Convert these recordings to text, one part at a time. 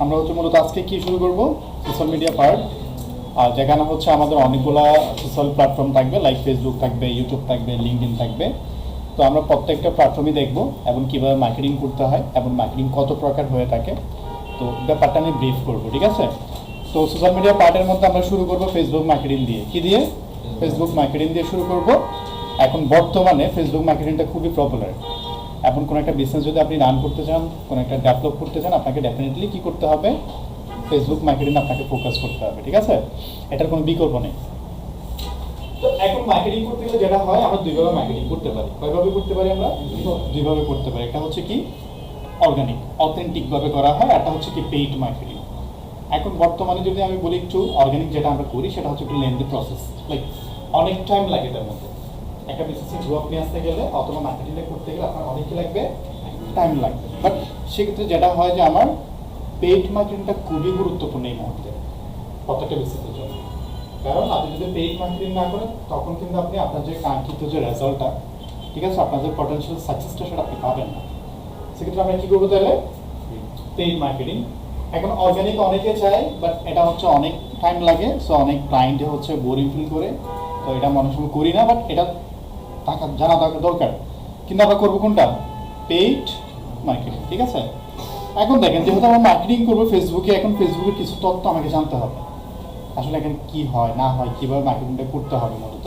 আমরা হচ্ছে মূলত আজকে কি শুরু করব, সোশ্যাল মিডিয়া পার্ট। আর যেখানে হচ্ছে আমাদের অনেকগুলা সোশ্যাল প্ল্যাটফর্ম থাকবে, লাইক ফেসবুক থাকবে, ইউটিউব থাকবে, লিঙ্কডইন থাকবে। তো আমরা প্রত্যেকটা প্ল্যাটফর্মই দেখব এবং কীভাবে মার্কেটিং করতে হয় এবং মার্কেটিং কত প্রকার হয়ে থাকে, তো ব্যাপারটা আমি ব্রিফ করবো, ঠিক আছে। তো সোশ্যাল মিডিয়া পার্টের মধ্যে আমরা শুরু করব ফেসবুক মার্কেটিং দিয়ে। কি দিয়ে? ফেসবুক মার্কেটিং দিয়ে শুরু করব। এখন বর্তমানে ফেসবুক মার্কেটিংটা খুবই পপুলার। এখন কোনো একটা বিজনেস যদি আপনি রান করতে চান, কোনো একটা ডেভেলপ করতে চান, আপনাকে ডেফিনেটলি কী করতে হবে? ফেসবুক মার্কেটিং আপনাকে ফোকাস করতে হবে, ঠিক আছে। এটার কোনো বিকল্প নেই। তো এখন মার্কেটিং করতে গেলে যেটা হয়, আমরা দুইভাবে মার্কেটিং করতে পারি। কয়ভাবে করতে পারি? আমরা দুইভাবে করতে পারি। একটা হচ্ছে কি অর্গানিক, অথেন্টিকভাবে করা হয়, একটা হচ্ছে কি পেইড মার্কেটিং। এখন বর্তমানে যদি আমি বলি একটু অর্গানিক যেটা আমরা করি, সেটা হচ্ছে একটু লেন্দি প্রসেস, লাইক অনেক টাইম লাগে তার মধ্যে। একটা বিজনেসে গ্রো আপ নিয়ে আসতে গেলে অথবা মার্কেটিংটা করতে গেলে আপনার অনেক কি লাগবে? টাইম লাগবে। বাট সেক্ষেত্রে যেটা হয় যে আমার পেইড মার্কেটিংটা খুবই গুরুত্বপূর্ণ এই মুহূর্তে প্রত্যেকটা বিজনেসের জন্য। কারণ আপনি যদি পেইড মার্কেটিং না করেন, তখন কিন্তু আপনি আপনার যে কাঙ্ক্ষিত যে রেজাল্টটা, ঠিক আছে, আপনার যে পটেনশিয়াল সাকসেসটা, সেটা আপনি পাবেন না। সেক্ষেত্রে আমরা কী করবো তাহলে? Paid marketing. এখন অর্গানিক অনেকে চায়, বাট এটা হচ্ছে অনেক টাইম লাগে, সো অনেক ক্লায়েন্টে হচ্ছে বোরিং ফিল করে, তো এটা মনে সময় করি না। বাট এটা টাকা জানা দরকার। কিন্তু আমরা করবো কোনটা? পেইড মার্কেটিং, ঠিক আছে। এখন দেখেন, যেহেতু আমরা মার্কেটিং করবো ফেসবুকে, এখন ফেসবুকের কিছু তথ্য আমাকে জানতে হবে আসলে এখানে কি হয় না হয়, কীভাবে মার্কেটিংটা করতে হবে মূলত।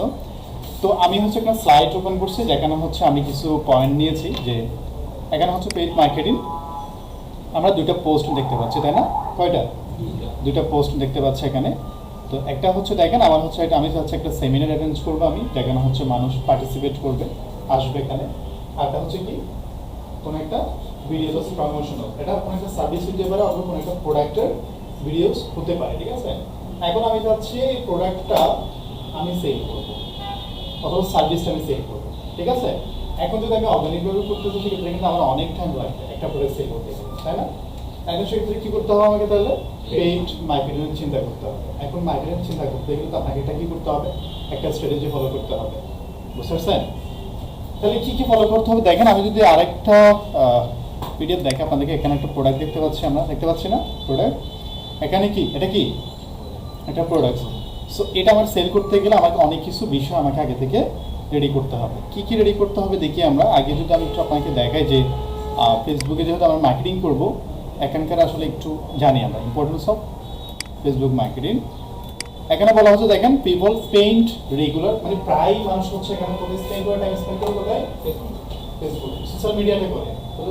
তো আমি হচ্ছে একটা স্লাইড ওপেন করছি, যেখানে হচ্ছে আমি কিছু পয়েন্ট নিয়েছি। যে এখানে হচ্ছে পেইড মার্কেটিং, আমরা দুইটা পোস্ট দেখতে পাচ্ছি, তাই না? কয়টা? দুইটা পোস্ট দেখতে পাচ্ছি এখানে। তো একটা হচ্ছে দেখেন, আমার হচ্ছে এটা আমি হচ্ছে একটা সেমিনার অ্যারেঞ্জ করবো আমি, যেখানে হচ্ছে মানুষ পার্টিসিপেট করবে, আসবে এখানে। আরটা হচ্ছে কি কোনো একটা ভিডিওস প্রমোশনাল, এটা কোনো একটা সার্ভিস হতে পারে অথবা কোনো একটা প্রোডাক্টের ভিডিওস হতে পারে, ঠিক আছে। এখন আমি চাচ্ছি এই প্রোডাক্টটা আমি সেল করবো অথবা সার্ভিসটা আমি সেল করবো, ঠিক আছে। এখন যদি আমি অর্গানিকভাবে করতে চাই, সেক্ষেত্রে কিন্তু আমার অনেক টাইম লাগবে একটা প্রোডাক্ট সেল করতে গেলে, তাই না? এখন সেক্ষেত্রে কী করতে হবে আমাকে? তাহলে পেইড মার্কেটিং চিন্তা করতে হবে। এখন মার্কেটিং চিন্তা করতে গেলে তো আপনাকে এটা কী করতে হবে? একটা স্ট্র্যাটেজি ফলো করতে হবে, বুঝতে পারছেন? তাহলে কী কী ফলো করতে হবে দেখেন। আমি যদি আরেকটা পিডিএফ দেখে আপনাদেরকে, এখানে একটা প্রোডাক্ট দেখতে পাচ্ছি, আমরা দেখতে পাচ্ছি না প্রোডাক্ট? এখানে কি এটা কি একটা প্রোডাক্ট। সো এটা আমার সেল করতে গেলে আমাকে অনেক কিছু বিষয় আমাকে আগে থেকে রেডি করতে হবে। কি কি রেডি করতে হবে দেখি আমরা। আগে যদি আমি একটু আপনাকে দেখাই যে ফেসবুকে যেহেতু আমরা মার্কেটিং করব, এখানকার আসলে একটু জানি আমরা ইম্পর্টেন্স অফ ফেসবুক মার্কেটিং। এখানে বলা হচ্ছে দেখেন, পিপল স্পেন্ড রেগুলার, মানে প্রায় মানুষ হচ্ছে এখানে কোথায় স্পেন্ড করে, টাইম স্পেন্ড করে কোথায়? ফেসবুক, সোশ্যাল মিডিয়াতে করে।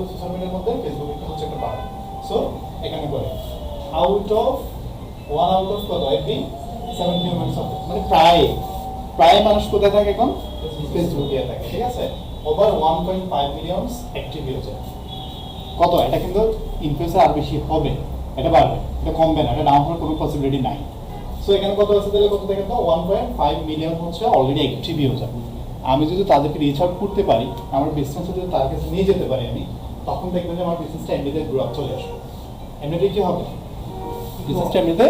সোশ্যাল মিডিয়ার মধ্যে ফেসবুক একটা হচ্ছে একটা পার্ট। সো এখানে করে আউট অফ কত এভরি 70 মিনিটস অফ, মানে প্রায় মানুষ কোথায় থাকে এখন? ফেসবুকে থাকে, ঠিক আছে। Over 1.5 million active user. কত? এটা কিন্তু ইনফ্লুয়েন্সার আর বেশি হবে, এটা বাড়বে, এটা কমবে না, এটা ডাউন হওয়ার কোনো পসিবিলিটি নাই। সো এখানে কত আছে তাহলে? কত দেখেন তো, 1.5 মিলিয়ন হচ্ছে অলরেডি অ্যাক্টিভ ইউজার। আমি যদি তাদেরকে রিচ আউট করতে পারি, আমার বিজনেস যদি তার কাছে নিয়ে যেতে পারি আমি, তখন দেখবেন যে আমার বিজনেসটা এমনিতে গ্রোথ চলে আসবে। এমনিতে কি হবে? বিজনেসটা এমনিতে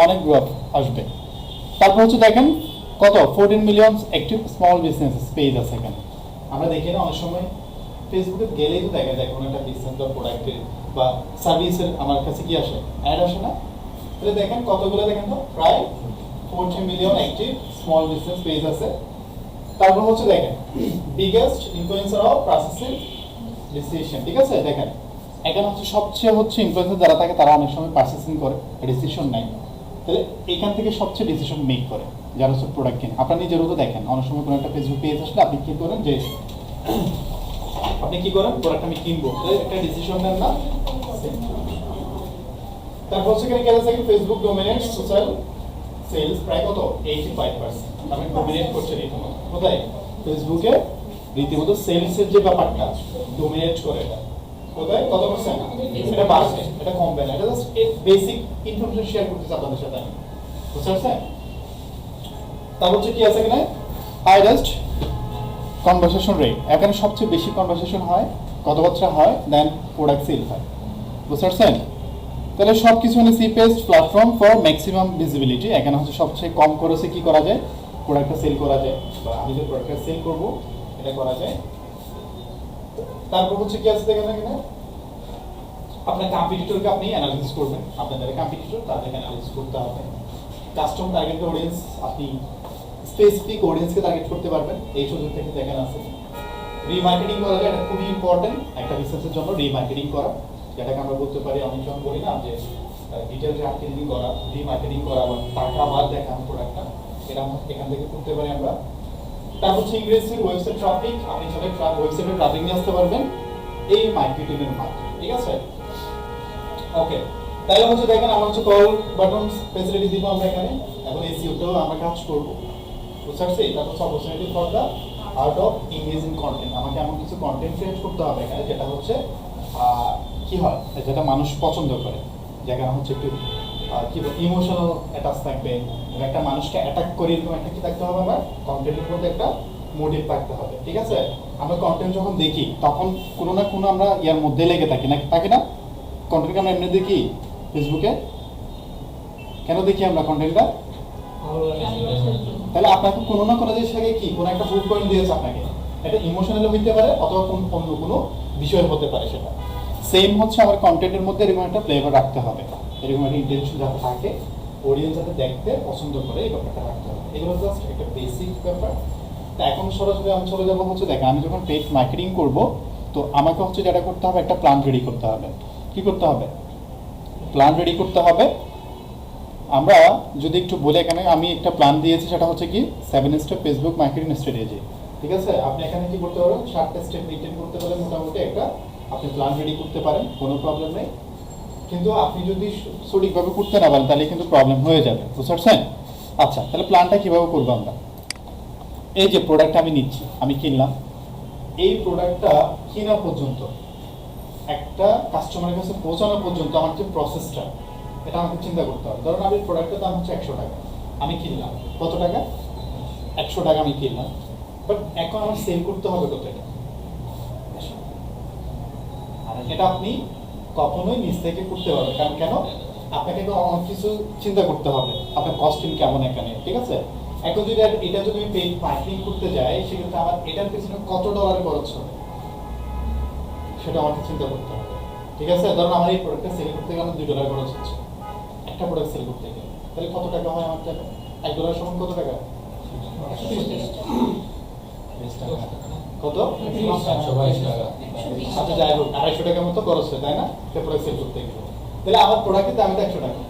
অনেক গ্রোথ আসবে। তারপর হচ্ছে দেখেন কত, 14 million active small business page আছে এখানে। আমরা দেখি না অনেক সময় ফেসবুকে গেলেই তো দেখা যায় কোনো একটা বিজনেস বা প্রোডাক্টের বা সার্ভিসের আমার কাছে কি আসে, অ্যাড আসে না? তাহলে দেখেন কতগুলো, দেখেন তো প্রায় 14 million active small business page আছে। তারপর হচ্ছে দেখেন biggest influencer of processing decision, ঠিক আছে। দেখেন এখানে হচ্ছে সবচেয়ে হচ্ছে ইনফ্লুয়েন্সার যারা থাকে, তারা অনেক সময় প্রসেসিং করে, ডিসিশন নেয়। তাহলে এখান থেকে সবচেয়ে ডিসিশন মেক করে যারা হচ্ছে প্রোডাক্ট কেনে। আপনার নিজেরও তো দেখেন, অনেক সময় কোনো একটা ফেসবুক পেজ আসলে আপনি কি করেন, যে আপনি কি করেন, প্রোডাক্ট আমি কিনবো, একটা ডিসিশন নেন না। তারপর হচ্ছে এখানে গেলে থাকে ফেসবুক ডোমিনেটস সোশ্যাল সেলস প্রায় কত, 85%। আমি ডোমিনেট করছে রীতিমতো কোথায়? ফেসবুকে রীতিমতো সেলসের যে ব্যাপারটা ডোমিনেট করে, এটা কোথায় কত পার্সেন্ট? এটা বাড়ছে, এটা কমবে না। এটা জাস্ট বেসিক ইনফরমেশন শেয়ার করতেছি আপনাদের সাথে আমি, বুঝতে পারছেন? তারপর হচ্ছে কি আছে এখানে, হাইয়েস্ট কনভারসেশন রেট। এখানে সবচেয়ে বেশি কনভারসেশন হয়, কথাবার্তা হয়, দেন প্রোডাক্ট সেল হয়, বুঝতে পারছেন? তাহলে সব কিছু মানে cheapest platform for maximum visibility. এখানে হচ্ছে সবচেয়ে কম খরচে কি করা যায়, প্রোডাক্টটা সেল করা যায়, বা আমি যে প্রোডাক্টটা সেল করবো এটা করা যায়। তারপর হচ্ছে কি আছে দেখেন এখানে আপনার কম্পিটিটরকে আপনি অ্যানালাইসিস করবেন, আপনার যারা কম্পিটিটর তাদেরকে অ্যানালাইসিস করতে হবে। কাস্টম টার্গেট অডিয়েন্স, আপনি স্পেসিফিক অডিয়েন্সকে টার্গেট করতে পারবেন, এই সুযোগ থেকে দেখেন আছে। রিমার্কেটিং করা যায়, এটা খুবই ইম্পর্টেন্ট একটা বিজনেসের জন্য, রিমার্কেটিং করা, যেটাকে আমরা বলতে পারি অনেক সময় বলি না যে ডিটেল মার্কেটিং করা, রিমার্কেটিং করা বা টাকা বাদ দেখানো প্রোডাক্টটা, এটা এখান থেকে করতে পারি আমরা। তারপর হচ্ছে ইংরেজির ওয়েবসাইট ট্রাফিক, আপনি চাইলে ওয়েবসাইটে ট্রাফিক নিয়ে আসতে পারবেন এই মার্কেটিং এর মাধ্যমে, ঠিক আছে? ওকে, তাহলে হচ্ছে দেখেন আমরা হচ্ছে কল বাটন ফ্যাসিলিটি দিব আমরা এখানে, এখন এসইওতেও আমরা কাজ করব, বুঝতে পারছি? তারপর হচ্ছে opportunity for the art of ইংরেজিং কন্টেন্ট, আমাকে এমন কিছু কন্টেন্ট ক্রিয়েট করতে হবে এখানে যেটা হচ্ছে কি হয়, যেটা মানুষ পছন্দ করে, যেখানে হচ্ছে একটু কি ইমোশনাল অ্যাটাচ থাকবে, একটা মানুষকে অ্যাটাক করে এরকম একটা কি থাকতে হবে, আমার কন্টেন্টের মধ্যে একটা মোটিভ থাকতে হবে, ঠিক আছে? আমরা কন্টেন্ট যখন দেখি তখন কোনো না কোনো আমরা ইয়ার মধ্যে লেগে থাকি না, থাকি না? কন্টেন্টকে আমরা এমনি দেখি ফেসবুকে, কেন দেখি আমরা কন্টেন্টটা? তাহলে আপনাকে কোনো না কোনো জিনিস থেকে কি কোনো একটা প্রুফ পয়েন্ট দিয়েছে আপনাকে, এটা ইমোশনাল হইতে পারে অথবা অন্য কোনো বিষয় হতে পারে, সেটা সেম হচ্ছে আমার কন্টেন্টের মধ্যে এরকম একটা ফ্লেভার রাখতে হবে, এরকম একটা ইন্টেনশন যাতে থাকে, অডিয়েন্স যাতে দেখতে পছন্দ করে, এই ব্যাপারটা রাখতে হবে। এগুলো জাস্ট একটা বেসিক ব্যাপার। তা এখন সরাসরি আমি চলে যাবো হচ্ছে, দেখেন আমি যখন পেইড মার্কেটিং করব, তো আমাকে হচ্ছে যেটা করতে হবে, একটা প্ল্যান রেডি করতে হবে। কি করতে হবে? প্ল্যান রেডি করতে হবে। আমরা যদি একটু বলে, এখানে আমি একটা প্ল্যান দিয়েছি, সেটা হচ্ছে কি 7 স্টেপ ফেসবুক মার্কেটিং স্ট্র্যাটেজি, ঠিক আছে? আপনি এখানে কি করতে পারেন, 7টা স্টেপ মেইনটেইন করতে পারলে মোটামুটি একটা আপনি প্ল্যান রেডি করতে পারেন, কোনো প্রবলেম নেই। কিন্তু আপনি যদি সঠিকভাবে করতে না পারেন তাহলে কিন্তু প্রবলেম হয়ে যাবে, বুঝতে পারছেন? আচ্ছা, তাহলে প্ল্যানটা কিভাবে করবো আমরা? এই যে প্রোডাক্টটা আমি নিচ্ছি, আমি কিনলাম, এই প্রোডাক্টটা কেনা পর্যন্ত, একটা কাস্টমারের কাছে পৌঁছানো পর্যন্ত আমার যে প্রসেসটা, এটা আমাকে চিন্তা করতে হবে। ধরুন আমি প্রোডাক্টের দাম হচ্ছে 100 টাকা, আমি কিনলাম কত টাকা? 100 টাকা আমি কিনলাম, বাট এখন আমার সেল করতে হবে কত টাকা? আর এটা আপনি কখনোই নিজ থেকে করতে পারবেন, কারণ কেন? আপনাকে তো অনেক কিছু চিন্তা করতে হবে, আপনার কস্টিং কেমন এখানে, ঠিক আছে? এখন যদি এটা যদি আমি পেইড মার্কেটিং করতে যাই, সেক্ষেত্রে আমার এটার পিছনে কত ডলার খরচ হবে সেটা আমাকে চিন্তা করতে হবে, ঠিক আছে? ধরুন আমার এই প্রোডাক্টটা সেল করতে গেলে আমার $2 খরচ হচ্ছে, একটা প্রোডাক্ট সেল করতে গেলে, তাহলে কত টাকা হয় আমার টাকা? $1 সমান কত টাকা? 130 টাকা। কত? 122 টাকা। আচ্ছা যাই হোক, 250 টাকার মতো খরচ হয়, তাই না? একটা প্রোডাক্ট সেল করতে গেলে, তাহলে আমার প্রোডাক্টের দাম তো 100 টাকা,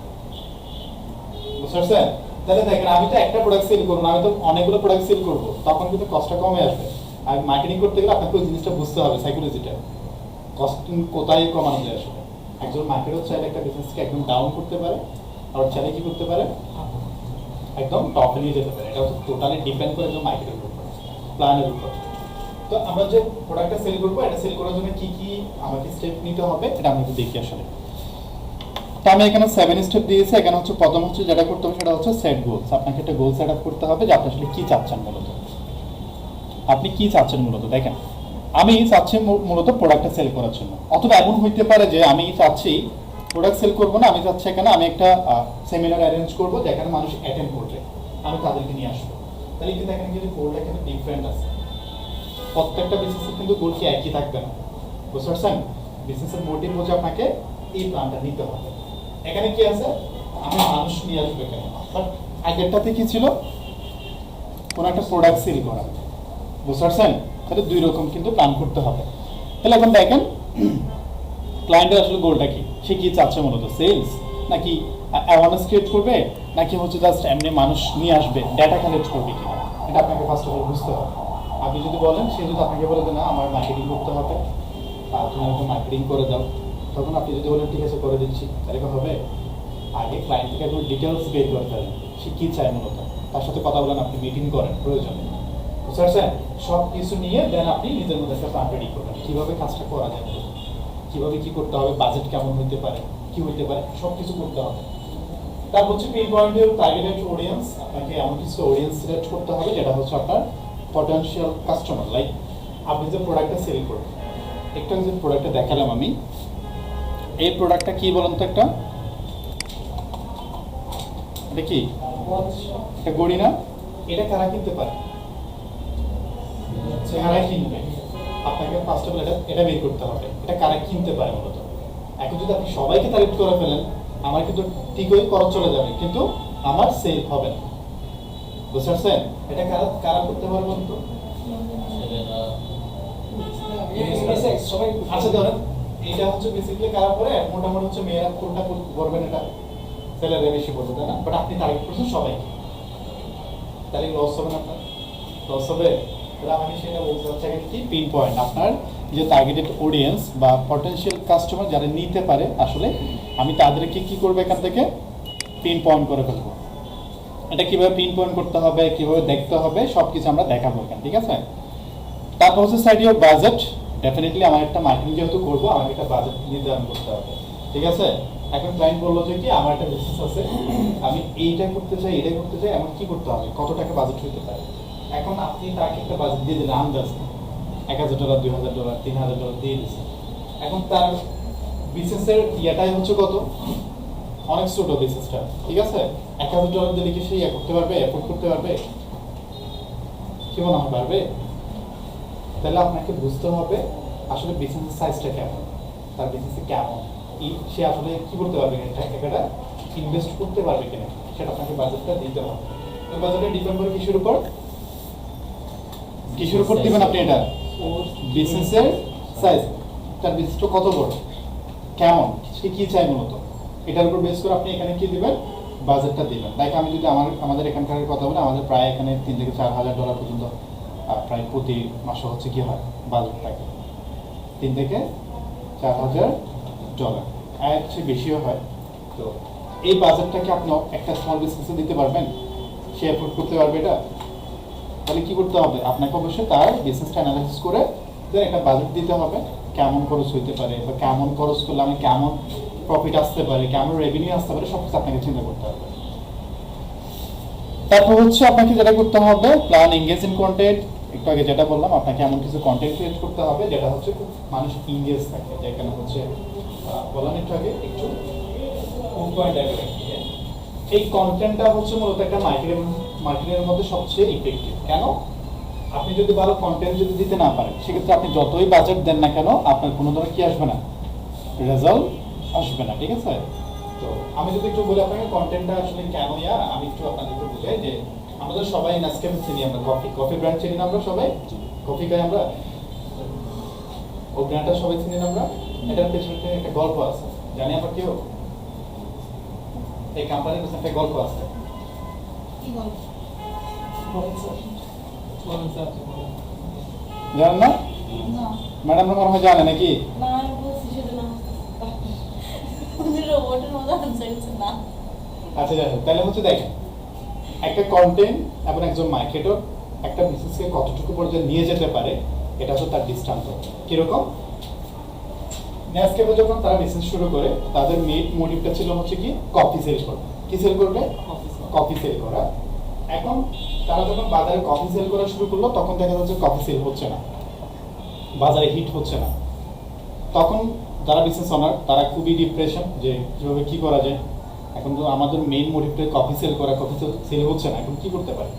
বুঝতে পারছেন? তাহলে দেখেন আমি তো একটা প্রোডাক্ট সেল করবো না, আমি তো অনেকগুলো প্রোডাক্ট সেল করবো, তখন কিন্তু কস্টটা কমে আসবে। আর মার্কেটিং করতে গেলে আপনাকে ওই জিনিসটা বুঝতে হবে, সাইকোলজিটা, কস্টিং কোথায় কমানো যায় আসলে। একজন মার্কেটার চাইলে একটা বিজনেসকে একদম ডাউন করতে পারে, আর চাইলে কি করতে পারে, একদম টপে নিয়ে যেতে পারে। এটা হচ্ছে টোটালি ডিপেন্ড করে একজন মার্কেটের উপর, প্ল্যানের উপর। তো আমরা যে প্রোডাক্টটা সেল করবো, এটা সেল করার জন্য কি কি আমাকে স্টেপ নিতে হবে, এটা আমি একটু দেখি আসলে। তো আমি এখানে 7 স্টেপ দিয়েছি। এখানে হচ্ছে প্রথম হচ্ছে যেটা করতে হবে সেটা হচ্ছে সেট গোলস। আপনাকে একটা গোল সেট আপ করতে হবে যে আপনি আসলে কি চাচ্ছেন মূলত, আপনি কি চাচ্ছেন মূলত। দেখেন আমি চাচ্ছি মূলত প্রোডাক্টটা সেল করার জন্য, অথবা এমন হইতে পারে যে আমি চাচ্ছি প্রোডাক্ট সেল করবো না, আমি চাচ্ছি এখানে আমি একটা সেমিনার অ্যারেঞ্জ করবো যেখানে মানুষ অ্যাটেন্ড করবে, আমি তাদেরকে নিয়ে আসবো। তাহলে কিন্তু এখানে কিন্তু গোলটা কিন্তু ডিফারেন্ট আছে, প্রত্যেকটা বিজনেসের কিন্তু গোল কি একই থাকবে না, বুঝতে পারছেন? বিজনেসের মোটিভ হচ্ছে আপনাকে এই প্ল্যানটা নিতে হবে। এখানে কি আছে, আমি মানুষ নিয়ে আসবো এখানে, বাট আগেরটাতে কি ছিল, কোনো একটা প্রোডাক্ট সেল করা, বুঝতে পারছেন? তাহলে দুই রকম কিন্তু প্ল্যান করতে হবে। তাহলে এখন দেখেন ক্লায়েন্টের আসলে গোলটা কি, সে কি চাচ্ছে মূলত, সেলস নাকি অ্যাওয়ারনেস ক্রিয়েট করবে, নাকি হচ্ছে জাস্ট এমনি মানুষ নিয়ে আসবে, ডাটা কালেক্ট করবে কিনা, এটা আপনাকে ফার্স্ট অফ অল বুঝতে হবে। আপনি যদি বলেন, সে যদি আপনাকে বলে যে না আমার মার্কেটিং করতে হবে, তুমি আমাকে মার্কেটিং করে দাও, তখন আপনি যদি বলেন ঠিক আছে করে দিচ্ছি, তাহলে কি হবে? আগে ক্লায়েন্ট থেকে একটু ডিটেলস বের করতে হবে, সে কী চায় মূলত, তার সাথে কথা বলেন, আপনি মিটিং করেন প্রয়োজনে, বুঝতে পারছেন? সব কিছু নিয়ে দেন আপনি নিজের মধ্যে একটা প্ল্যান রেডি করবেন, কীভাবে কাজটা করা যায়, কীভাবে কী করতে হবে, বাজেট কেমন হইতে পারে, কী হইতে পারে, সব কিছু করতে হবে। তারপর হচ্ছে পেইন পয়েন্টের টার্গেটেড অডিয়েন্স, আপনাকে এমন কিছু অডিয়েন্স সিলেক্ট করতে হবে যেটা হচ্ছে আপনার পটেনশিয়াল কাস্টমার। লাইক আপনি যে প্রোডাক্টটা সেল করবেন, একটা যে প্রোডাক্টটা দেখালাম আমি, এই প্রোডাক্টটা কি বলুন তো, একটা এটা কি, এটা গড়ি না, এটা কারা কিনতে পারে, কারা কিনবে, আপনাকে ফার্স্ট অফ অল এটা বের করতে হবে, এটা কারা কিনতে পারে মূলত। এখন যদি আপনি সবাইকে টার্গেট করে ফেলেন, আমার কিন্তু ঠিকই খরচ চলে যাবে, কিন্তু আমার সেল হবে না। বুঝতে পারছেন? এটা কারা কারা করতে পারবে তো? আচ্ছা ধরেন এটা হচ্ছে বেসিক্যালি কারা করে, মোটামুটি হচ্ছে মেয়েরা কোনটা করবেন, এটা ছেলেরা বেশি করবে, তাই না? বাট আপনি টার্গেট করছেন সবাইকে, তাহলে লস হবে না আপনার? লস হবে। তাহলে আমাকে সেটা বলতে হচ্ছে কি পিন পয়েন্ট, আপনার যে টার্গেটেড অডিয়েন্স বা পটেনশিয়াল কাস্টমার যারা নিতে পারে, আসলে আমি তাদেরকে কি করবো, এখান থেকে পিন পয়েন্ট করে ফেলবো। এটা কিভাবে পিন পয়েন্ট করতে হবে, কিভাবে দেখতে হবে, সবকিছু আমরা দেখাবো এখানে, ঠিক আছে? তারপর হচ্ছে সাইড অফ বাজেট। ডেফিনেটলি আমার একটা মার্কেটিং যেহেতু করবো, আমাকে একটা বাজেট নির্ধারণ করতে হবে, ঠিক আছে? এখন ক্লায়েন্ট বললো যে কি আমার একটা বিজনেস আছে, আমি এইটা করতে চাই, এটা করতে চাই, আমার কি করতে হবে, কত টাকা বাজেট হতে পারে? এখন আপনি তাকে একটা বাজেট দিয়ে দিলেন আন্দাজ, $1000, $2000, $3000 দিয়ে দিচ্ছেন। এখন তার বিজনেসের ইয়েটাই হচ্ছে কত, অনেক ছোট বিজনেসটা, ঠিক আছে? $1000 দিলে কি সে করতে পারবে, এফোর্ড করতে পারবে? কি মনে হয় পারবে? তাহলে আপনাকে বুঝতে হবে আসলে বিজনেসের সাইজটা কেমন, তার বিজনেসে কেমন, সে আসলে কি করতে পারবে, এটা ইনভেস্ট করতে পারবে কিনা, সেটা আপনাকে বাজেটটা দিতে হবে। তো বাজেটটা ডিপেন্ড করে কিসের উপর, কিসের উপর দিবেন আপনি? এটা বিজনেসের সাইজ, তার বিজনেসটা কত বড়, কেমন, সে কি চায় মূলত, এটার উপর বেস করে আপনি এখানে কি দিবেন, বাজেটটা দিবেন। লাইক আমি যদি আমাদের এখানকার কথা বলি, আমাদের প্রায় এখানে $3,000 থেকে $4,000 পর্যন্ত প্রায় প্রতি মাসে হচ্ছে কি হয়, বাজেট থাকে $3,000 থেকে $4,000, এর চেয়ে বেশিও হয়। তো এই বাজেটটাকে আপনি একটা স্মল বিজনেসে দিতে পারবেন, সে অ্যাফোর্ড করতে পারবে এটা? তাহলে কি করতে হবে, আপনাকে অবশ্যই তার বিজনেসটা অ্যানালাইসিস করে একটা বাজেট দিতে হবে, কেমন খরচ হইতে পারে, বা কেমন খরচ করলে আমি কেমন প্রফিট আসতে পারে, কেমন রেভিনিউ আসতে পারে, সব কিছু আপনাকে চিন্তা করতে হবে। তারপর হচ্ছে আপনাকে যেটা করতে হবে, প্ল্যান এঙ্গেজ ইন কন্টেন্ট। একটু আগে যেটা বললাম, আপনাকে এমন কিছু কন্টেন্ট ক্রিয়েট করতে হবে যেটা হচ্ছে খুব মানুষ ইংগেজ থাকে, যেখানে হচ্ছে বললাম একটু আগে একটু এই কন্টেন্টটা হচ্ছে মূলত একটা মার্কেটের মধ্যে সবচেয়ে ইফেক্টিভ। কেন? আপনি যদি ভালো কন্টেন্ট যদি দিতে না পারেন, সেক্ষেত্রে আপনি যতই বাজেট দেন না কেন, আপনার কোনো ধরনের কি আসবে না, রেজাল্ট আসবে না, ঠিক আছে? তো আমি যদি একটু বলি আপনাকে কন্টেন্টটা আসলে কেন, আমি একটু আপনাদেরকে বুঝাই যে আমাদের সবাই নেসক্যাফে চিনি, আমরা কফি ব্র্যান্ড চিনি না, আমরা সবাই কফি খাই, আমরা ও ব্র্যান্ডটা সবাই চিনি না আমরা। এটার পেছনে একটা গল্প আছে, জানি আমরা কেউ? এই কোম্পানির পেছনে একটা গল্প আছে। কি গল্প? জানেন না? না ম্যাডাম মনে হয় জানে নাকি? না, আমি বলছি সেটা না, রোবটের মতো আনসার দিচ্ছে না। আচ্ছা যাই হোক, তাহলে হচ্ছে দেখেন, একটা কন্টেন্ট এবং একজন মার্কেটর একটা বিজনেসকে কতটুকু পর্যন্ত নিয়ে যেতে পারে, এটা হচ্ছে তার দৃষ্টান্ত। কিরকম? নেসক্যাফে যখন তারা বিজনেস শুরু করে, তাদের মেইন মোটিভটা ছিল হচ্ছে কি, কফি সেল করবে। কি সেল করবে? কফি সেল করা। এখন তারা যখন বাজারে কফি সেল করা শুরু করলো, তখন দেখা যাচ্ছে কফি সেল হচ্ছে না, বাজারে হিট হচ্ছে না। তখন যারা বিজনেস ওনার, তারা খুবই ডিপ্রেশন যে কিভাবে কি করা যায়। এখন তো আমাদের মেইন মোটিভটা কফি সেল করা, কফি সেল হচ্ছে না, এখন কি করতে পারে?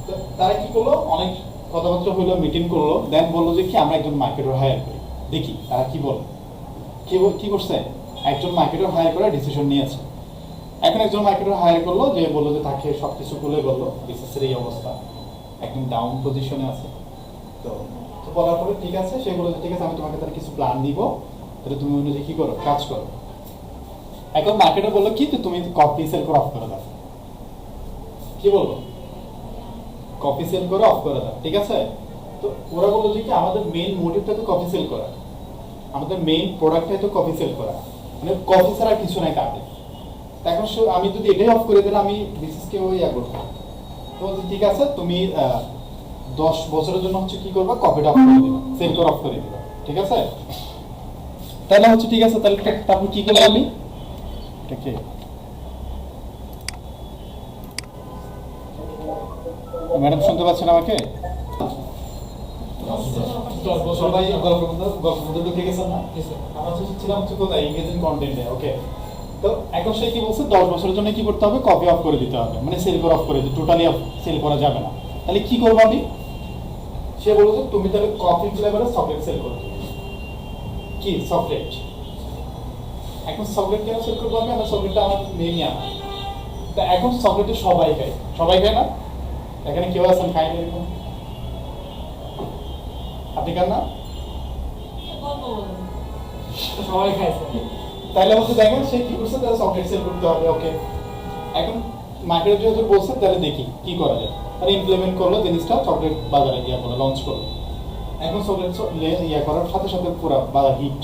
তো তারা কি করলো, অনেক কথাবার্তা হইলো, মিটিং করলো, দেন বললো যে কি আমরা একজন মার্কেটর হায়ার করি, দেখি তারা কি বলে। কি করছে, একজন মার্কেটর হায়ার করে ডিসিশন নিয়েছে। এখন একজন মার্কেটর হায়ার করলো, যে বললো যে তাকে সবকিছু খুলে বললো বিজনেসের এই অবস্থা, একদম ডাউন পজিশনে আছে। তো বলার পরে ঠিক আছে, সে বলে ঠিক আছে আমি তোমাকে তার কিছু প্ল্যান দিব, তাহলে তুমি অনুযায়ী কি করো, কাজ করো। এখন মার্কেটর বললো কি, তুমি কফি সেল করে অফ করে দাও। কি বলবো, কফি সেল করে অফ করে দাও, ঠিক আছে? তো ওরা বললো যে কি আমাদের মেইন মোটিভটা তো কফি সেল করা, আমাদের মেইন প্রোডাক্টটাই তো কফি সেল করা, মানে কফি ছাড়া কিছু নাই কাটে। এখন আমি যদি এটাই অফ করে দিলে আমি বিজনেসকে ওই করবো। তো ঠিক আছে, তুমি 10 বছরের জন্য হচ্ছে কি করবা, কফিটা অফ করে দিবা, সেল করে অফ করে দিবা, ঠিক আছে? তাহলে হচ্ছে ঠিক আছে, তাহলে তারপর কি করবো আমি, ঠিক ম্যাডাম শুনতে পাচ্ছেন আমাকে? সবাই গল্পের মধ্যে ঢুকে গেছেন না? আমরা ছিলাম হচ্ছে কোথায়, এঙ্গেজিং কন্টেন্টে। ওকে, তো এখন সে কি বলছে, 10 বছরের জন্য কি করতে হবে, কফি অফ করে দিতে হবে, মানে সেল করে অফ করে দিতে, টোটালি অফ সেল করা যাবে না। তাহলে কি করবো আমি? সে বললো যে তুমি তাহলে কফি ফ্লেভারে চকলেট সেল করো। কি চকলেট? এখন চকলেট কেন সেল করবো আমি? আমার চকলেটটা আমার মেয়ে নিয়ে আনা। তা এখন চকলেটটা সবাই খায়, সবাই খায় না? এখানে কেউ আছেন খায়নি এরকম? আপনি খান না? গল্প বলুন। সবাই খাইছে। তাহলে হচ্ছে দেখেন সে কি করছে, তাহলে চকলেট সেল করতে হবে। ওকে, এখন মার্কেটে যেহেতু বলছে তাহলে দেখি কি করা যায়। তাহলে ইমপ্লিমেন্ট করলো জিনিসটা, চকলেট বাজারে ইয়া করলো, লঞ্চ করলো। এখন চকলেট ইয়া করার সাথে সাথে পুরো বাজার হিট,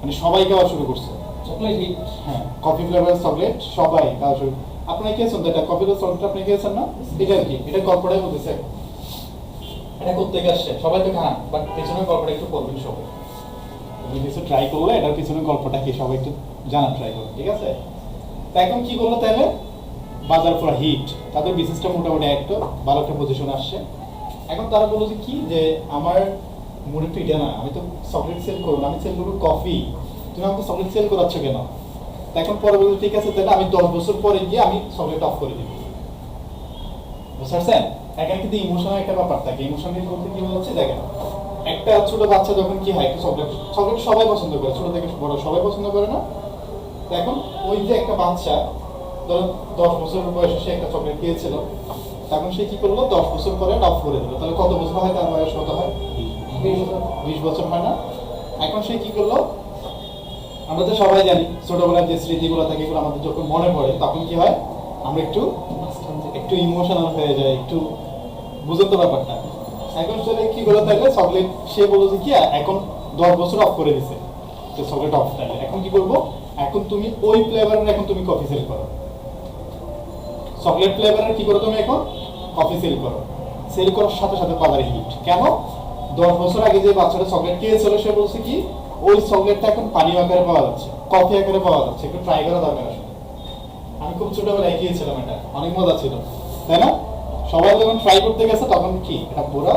মানে সবাই খাওয়া শুরু করছে। Chocolate hit. হ্যাঁ, কফি ফ্লেভার চকলেট সবাই খাওয়া শুরু। আপনারা খেয়েছেন তো এটা? কফি ফ্লেভার চকলেট আপনি খেয়েছেন না? এটা কি? এটা গল্পটাই বলতেছে। এটা কোত্থেকে আসছে? সবাই তো খান, বাট পেছনের গল্পটা একটু করবেন সবাই। তুমি কিছু ট্রাই করলে এটার পিছনে গল্পটা কি সবাই একটু জানার ট্রাই করবে, ঠিক আছে? তা এখন কি করলো তাহলে? বাজার পুরো হিট, তাদের বিজনেসটা মোটামুটি একটু ভালো একটা পজিশন আসছে। এখন তারা বললো যে কি, যে আমার মনে তো এটা না, আমি তো চকলেট সেল করবো না, আমি সেল করবো কফি, তুমি আমাকে চকলেট সেল করাচ্ছ কেন? তা এখন পরে বললো ঠিক আছে তাহলে আমি 10 বছর পরে গিয়ে আমি চকলেট অফ করে দিব। বুঝতে পারছেন? এখানে কিন্তু ইমোশনাল একটা ব্যাপার থাকে। ইমোশনাল বলতে কি বলছে দেখেন, একটা ছোট বাচ্চা যখন কি হয়, চকলেট চকলেট সবাই পছন্দ করে, ছোট থেকে বড় সবাই পছন্দ করে না? তো এখন ওই যে একটা বাচ্চা ধরো 10 বছরের বয়সে সে একটা চকলেট খেয়েছিল, তখন সে কি করলো 10 বছর পরে অফ করে দিল। তাহলে কত বছর হয় তার বয়স? কত হয়? 20 বছর হয় না? এখন সে কি করলো, আমরা তো সবাই জানি ছোটবেলার যে স্মৃতিগুলো থাকে এগুলো আমাদের যখন মনে পড়ে তখন কি হয়, আমরা একটু একটু ইমোশনাল হয়ে যায়, একটু বুঝতে তো ব্যাপারটা। এখন চলে কি করলো তাহলে চকলেট, সে বললো যে কি এখন 10 বছর অফ করে দিছে, তো চকলেট অফ। তাহলে এখন কি করবো, এখন তুমি ওই ফ্লেভারের এখন তুমি কফি সেল করো, চকলেট ফ্লেভারের কি করো তুমি এখন কফি সেল করো। সেল করার সাথে সাথে বাজারে হিট। কেন? 10 বছর আগে যে বাচ্চাটা চকলেট খেয়েছিল সে বলছে কি ওই চকলেটটা এখন পানি আকারে পাওয়া যাচ্ছে, কফি আকারে পাওয়া যাচ্ছে, একটু ট্রাই করা দরকার আসলে। আমি খুব ছোটবেলায় খেয়েছিলাম, এটা অনেক মজা ছিল, তাই না? সবাই যখন ট্রাই করতে গেছে তখন কি এটা পুরো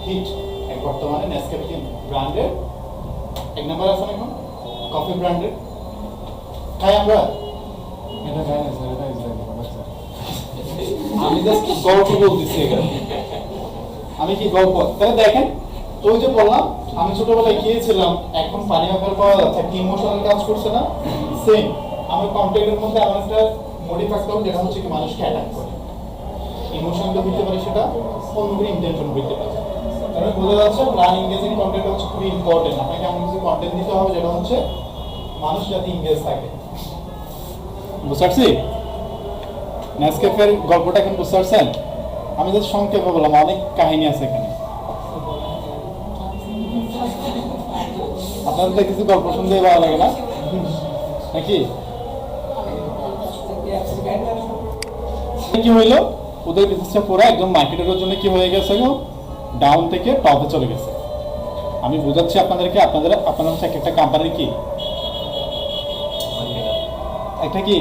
হিট। এক বর্তমানে নেসক্যাফে ব্র্যান্ডের 1 নাম্বার আছে এখন, কফি ব্র্যান্ডের। খাই আমরা? এটা খাই না স্যার, এটা ইসলাম বাচ্চা। আমি জাস্ট গল্প বলতেছি এখানে, আমি কি গল্প। তাহলে দেখেন, ওই যে বললাম আমি ছোটবেলায় গিয়েছিলাম, এখন পানি আকার পাওয়া যাচ্ছে, একটা ইমোশনাল কাজ করছে না? সেম আমি কন্টেন্টের মধ্যে আমার একটা মোটিভ রাখতে হবে, যেটা হচ্ছে কি মানুষকে অ্যাটাক করে। ইমোশনটা হইতে পারে, সেটা অন্য কোনো ইন্টেনশন হইতে পারে। তাহলে বোঝা যাচ্ছে প্ল্যান এঙ্গেজিং কন্টেন্ট হচ্ছে খুবই ইম্পর্টেন্ট। আপনাকে এমন কিছু কন্টেন্ট দিতে হবে যেটা হচ্ছে মানুষ যাতে ইংগেজ থাকে। বুঝতে পারছি? নেসক্যাফের গল্পটা এখন বুঝতে পারছেন? আমি জাস্ট সংক্ষেপে বললাম, অনেক কাহিনী আছে এখানে। আপনাদের কিছু গল্প শুনতে ভালো লাগে না নাকি? কি হইলো, ওদের বিজনেসটা পুরো একদম মার্কেটের জন্য কি হয়ে গেছে, ডাউন থেকে টপে চলে গেছে। আমি বোঝাচ্ছি আপনাদেরকে, আপনারা হচ্ছে একটা কোম্পানির কি একটা কি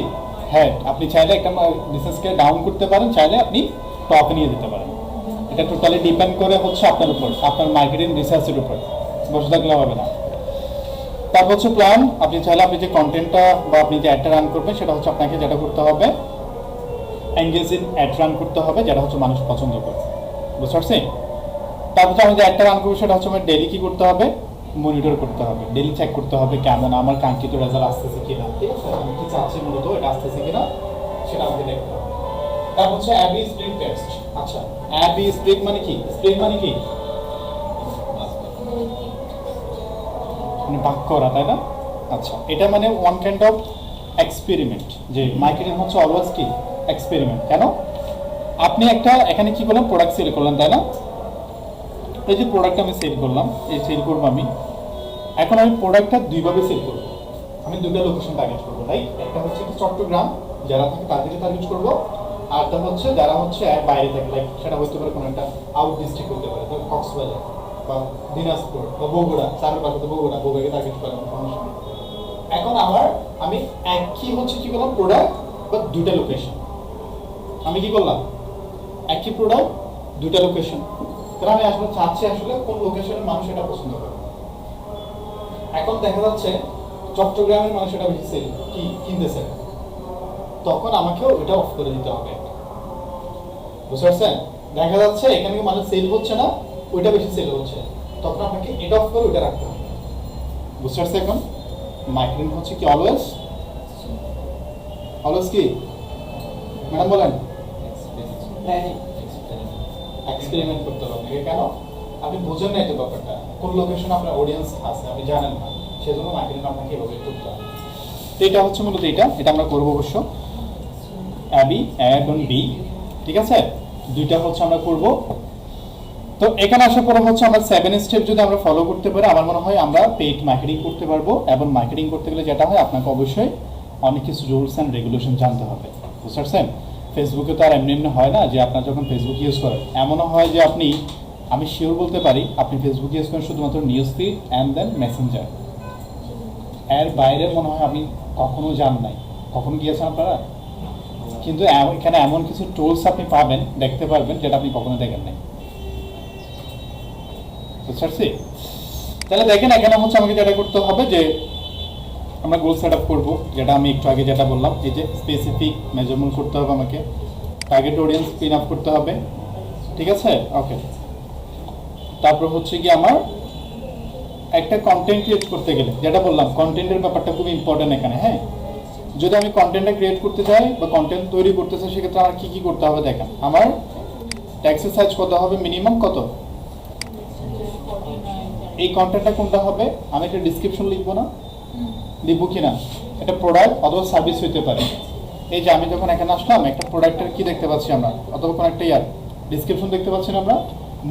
হেড। আপনি চাইলে একটা বিজনেসকে ডাউন করতে পারেন, চাইলে আপনি টপে নিয়ে যেতে পারেন। এটা টোটালি ডিপেন্ড করে হচ্ছে আপনার উপর, আপনার মার্কেটিং রিসার্চের উপর। বসে থাকলে হবে না। তারপর হচ্ছে প্ল্যান, আপনি চাইলে আপনি যে কন্টেন্টটা বা আপনি যে অ্যাডটা রান করবেন সেটা হচ্ছে আপনাকে যেটা করতে হবে, এঙ্গেজিং অ্যাড রান করতে হবে, যেটা হচ্ছে মানুষ পছন্দ করে। বুঝতে পারছি? তারপর হচ্ছে আমি যে অ্যাডটা রান করবো সেটা হচ্ছে আমার ডেলি কি করতে হবে, মনিটর করতে হবে, ডেলি চেক করতে হবে কেমন আমার কাঙ্ক্ষিত রেজাল্ট আসতেছে কিনা, ঠিক আছে? আমি কি চাচ্ছি মূলত এটা আসতেছে কিনা সেটা আমাকে দেখতে হবে। তারপর হচ্ছে অ্যাবি স্প্লিট টেস্ট। আচ্ছা, অ্যাবি স্প্লিট মানে কি? স্প্লিট মানে কি? মানে ভাগ করা, তাই না? আচ্ছা, এটা মানে ওয়ান কাইন্ড অফ এক্সপেরিমেন্ট। যে মার্কেটিং হচ্ছে অলওয়েজ কি এক্সপেরিমেন্ট। কেন? আপনি একটা এখানে কি করলেন, প্রোডাক্ট সেল করলেন, তাই না? এই যে প্রোডাক্ট আমি সেল করলাম, এই সেল করবো আমি। এখন আমি প্রোডাক্টটা দুইভাবে সেল করবো, আমি দুটো লোকেশন টার্গেট করবো, রাইট? একটা হচ্ছে কি চট্টগ্রাম, যারা থাকে তাদেরকে টার্গেট করবো। আরটা হচ্ছে যারা হচ্ছে এর বাইরে থাকে, লাইক সেটা হতে পারে কোনো একটা আউট ডিস্ট্রিক্ট হতে পারে, ধরো কক্সবাজার বা দিনাজপুর বা বগুড়া, চারের পাশে তো বগুড়াকে টার্গেট করার সমস্যা নেই। এখন আমি একই হচ্ছে কি করলাম, প্রোডাক্ট বা দুইটা লোকেশন। আমি কি করলাম, একই প্রোডাক্ট দুইটা লোকেশন। তাহলে আমি আসলে চাচ্ছি আসলে কোন লোকেশনের মানুষ এটা পছন্দ করে। এখন দেখা যাচ্ছে চট্টগ্রামের মানুষ এটা বেশি সেল কি কিনতেছে, তখন আমাকেও এটা অফ করে দিতে হবে। বুঝতে পারছেন? দেখা যাচ্ছে এখানে মানুষ সেল হচ্ছে না, ওইটা বেশি সেল হচ্ছে, তখন আপনাকে এটা অফ করে ওইটা রাখতে হবে। বুঝতে পারছেন? এখন মার্কেটিং হচ্ছে কি অলওয়েজ কি ম্যাডাম বলেন এক্সপেরিমেন্ট করতে হবে আপনাকে। কেন? আপনি বুঝেন না এটা ব্যাপারটা, কোন লোকেশনে আপনার অডিয়েন্স আছে আপনি জানেন না, সেজন্য মার্কেটিং আপনাকে এভাবে করতে হবে। তো এটা হচ্ছে মূলত এটা আমরা করবো অবশ্য অ্যাবি এবং বি, ঠিক আছে, দুইটা হচ্ছে আমরা করব। তো এখানে আসার পরে হচ্ছে আমরা 7 স্টেপ যদি আমরা ফলো করতে পারি, আমার মনে হয় আমরা পেইড মার্কেটিং করতে পারবো। এবং মার্কেটিং করতে গেলে যেটা হয়, আপনাকে অবশ্যই অনেক কিছু রুলস অ্যান্ড রেগুলেশন জানতে হবে, বুঝতে পারছেন? ফেসবুকে তো আর এমনি এমনি হয় না যে আপনার যখন ফেসবুক ইউজ করেন এমনও হয় যে আমি শিওর বলতে পারি আপনি ফেসবুক ইউজ করেন শুধুমাত্র news feed and then messenger, এর বাইরে মনে হয় আমি কখনো যান নাই। কখনো গিয়েছেন আপনারা? কিন্তু এখানে এমন কিছু টুলস আপনি পাবেন, দেখতে পারবেন, যেটা আপনি কখনো দেখেন নাই, বুঝতে পারছি? তাহলে দেখেন এখানে হচ্ছে আমাকে যেটা করতে হবে যে আমরা গোল সেট আপ করবো, যেটা আমি একটু আগে যেটা বললাম, এই যে স্পেসিফিক মেজারমেন্ট করতে হবে আমাকে, টার্গেট অডিয়েন্স পিন আপ করতে হবে, ঠিক আছে, ওকে। তারপর হচ্ছে কি আমার একটা কন্টেন্ট ক্রিয়েট করতে গেলে যেটা বললাম, কন্টেন্টের ব্যাপারটা খুব ইম্পর্টেন্ট এখানে। হ্যাঁ, যদি আমি কন্টেন্টটা ক্রিয়েট করতে চাই বা কন্টেন্ট তৈরি করতে চাই, সেক্ষেত্রে আমার কি করতে হবে দেখেন। আমার টেক্সট সাইজ কত হবে, মিনিমাম কত, এই কন্টেন্টটা কোনটা হবে, আমি একটা ডিসক্রিপশন লিখবো না, লিখবো কি না? এটা প্রোডাক্ট অথবা সার্ভিস হইতে পারে। এই যে আমি যখন এখানে আসলাম, একটা প্রোডাক্টের কি দেখতে পাচ্ছি আমরা, অথবা কোনো একটা ডিসক্রিপশন দেখতে পাচ্ছি না আমরা।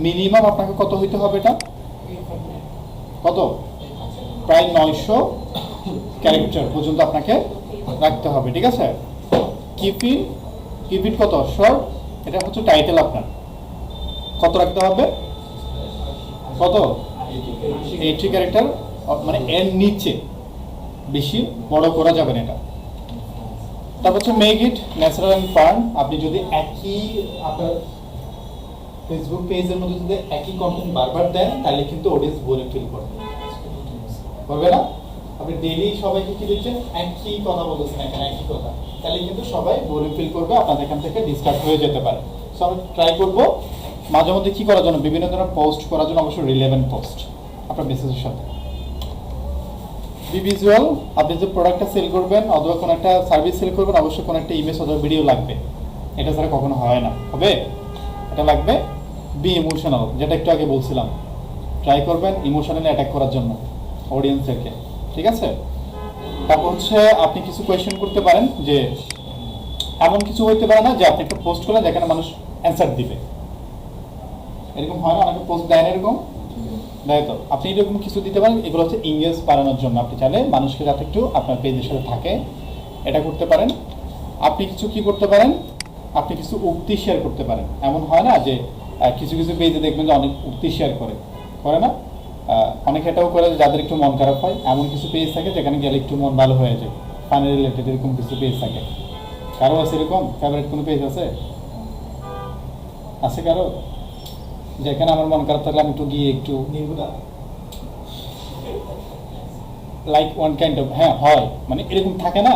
মিনিমাম আপনাকে কত হইতে হবে, এটা কত, প্রায় 900 ক্যারেক্টার পর্যন্ত আপনাকে রাখতে হবে, ঠিক আছে। কিপ ইট কত, শর্ট, এটা হচ্ছে টাইটেল আপনার কত রাখতে হবে, কত, 80 ক্যারেক্টার, মানে এর নিচে বেশি বড় করা যাবে না এটা। তারপর হচ্ছে make it natural and fun. আপনি যদি একই আপনার ফেসবুক পেজের মধ্যে যদি একই কন্টেন্ট বারবার দেন, তাহলে কিন্তু অডিয়েন্স বোরিং ফিল করবে না? আপনি ডেইলি সবাইকে কি দিচ্ছেন, একই কথা বলতেছেন, এখানে একই কথা, তাহলে কিন্তু সবাই বোরিং ফিল করবে, আপনাদের এখান থেকে ডিসকার্ড হয়ে যেতে পারে। সো আমি ট্রাই করবো মাঝে মধ্যে কি করার জন্য, বিভিন্ন ধরনের পোস্ট করার জন্য, অবশ্যই রিলেভেন্ট পোস্ট আপনার মেসেজের সাথে। বি ভিজুয়াল, আপনি যে প্রোডাক্টটা সেল করবেন অথবা কোনো একটা সার্ভিস সেল করবেন, অবশ্যই কোনো একটা ইমেজ অথবা ভিডিও লাগবে, এটা ছাড়া কখনো হয় না, হবে, এটা লাগবে। বি ইমোশনাল, যেটা একটু আগে বলছিলাম, ট্রাই করবেন ইমোশনালি অ্যাটাক করার জন্য অডিয়েন্সদেরকে, ঠিক আছে। তারপর হচ্ছে আপনি কিছু কোয়েশ্চেন করতে পারেন, যে এমন কিছু হইতে পারে না যে আপনি একটা পোস্ট করলেন যেখানে মানুষ অ্যান্সার দিবে, এরকম হয় না, অনেকে পোস্ট দেয় না, এরকম দেয়। তো আপনি এরকম কিছু দিতে পারেন, এগুলো হচ্ছে ইংগেজ বাড়ানোর জন্য। আপনি চাইলে মানুষকে যাতে একটু আপনার পেজের সাথে থাকে, এটা করতে পারেন। আপনি কিছু কি করতে পারেন, আপনি কিছু উক্তি শেয়ার করতে পারেন। এমন হয় না যে কিছু কিছু পেজে দেখবেন যে অনেক উক্তি শেয়ার করে না, অনেকে এটাও করে যাদের একটু মন খারাপ হয়, এমন কিছু পেজ থাকে যেখানে গেলে একটু মন ভালো হয়ে যায়, ফানি রিলেটেড এরকম কিছু পেজ থাকে। কারো আছে এরকম ফেভারিট কোনো পেজ আছে কারো, যেখানে আমার মন খারাপ থাকলে আমি একটু গিয়ে একটু লাইক ওয়ান কাইন্ড অফ, হ্যাঁ হয়, মানে এরকম থাকে না।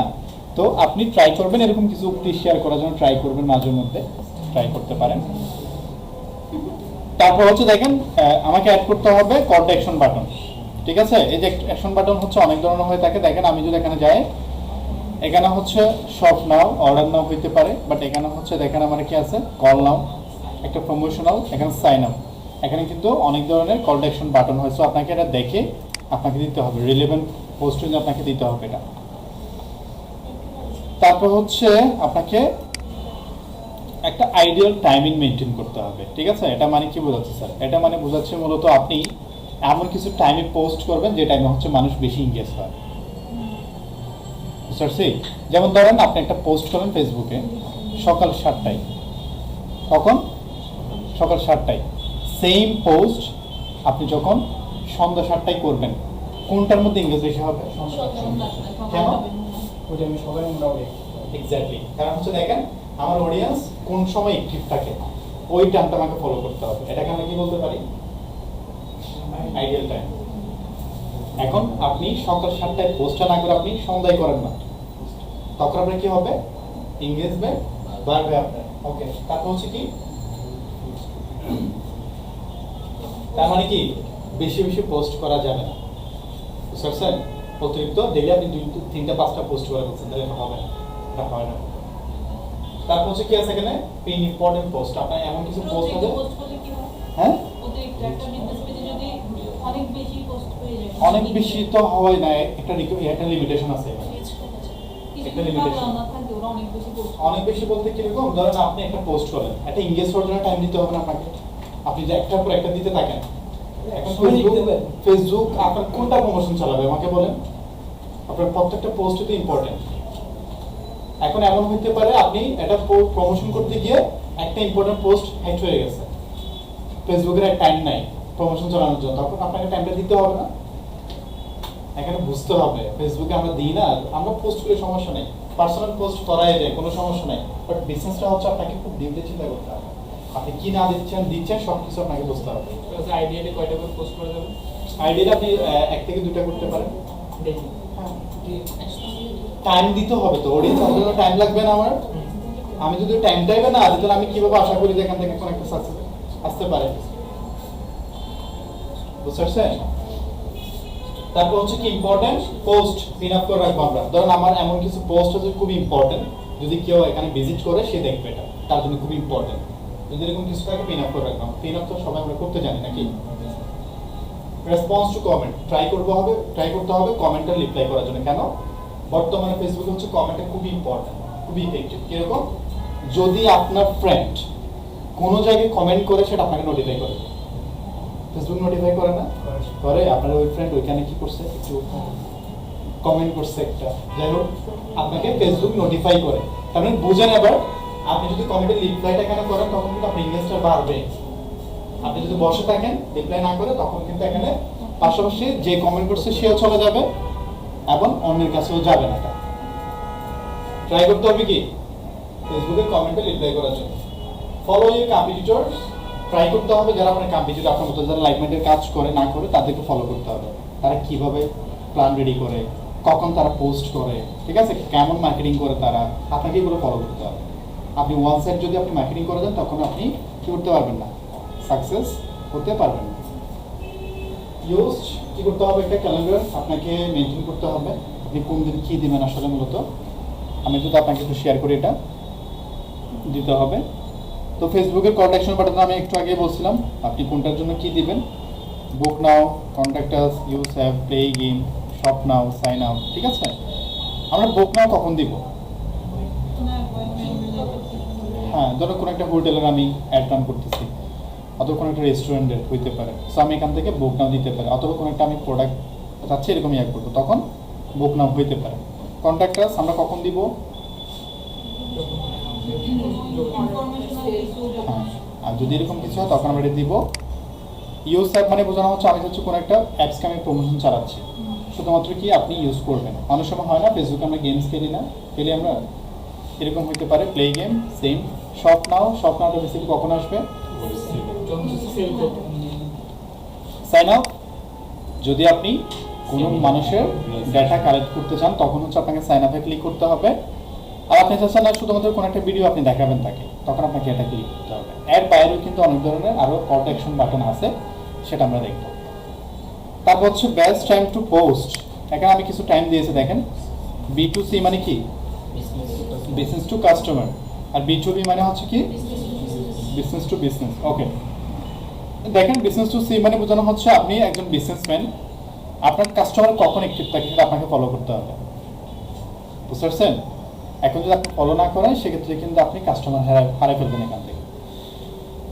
তো আপনি ট্রাই করবেন এরকম কিছু উক্তি শেয়ার করার জন্য, ট্রাই করবেন, মাঝে মধ্যে ট্রাই করতে পারেন। তারপর হচ্ছে দেখেন আমাকে অ্যাড করতে হবে কল টু অ্যাকশন বাটন, ঠিক আছে। এই যে অ্যাকশন বাটন হচ্ছে অনেক ধরনের হয়ে থাকে। দেখেন আমি যদি এখানে যাই, এখানে হচ্ছে শপ নাও, অর্ডার নাও হইতে পারে, বাট এখানে হচ্ছে দেখেন আমার কি আছে, কল নাও, একটা প্রমোশনাল, এখানে সাইন আপ, এখানে কিন্তু অনেক ধরনের কল টু অ্যাকশন বাটন হয়। সো আপনাকে এটা দেখে আপনাকে দিতে হবে, রিলেভেন্ট পোস্টে আপনাকে দিতে হবে এটা। তারপর হচ্ছে আপনাকে একটা আইডিয়াল টাইমিং মেনটেন করতে হবে, ঠিক আছে। এটা মানে কি বোঝাচ্ছে স্যার? এটা মানে বোঝাচ্ছে মূলত আপনি এমন কিছু টাইমে পোস্ট করবেন যে টাইমে হচ্ছে মানুষ বেশি এনগেজ হয়, বুঝতে পারছি? যেমন ধরেন আপনি একটা পোস্ট করেন ফেসবুকে সকাল 7টায়, কখন? সকাল 7টায়। সেম পোস্ট আপনি যখন সন্ধ্যা 7টায় করবেন, কোনটার মধ্যে এনগেজ বেশি হবে? কেন? ওটা আমি সবাই মোটামুটি এক্স্যাক্টলি, কারণ হচ্ছে দেখেন আমার অডিয়েন্স কোন সময় অ্যাক্টিভ থাকে, ওই টাইমটা আমাকে ফলো করতে হবে। এটাকে আমরা কি বলতে পারি? Ideal time. এখন আপনি সকাল 7টায় পোস্টটা না করে আপনি সন্ধ্যায় করেন না, তখন আপনার কি হবে? এনগেজমেন্ট বাড়বে আপনার। ওকে, তারপর হচ্ছে কি, তার মানে কি বেশি বেশি পোস্ট করা যাবে না, বুঝতে পারছেন? অতিরিক্ত ডেইলি আপনি 3টা 5টা পোস্ট করে বলছেন, তাহলে এটা হবে না, এটা হয় না। তারপর হচ্ছে কি আছে এখানে পিন ইম্পর্টেন্ট পোস্ট, আপনার এমন কিছু পোস্ট আছে, পোস্ট করলে কি হয়? হ্যাঁ অতিরিক্ত একটা বিজনেস পেজে যদি অনেক বেশি পোস্ট হয়ে যায়, অনেক বেশি তো হয় না, একটা একটা লিমিটেশন আছে। একটা লিমিটেশন না থাকে, ওরা অনেক বেশি পোস্ট অনেক বেশি বলতে কিরকম, ধরেন আপনি একটা পোস্ট করেন, একটা এঙ্গেজ করার জন্য টাইম দিতে হবে না আপনাকে, আপনি যে একটার পর একটা দিতে থাকেন। এখন ফেসবুক আপনার কোনটা প্রমোশন চালাবে আমাকে বলেন, আপনার প্রত্যেকটা পোস্টই ইম্পর্টেন্ট। এখন এমন হতে পারে আপনি এটা প্রমোশন করতে গিয়ে একটা ইম্পর্টেন্ট পোস্ট হ্যাক হয়ে গেছে, ফেসবুকের এক টাইম নাই প্রমোশন চালানোর জন্য, তখন আপনাকে টাইমটা দিতে হবে না। এখানে বুঝতে হবে ফেসবুকে আমরা দিই না, আমরা পোস্ট করে সমস্যা নেই, পার্সোনাল পোস্ট করাই যায়, কোনো সমস্যা নেই, বাট বিজনেসটা হচ্ছে আপনাকে খুব ডিপলি চিন্তা করতে হবে, আপনি কি না দিচ্ছেন সব কিছু আপনাকে বুঝতে হবে। আইডিয়ালি কয়টা করে পোস্ট করা যাবে? আইডিয়ালি আপনি 1 থেকে 2টা করতে পারেন। দেখি টাইম দিতে হবে তো, অডিয়েন্স আসলে টাইম লাগবে না আমার, আমি যদি টাইমটাই না দিই তাহলে আমি কিভাবে আশা করি যে এখান থেকে কোনো একটা সাকসেস আসতে পারে, বুঝতে পারছেন? তারপর হচ্ছে কি ইম্পর্টেন্ট পোস্ট পিন আপ করে রাখবো আমরা, ধরুন আমার এমন কিছু পোস্ট আছে খুব ইম্পর্টেন্ট, যদি কেউ এখানে ভিজিট করে সে দেখবে এটা, তার জন্য খুব ইম্পর্টেন্ট, যদি এরকম কিছু থাকে পিন আপ করে রাখলাম। পিন আপ তো সবাই আমরা করতে জানি নাকি। রেসপন্স টু কমেন্ট ট্রাই করতে হবে কমেন্টে রিপ্লাই করার জন্য। কেন? বর্তমানে ফেসবুকে হচ্ছে কমেন্টটা খুব ইম্পর্টেন্ট, খুবই ইফেক্টিভ। কিরকম? যদি আপনার ফ্রেন্ড কোনো জায়গায় কমেন্ট করে সেটা আপনাকে নোটিফাই করে, ফেসবুক নোটিফাই করে না? করে। আপনার ওই ফ্রেন্ড ওইখানে কি করছে, একটু কমেন্ট করছে একটা, যাই হোক আপনাকে ফেসবুক নোটিফাই করে, তার মানে বুঝেন। এবার আপনি যদি কমেন্টের রিপ্লাইটা এখানে করেন তখন কিন্তু আপনার ইনভেস্টটা বাড়বে। আপনি যদি বসে থাকেন রিপ্লাই না করে তখন কিন্তু এখানে পাশাপাশি যে কমেন্ট করছে সেও চলে যাবে এবং অন্যের কাছেও যাবে না। ট্রাই করতে হবে কি ফেসবুকে কমেন্টে রিপ্লাই করার জন্য। ফলো ইউর কম্পিটিটরস, ট্রাই করতে হবে যারা আপনার কম্পিটিটর, আপনার মতো যারা লাইফমেটের কাজ করে না করে তাদেরকে ফলো করতে হবে। তারা কিভাবে প্ল্যান রেডি করে, কখন তারা পোস্ট করে, ঠিক আছে, কেমন মার্কেটিং করে তারা, আপনাকে এগুলো ফলো করতে হবে। আপনি ওয়ান সাইড যদি আপনি মার্কেটিং করে দেন তখন আপনি কি করতে পারবেন না, সাকসেস হতে পারবেন না। ইউজ কি করতে হবে, একটা ক্যালেন্ডার আপনাকে মেনটেন করতে হবে, আপনি কোন দিন কী দিবেন আসলে মূলত। আমি যদি আপনাকে একটু শেয়ার করি, এটা দিতে হবে। তো ফেসবুকের কল টু অ্যাকশন বাটন আমি একটু আগে বলছিলাম, আপনি কোনটার জন্য কি দিবেন, book now, contact us, use app, play game, shop now, sign out, ঠিক আছে। আমরা বুক নাও কখন দিব? হ্যাঁ, ধরো কোনো একটা হোটেলের আমি অ্যাড রান করতেছি, অথবা কোনো একটা রেস্টুরেন্টের হইতে পারে, সো আমি এখান থেকে বুক নাও দিতে পারি, অথবা কোনো একটা আমি প্রোডাক্ট চাচ্ছি এরকম ইয়ে করবো, তখন বুক নাও হইতে পারে। কন্ট্যাক্ট আস আমরা কখন দিব? হ্যাঁ, আর যদি এরকম কিছু হয় তখন আমরা এটা দিব। ইউজ অ্যাপ মানে বোঝানো হচ্ছে আমি হচ্ছে কোনো একটা অ্যাপসকে আমি প্রমোশন চালাচ্ছি, শুধুমাত্র কি আপনি ইউজ করবেন। অনেক সময় হয় না ফেসবুকে আমরা গেমস খেলি না, খেলি আমরা, এরকম হতে পারে প্লে গেম। সেম শপ নাওটা বেসিক্যালি কখন আসবে? সাইন আপ, যদি আপনি কোনো মানুষের ডেটা কালেক্ট করতে চান তখন হচ্ছে আপনাকে সাইন আপে ক্লিক করতে হবে। আর আপনি চাচ্ছেন না শুধুমাত্র কোনো একটা ভিডিও আপনি দেখাবেন তাকে, তখন আপনাকে এটা ক্লিক করতে হবে। এর বাইরেও কিন্তু অনেক ধরনের আরও কল টু অ্যাকশন বাটন আছে, সেটা আমরা দেখব। তারপর হচ্ছে বেস্ট টাইম টু পোস্ট, এখানে আমি কিছু টাইম দিয়েছি দেখেন। B2C মানে কি? Business to customer, R B2B মানে হচ্ছে কি? Business to business. ওকে, দেখেন বিজনেস টু সি মানে বোঝানো হচ্ছে আপনি একজন বিজনেসম্যান, আপনার কাস্টমার কখন অ্যাক্টিভ থাকে সেটা আপনাকে ফলো করতে হবে, বুঝতে পারছেন? এখন যদি আপনি ফলো না করেন সেক্ষেত্রে কিন্তু আপনি কাস্টমার হারাই ফেলবেন এখান থেকে।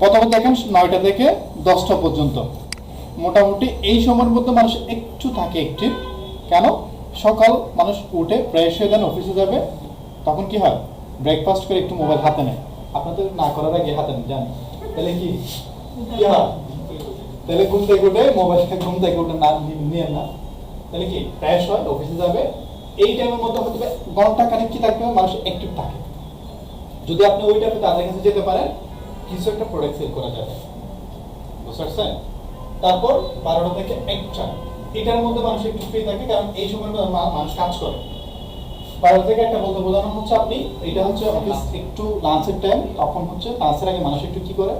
প্রথমত দেখেন 9টা থেকে 10টা পর্যন্ত মোটামুটি এই সময়ের মধ্যে মানুষ একটু থাকে অ্যাক্টিভ। কেন? সকাল মানুষ উঠে ফ্রেশ হয়ে দেন অফিসে যাবে, তখন কি হয় ব্রেকফাস্ট করে একটু মোবাইল হাতে নেয়, আপনাদের না করার আগে হাতে নেন জানেন, তাহলে কি হয়? তাহলে ঘুম থেকে উঠে মোবাইলটা ঘুম থেকে উঠে না নিয়ে না, তাহলে কি ফ্রেশ হয় অফিসে যাবে। এই টাইমের মধ্যে হতে পারে ঘন্টা খানিক কি থাকবে মানুষ অ্যাক্টিভ থাকে। যদি আপনি ওই টাইমে তাদের কাছে যেতে পারেন কিছু একটা প্রোডাক্ট সেল করা যাবে, বুঝতে পারছেন? তারপর 12টা থেকে 1টা, এটার মধ্যে মানুষ একটু ফ্রি থাকে, কারণ এই সময় মানুষ কাজ করে। 12টা থেকে 1টা বলতে বোঝানো হচ্ছে আপনি, এটা হচ্ছে অফিস একটু লাঞ্চের টাইম, তখন হচ্ছে লাঞ্চের আগে মানুষ একটু কি করে,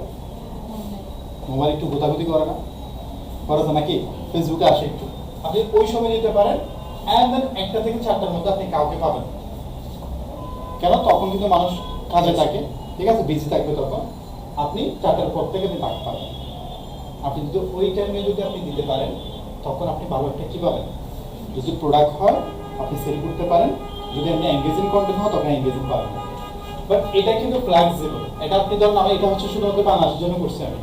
মোবাইল একটু গোতাগুতি করে না, করে তো নাকি ফেসবুকে আসে একটু, আপনি ওই সময় যেতে পারেন। এন্ড দেন 1টা থেকে 4টার মধ্যে আপনি কাউকে পাবেন না। কেন? তখন কিন্তু মানুষ কাজে থাকে, ঠিক আছে, বিজি থাকবে, তখন আপনি 4টার পর থেকে আপনি টাকা পাবেন। আপনি যদি ওই টাইমে যদি আপনি দিতে পারেন তখন আপনি ভালো একটা কি পাবেন, যদি প্রোডাক্ট হয় আপনি সেল করতে পারেন, যদি আপনি এঙ্গেজিং কন্টেন্ট হয় তখন এঙ্গেজিং পাবেন। বাট এটা কিন্তু ফ্লেক্সিবল, এটা আপনি ধরুন আমি এটা হচ্ছে শুধুমাত্র বাংলাদেশের জন্য করছি, আমি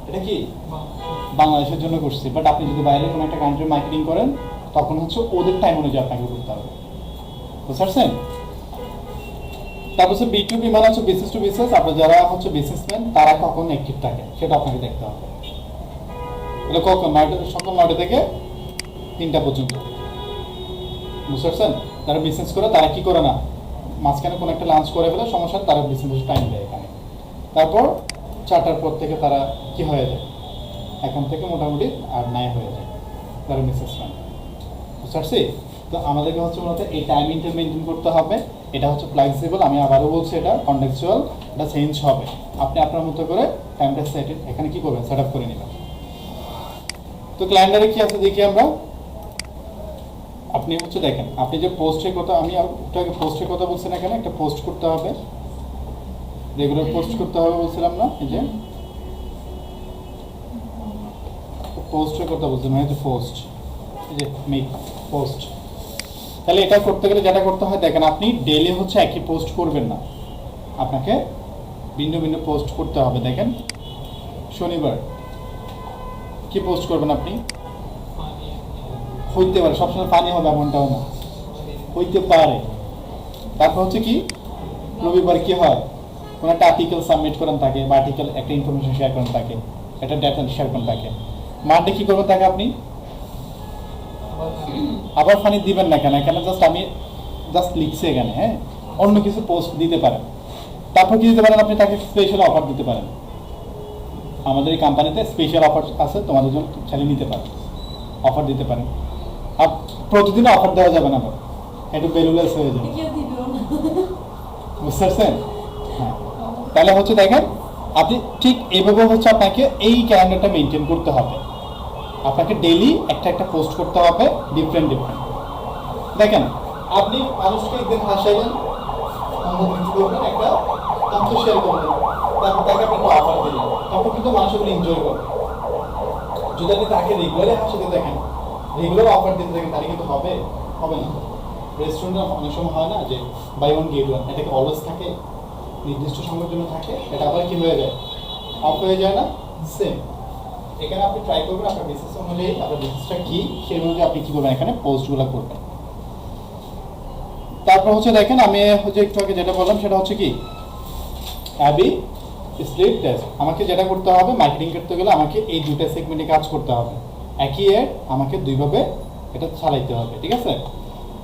এটা কি বাংলাদেশের জন্য করছি, বাট আপনি যদি বাইরে কোনো একটা কান্ট্রি মার্কেটিং করেন তখন হচ্ছে ওদের টাইম অনুযায়ী আপনাকে করতে হবে, বুঝতে পারছেন? তারপর হচ্ছে B2B মানে হচ্ছে বিজনেস টু বিজনেস, আপনার যারা হচ্ছে বিজনেসম্যান তারা কখন অ্যাক্টিভ থাকে সেটা আপনাকে দেখতে হবে। এটা কখন? সকাল 9টা থেকে 3টা পর্যন্ত, বুঝতে পারছেন? যারা বিজনেস করে তারা কি করে না, মাঝখানে কোনো একটা লাঞ্চ করে ফেলে, সমস্যা নেই, তারা বিজনেসের টাইম দেয় এখানে। তারপর 4টার পর থেকে তারা কি হয়ে যায়, এখন থেকে মোটামুটি আর নাই হয়ে যায় তারা বিজনেসম্যান, বুঝতে পারছি? তো আমাদেরকে হচ্ছে মূলত এই টাইমিংটা মেনটেন করতে হবে। এটা হচ্ছে ফ্লেক্সিবল, আমি আবারও বলছি এটা কন্টেক্সচুয়াল, এটা চেঞ্জ হবে। আপনি আপনার মতো করে টাইমটা এখানে কি করবেন, সেট আপ করে নেবেন। তো ক্যালেন্ডারে কি আছে দেখি আমরা। আপনি হচ্ছে দেখেন, আপনি যে পোস্টের কথা, আমি একটু আগে পোস্টের কথা বলছেন, এখানে একটা পোস্ট করতে হবে, রেগুলার পোস্ট করতে হবে বলছিলাম না? এই যে পোস্টের কথা বলছেন, মানে যে পোস্ট, এই যে মেক পোস্ট। তাহলে এটা করতে গেলে যেটা করতে হয় দেখেন, আপনি ডেইলি হচ্ছে একই পোস্ট করবেন না, আপনাকে ভিন্ন ভিন্ন পোস্ট করতে হবে। দেখেন শনিবার কি পোস্ট করবেন আপনি, হইতে পারে সবসময় পানি হবে এমনটাও না, হইতে পারে। তারপর হচ্ছে কি রবিবার কি হয়, কোনো একটা আর্টিকেল সাবমিট করেন থাকে, বা আর্টিকেল একটা ইনফরমেশন শেয়ার করেন থাকে, একটা ডেটা শেয়ার করেন থাকে। মানডে কি করবেন থাকে আপনি, আবার ফানি দিবেন না কেন, এখানে জাস্ট আমি জাস্ট লিখছি এখানে, হ্যাঁ, অন্য কিছু পোস্ট দিতে পারেন। তারপর কি দিতে পারেন, আপনি তাকে স্পেশাল অফার দিতে পারেন। আমাদের এই কোম্পানিতে স্পেশাল অফার আছে, তোমাদের জন্য চালিয়ে নিতে পারেন, অফার দিতে পারেন। আর প্রতিদিন অফার দেওয়া যাবে না, আবার একটু বেলুলেস হয়ে যাবে, কেউ দিবেও না। বুঝতে পারছেন? হ্যাঁ, তাহলে হচ্ছে দেখেন আপনি ঠিক এইভাবে হচ্ছে আপনাকে এই ক্যালেন্ডারটা মেনটেন করতে হবে। আপনাকে ডেইলি একটা একটা পোস্ট করতে হবে, ডিফারেন্ট ডিফারেন্ট। দেখেন আপনি মানুষকে একদিন হাসাইলেন, অন্যদিন কি করবেন, একটা তথ্য শেয়ার করবেন, তারপর তাকে আপনি একটা অফার দিলেন, তখন কিন্তু মানুষ ওগুলো এনজয় করবে। যদি আপনি তাকে রেগুলারই হাসাতে দেখেন, রেগুলার অফার দিতে দেখেন, তাহলে কিন্তু হবে হবে না। রেস্টুরেন্টে অনেক সময় হয় না যে বাই ওয়ান গেট ওয়ান, এটা কি অলওয়েজ থাকে, নির্দিষ্ট সময়ের জন্য থাকে, এটা আবার কি হয়ে যায়, অফ হয়ে যায় না? সেম এখানে আপনি ট্রাই করবেন আপনার বিজনেস অনুযায়ী, আপনার বিজনেসটা কি সেই অনুযায়ী আপনি কি করবেন, এখানে পোস্টগুলো করবেন। তারপর হচ্ছে দেখেন আমি হচ্ছে একটু আগে যেটা বললাম সেটা হচ্ছে কি অ্যাবি স্প্লিট টেস্ট। আমাকে যেটা করতে হবে, মার্কেটিং করতে গেলে আমাকে এই দুটো সেগমেন্টে কাজ করতে হবে, একই এর আমাকে দুইভাবে এটা চালাইতে হবে, ঠিক আছে?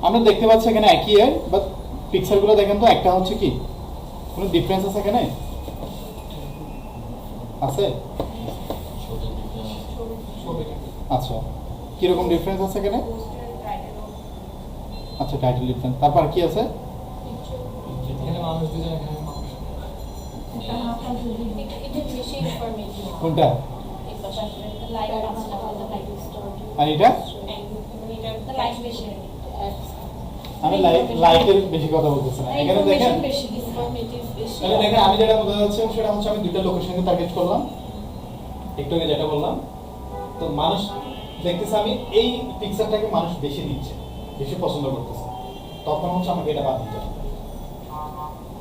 আমরা দেখতে পাচ্ছি এখানে একই এর, বাট পিকচারগুলো দেখেন তো, একটা হচ্ছে কি কোনো ডিফারেন্স আছে এখানে, আছে? আচ্ছা, কিরকম ডিফারেন্স আছে এখানে? আচ্ছা, টাইটেল ডিফারেন্স। তারপর কি আছে? এখানে মানুষ দুজন, এখানে মানুষ। এটা বেশি ইনফরমেটিভ। কোনটা? এই পাশে লাইভ আছে না, লাইভ স্টোরি। আর এটা এটা লাইভ বেশি। আমি লাইকের বেশি কথা বলতেছি না, এখানে দেখেন বেশি ইনফরমেটিভ বেশি। তাহলে দেখেন আমি যেটা বলতে যাচ্ছি সেটা হচ্ছে আমি দুটো লোকেশনকে টার্গেট করলাম, একটু আগে যেটা বললাম। তো মানুষ দেখতেছে আমি এই পিকচারটাকে মানুষ বেশি দিচ্ছে, বেশি পছন্দ করতেছে, তখন হচ্ছে আমাকে এটা বাদ দিতে হবে।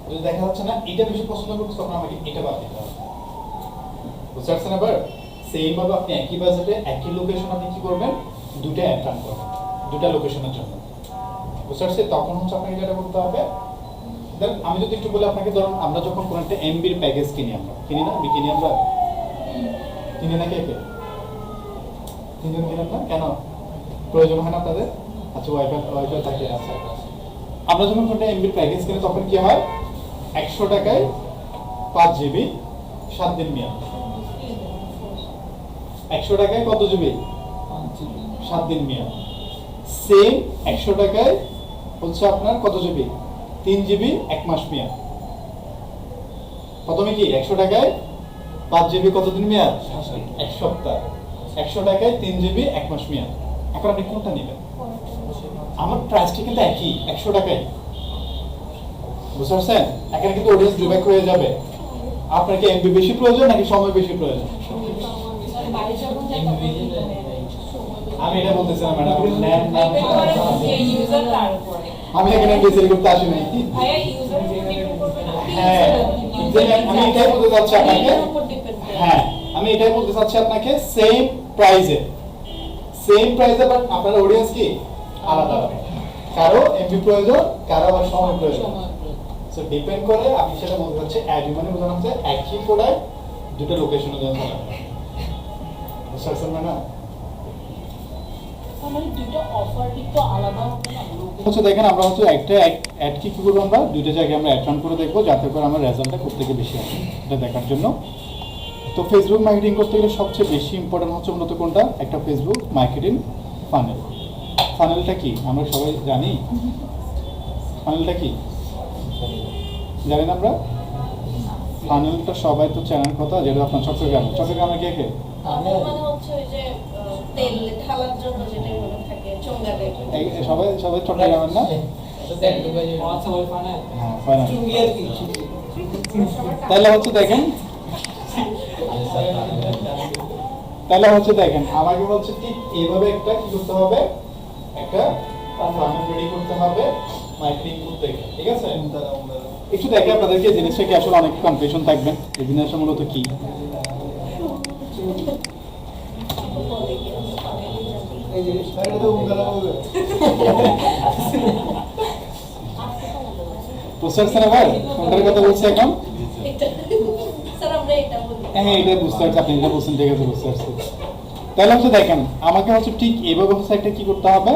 যদি দেখা যাচ্ছে না এটা বেশি পছন্দ করতেছে, তখন আমাকে এটা বাদ দিতে হবে, বুঝতে পারছেন? আবার সেম ভাবে আপনি একই বাজেটে একই লোকেশন আপনি কি করবেন, দুটো অ্যাড রান করবেন দুটো লোকেশনের জন্য, বুঝতে পারছি? তখন হচ্ছে আপনাকে যেটা করতে হবে, দেন আমি যদি একটু বলি আপনাকে, ধরুন আমরা যখন কোনো একটা এমবির প্যাকেজ কিনি, আমরা কিনি না, কিনি আমরা কিনি না, কে কে তিনজন কিনেন না? কেন প্রয়োজন হয় না তাদের? আচ্ছা, ওয়াইফাই থাকে। আচ্ছা, আমরা যখন কোনো এমবির প্যাকেজ কিনি তখন কি হয়, 100 টাকায় 5 জিবি 7 দিন মেয়াদ। 100 টাকায় কত জিবি? 7 দিন মেয়াদ। সেম 100 টাকায় হচ্ছে আপনার কত জিবি? 3 জিবি 1 মাস মেয়াদ। প্রথমে কি 100 টাকায় 5 জিবি কতদিন মেয়াদ? 1 সপ্তাহ। 100 টাকায় 3 জিবি 1 মাস মেয়াদ। এখন আপনি কোনটা নেবেন? আমার প্রাইসটা কিন্তু একই 100 টাকাই, বুঝতে পারছেন? এখানে কিন্তু অডিয়েন্স ডিভাইড হয়ে যাবে। আপনার কি এমবি বেশি প্রয়োজন নাকি সময় বেশি প্রয়োজন? বাড়ি যখন যাই তখন আমি এটা বলতেছিলাম ম্যাডাম, নেন না ইউজার তার উপরে আমি এখানে বেসিক করতে আসি নাই। ভাইয়া ইউজার উপর ডিপেন্ড করবে না। হ্যাঁ, আমি এটাই বলতে চাচ্ছি আপনাকে। এটার উপর ডিপেন্ড করে। হ্যাঁ, আমি এটাই বলতে চাচ্ছি আপনাকে, সেম প্রাইজে বাট আপনার অডিয়েন্স কি আলাদা হবে। কারো এমবি প্রয়োজন, কারো আবার সময় প্রয়োজন। সো ডিপেন্ড করে, আমি সেটা বলতে চাচ্ছি অ্যাড মানে বোঝানো হচ্ছে একই প্রোডাক্ট দুটো লোকেশনে দেওয়া হবে। বুঝতে পারছেন ম্যাডাম? মানে দুটো অফার কিন্তু আলাদা হবে না। হচ্ছে দেখেন, আমরা হচ্ছে একটা অ্যাড কি করবো, আমরা দুইটা জায়গায় আমরা অ্যাড রান করে দেখবো যাতে করে আমার রেজাল্টটা খুব থেকে বেশি আসে, এটা দেখার জন্য। তো ফেসবুক মার্কেটিং করতে গেলে সবচেয়ে বেশি ইম্পর্টেন্ট হচ্ছে মূলত কোনটা, একটা ফেসবুক মার্কেটিং ফানেল। ফানেলটা কি আমরা সবাই জানি? ফানেলটা কি জানি না আমরা? ফানেলটা সবাই তো চ্যানেল কথা, যেটা আপনার চট্টগ্রামে কে কে? আমার মানে হচ্ছে ওই যে তেল ঢালার জন্য যেটা এভাবে থাকে চোঙ্গা টাইপের। সবাই চট্টগ্রামের না? আচ্ছা ওই ফানে হ্যাঁ, ফানেল। চুঙ্গি আর কি তাহলে হচ্ছে দেখেন, আমাকে বলছে ঠিক এইভাবে একটা কি করতে হবে, একটা ফানেল রেডি করতে হবে মার্কেটিং করতে গেলে, ঠিক আছে? একটু দেখে আপনাদেরকে জিনিসটা কি আসলে অনেক কনফিউশন থাকবেন, এই জিনিসটা মূলত কি। এই যে এটা তো উঙ্গালা বলবে প্রসেসর আবার কোনটার কথা বলছি এখন? স্যার আমরা এটা বলি। হ্যাঁ, এটা বুঝতে পারছি, আপনি এটা বলছেন, ঠিক আছে, বুঝতে পারছি। তাহলে হচ্ছে দেখেন, আমাকে হচ্ছে ঠিক এইভাবে হচ্ছে একটা কি করতে হবে,